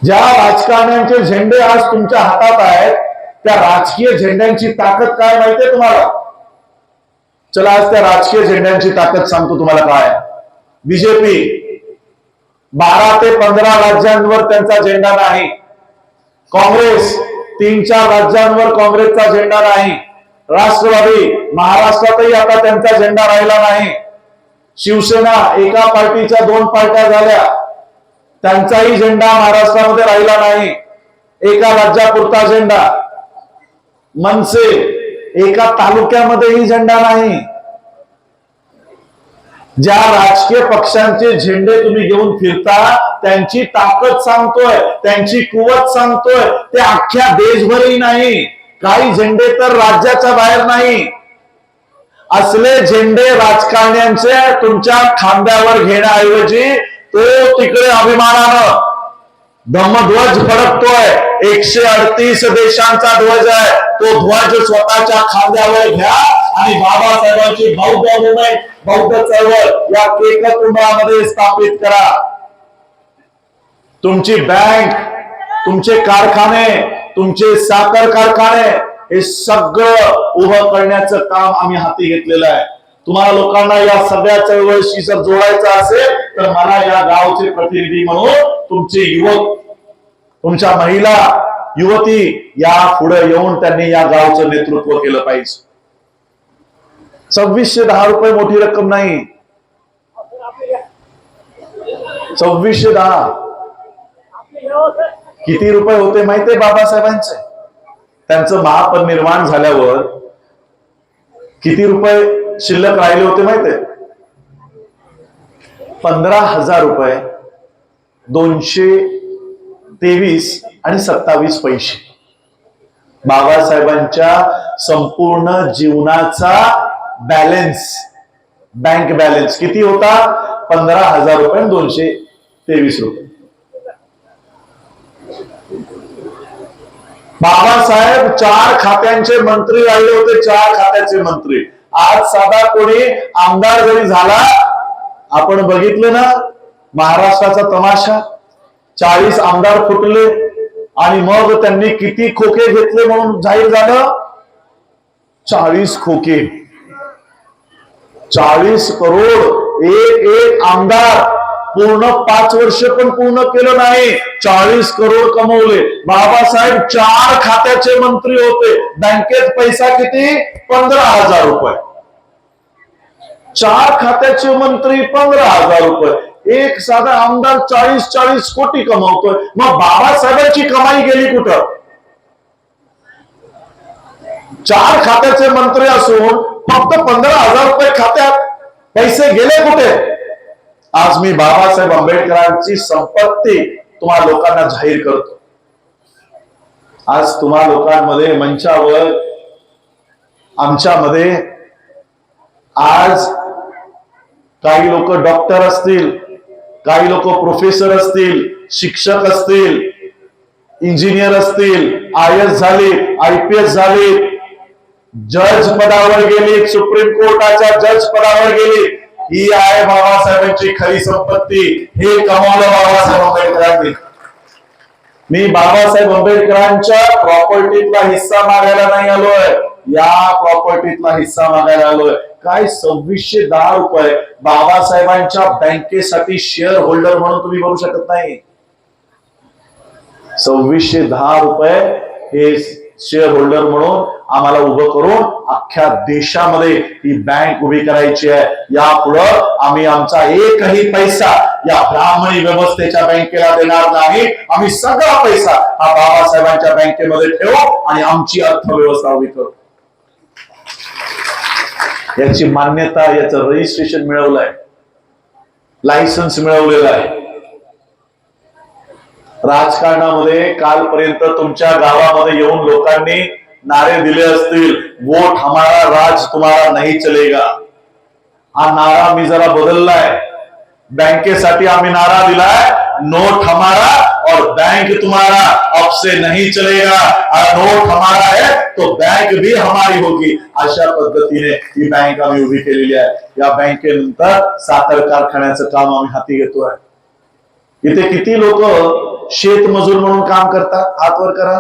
ज्या राजकारण्यांचे झेंडे आज तुमच्या हातात आहेत त्या राजकीय झेंड्यांची ताकद काय माहितीये तुम्हाला? चला आज त्या राजकीय झेंड्यांची ताकद सांगतो तुम्हाला काय. बीजेपी 12 ते 15 राज्यांवर त्यांचा झेंडा नाही. काँग्रेस 3-4 राज्यांवर काँग्रेसचा झेंडा नाही. राष्ट्रवादी महाराष्ट्रातही आता त्यांचा झेंडा राहिला नाही. शिवसेना एका पार्टीच्या 2 पार्ट्या झाल्या, त्यांचाही झेंडा महाराष्ट्रामध्ये राहिला नाही. एका राज्यापुरता झेंडा. मनसे एका तालुक्यामध्येही झेंडा नाही. ज्या राजकीय पक्षांचे झेंडे तुम्ही घेऊन फिरता त्यांची ताकद सांगतोय, त्यांची कुवत सांगतोय, ते अख्ख्या देशभरही नाही. काही झेंडे तर राज्याच्या बाहेर नाही. असले झेंडे राजकारण्यांचे तुमच्या खांद्यावर घेण्याऐवजी तो तिकडे अभिमानानं धम्मध्वज फडकतोय. 138 देशांचा ध्वज आहे. तो ध्वज स्वतःच्या खांद्यावर घ्या आणि बाबासाहेबांची बौद्ध मुवमेंट, बौद्ध चळवळ या केकत उमरामध्ये स्थापित करा. तुमची बँक, तुमचे कारखाने, तुमचे साखर कारखाने हे सगळं उभं करण्याचं काम आम्ही हाती घेतलेलं आहे. तुम्हाला लोकांना या सगळ्या चळवळीशी जर जोडायचं असेल तर मला या गावचे प्रतिनिधी म्हणून तुमचे युवक, तुमच्या महिला, युवती या पुढे येऊन त्यांनी या गावचं नेतृत्व केलं पाहिजे. 2610 रुपये मोठी रक्कम नाही. 2610 किती रुपये होते माहितीये बाबासाहेबांचे? त्यांचं महापरिनिर्वाण झाल्यावर किती रुपये शिल्लक राहिले होते माहितीये? 15,000 रुपये 223 आणि 27 पैसे. बाबासाहेबांच्या संपूर्ण जीवनाचा बॅलन्स, बँक बॅलन्स किती होता? 15,223 रुपये. बाबासाहेब 4 खात्यांचे मंत्री राहिले होते, 4 खात्याचे मंत्री. आज साधा कोणी आमदार जरी झाला, आपण बघितलं ना महाराष्ट्राचा तमाशा, 40 आमदार फुटले आणि मग त्यांनी किती खोके घेतले म्हणून जाहीर झालं? 40 खोके, 40 करोड. एक आमदार पूर्ण 5 वर्ष पण पूर्ण केलं नाही, 40 करोड कमवले. बाबासाहेब 4 खात्याचे मंत्री होते, बँकेत पैसा किती? 15,000 रुपये. 4 खात्याचे मंत्री 15,000 रुपये. एक साधा आमदार 40 कोटी कमावतोय. मग बाबासाहेबांची कमाई गेली कुठं? 4 खात्याचे मंत्री असून फक्त 15,000 रुपये खात्यात, पैसे गेले कुठे? आज मी बाबासाहेब आंबेडकरांची संपत्ती तुम्हा लोकांना जाहीर करतो. आज तुम्हा लोकांमध्ये मंचावर, आमच्यामध्ये आज काही लोक डॉक्टर असतील, काही लोक प्रोफेसर असतील, शिक्षक असतील, इंजिनियर असतील, IAS झाले, IPS झाले, जज पदावर गेले, सुप्रीम कोर्टाच्या जज पदावर गेले. ही आहे बाबासाहेबांची खरी संपत्ती. हे कमावलं बाबासाहेब आंबेडकरांनी. मी बाबासाहेब आंबेडकरांच्या प्रॉपर्टीतला हिस्सा मागायला नाही आलोय, या प्रॉपर्टीतला हिस्सा मागायला आलोय. काय 2610 रुपये बाबासाहेबांच्या बँकेसाठी शेअर होल्डर म्हणून तुम्ही भरू शकत नाही. 2610 रुपये हे शेअर होल्डर म्हणून आम्हाला उभं करून अख्ख्या देशामध्ये ही बँक उभी करायची आहे. यापुढं आम्ही आमचा एकही पैसा या ब्राह्मणी व्यवस्थेच्या बँकेला देणार नाही. आम्ही सगळा पैसा हा बाबासाहेबांच्या बँकेमध्ये ठेवू आणि आमची अर्थव्यवस्था उभी करू. याची मान्यता, याचं रजिस्ट्रेशन मिळवलंय, लायसन्स मिळवलेलं आहे. राजकारणामध्ये कालपर्यंत तुमच्या गावामध्ये येऊन लोकांनी नारे दिले असतील, वोट हमारा राज तुम्हारा नहीं चलेगा. हा नारा मी जरा बदललाय. बँकेसाठी आम्ही नारा दिलाय, नोट हमारा और बैंक तुम्हारा, अब से नहीं चलेगा. नोट हमारा है तो बैंक भी हमारी होगी. अशा पद्धतीने ही बँक आम्ही उभी केलेली आहे. या बँकेनंतर साखर कारखान्याचं काम आम्ही हाती घेतोय. इथे किती लोक शेतमजूर म्हणून काम करतात? हात वर करा.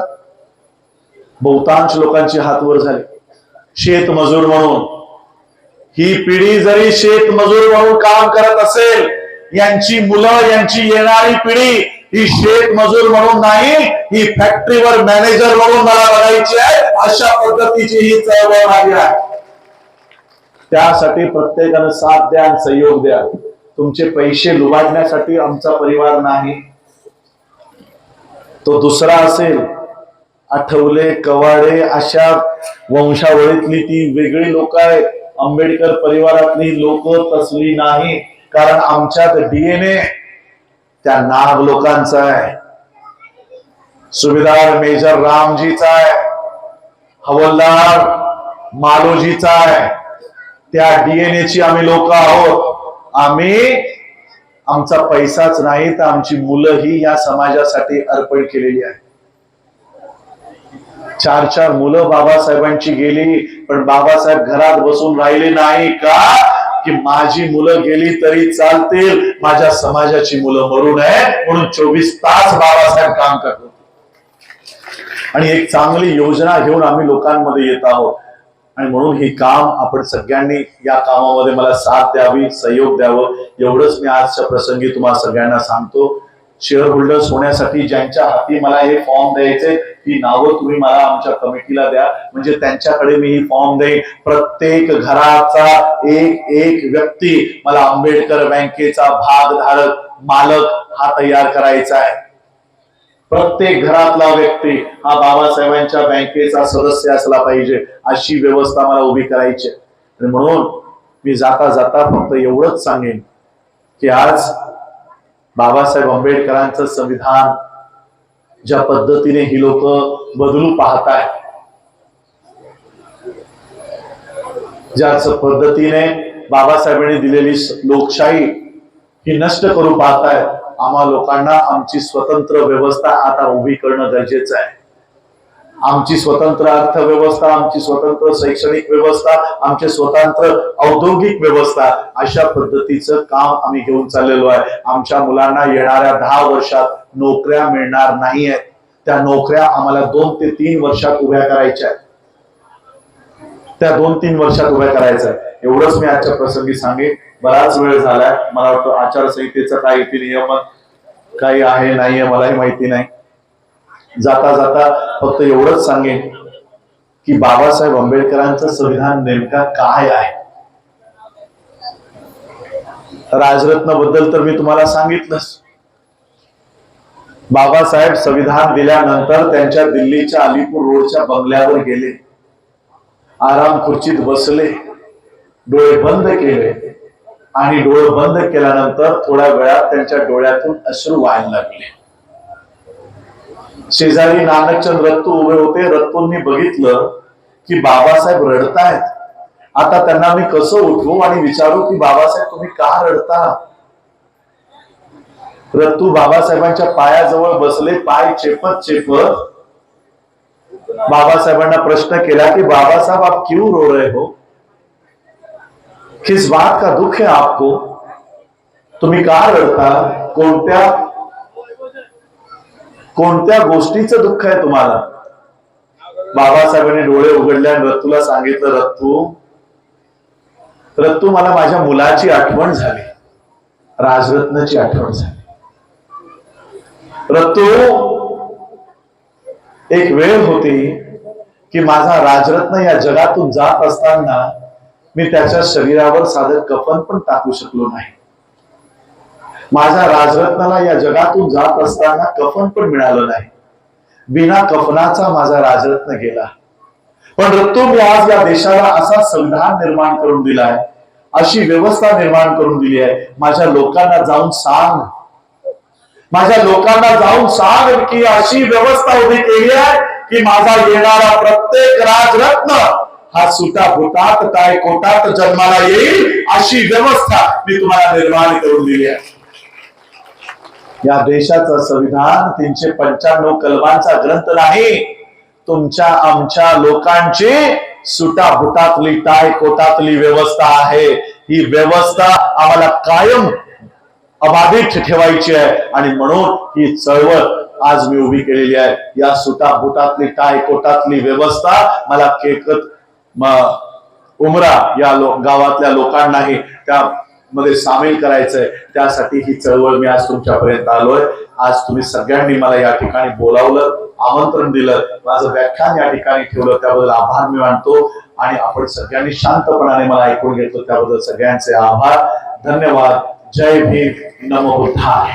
बहुतांश लोकांची हात वर झाली. शेतमजूर म्हणून ही पिढी जरी शेतमजूर म्हणून काम करत असेल, यांची मुलं, यांची येणारी पिढी ही शेतमजूर म्हणून नाही, ही फॅक्टरीवर मॅनेजर म्हणून मला बघायची आहे. अशा पद्धतीची ही चळवळ माझी आहे. त्यासाठी प्रत्येकानं साथ द्या आणि सहयोग द्या. तुमचे पैसे लुबाडण्यासाठी आमचा परिवार नाही. तो दुसरा असेल, आठवले, कवाडे अशा वंशावळीतली ती वेगळी लोक आहेत. आंबेडकर परिवारातली लोक तसली नाही. कारण आमच्यात DNA त्या नाग लोकांचा आहे. सुभेदार मेजर रामजीचा आहे, हवलदार मालोजीचा आहे. त्या DNA ची आम्ही लोक आहोत. आम्ही आमचा पैसाच नाही तर आमची मुलंही या समाजासाठी अर्पण केलेली आहे. 4 मुलं बाबासाहेबांची गेली, पण बाबासाहेब घरात बसून राहिले नाही का? की माझी मुलं गेली तरी चालतील, माझ्या समाजाची मुलं मरू नये म्हणून 24 तास बाबासाहेब काम करत होते. आणि एक चांगली योजना घेऊन आम्ही लोकांमध्ये येत आहोत. आणि म्हणून हे काम आपण सगळ्यांनी या कामामध्ये मला साथ द्यावी, सहयोग द्यावं, एवढंच मी आजच्या प्रसंगी तुम्हाला सगळ्यांना सांगतो. शेअर होल्डर्स होण्यासाठी ज्यांच्या हाती मला हे फॉर्म द्यायचे, ही नावं तुम्ही मला आमच्या कमिटीला द्या, म्हणजे त्यांच्याकडे मी ही फॉर्म देईन. प्रत्येक घराचा एक व्यक्ती मला आंबेडकर बँकेचा भागधारक, मालक हा तयार करायचा आहे. प्रत्येक घरातला व्यक्ती हा बाबासाहेबांच्या बँकेचा सदस्य असला पाहिजे, अशी व्यवस्था मला उभी करायची. आणि म्हणून मी जाता जाता फक्त एवढंच सांगेन की आज बाबासाहेब आंबेडकरांचं संविधान ज्या पद्धतीने ही लोक बदलू पाहताय, ज्याच पद्धतीने बाबासाहेबांनी दिलेली लोकशाही ही नष्ट करू पाहताय, आम्हा लोकांना आमची स्वतंत्र व्यवस्था आता उभी करणं गरजेचं आहे. आमची स्वतंत्र अर्थव्यवस्था, आमची स्वतंत्र शैक्षणिक व्यवस्था, आमची स्वतंत्र औद्योगिक व्यवस्था, अशा पद्धतीचं काम आम्ही घेऊन चाललेलो आहे. आमच्या मुलांना येणाऱ्या 10 वर्षात नोकऱ्या मिळणार नाही आहेत. त्या नोकऱ्या आम्हाला 2 ते 3 वर्षात उभ्या करायच्या आहेत. त्या 2-3 वर्षात उभ्या करायचं आहे. एवढंच मी आजच्या प्रसंगी सांगेन. बराच वेळ झालाय. मला वाटतं आचारसंहितेचं काही नियम काही आहे नाहीये मलाही माहिती नाही. जाता जाता फक्त एवढंच सांगेन की बाबासाहेब आंबेडकरांचं संविधान नेमका काय आहे. राजरत्न बद्दल तर मी तुम्हाला सांगितलंच. बाबासाहेब संविधान दिल्यानंतर त्यांच्या दिल्लीच्या अलीपूर रोडच्या बंगल्यावर गेले, आराम खुर्चीत बसले, डोळे बंद केले आणि डोळे बंद केल्यानंतर थोड्या वेळात त्यांच्या डोळ्यातून अश्रू व्हायला लागले. शेजारी नानकचंद रत्तू उभे होते. रत्तूंनी बघितलं की बाबासाहेब रडतायत. आता त्यांना मी कसं उठवू आणि विचारू की बाबासाहेब तुम्ही का रडता. रत्तू बाबासाहेबांच्या पायाजवळ बसले, पाय चेपत चेपत बाबासाहेबांना प्रश्न केला की बाबा साहब आप क्यों रो रहे हो, किस बात का दुख है आपको, तुम्ही का रडता, कोणत्या गोष्टीचं दुःख आहे तुम्हाला. बाबासाहेबांनी डोळे उघडले आणि रत्तूला सांगितलं, रत्तू मला माझ्या मुलाची आठवण झाली, राजरत्नची आठवण झाली. रत्तू, एक वेळ होती की माझा राजरत्न या जगातून जात असताना मी त्याच्या शरीरावर साधं कफन पण टाकू शकलो नाही. माझ्या राजरत्नाला या जगातून जात असताना कफन पण मिळालं नाही. बिना कफनाचा माझा राजरत्न गेला. पण रत्तू, मी आज या देशाला असा संविधान निर्माण करून दिलाय, अशी व्यवस्था निर्माण करून दिली आहे. माझ्या लोकांना जाऊन सांग, की अशी व्यवस्था उभी केली आहे की माझा येणारा प्रत्येक राजरत्न हा सुटाफुटात काय कोटात जन्माला येईल, अशी व्यवस्था मी तुम्हाला निर्माण करून दिली आहे. या देशाचं संविधान 395 कलमांचा ग्रंथ नाही, तुमच्या आमच्या लोकांची सुटाफुटातली टाय कोटातली व्यवस्था आहे. ही व्यवस्था आम्हाला कायम अबाधित ठेवायची आहे आणि म्हणून ही चळवळ आज मी उभी केलेली आहे. या सुटाफुटातली टाय कोटातली व्यवस्था मला केकत उमरा या गावातल्या लोकांनाही त्यामध्ये सामील करायचंय. त्यासाठी ही चळवळ मी आज तुमच्यापर्यंत आलोय. आज तुम्ही सगळ्यांनी मला या ठिकाणी बोलावलं, आमंत्रण दिलं, माझं व्याख्यान या ठिकाणी ठेवलं, त्याबद्दल आभार मी मानतो. आणि आपण सगळ्यांनी शांतपणाने मला ऐकून घेतलं त्याबद्दल सगळ्यांचे आभार. धन्यवाद. जय भीम. नमो बुद्धाय.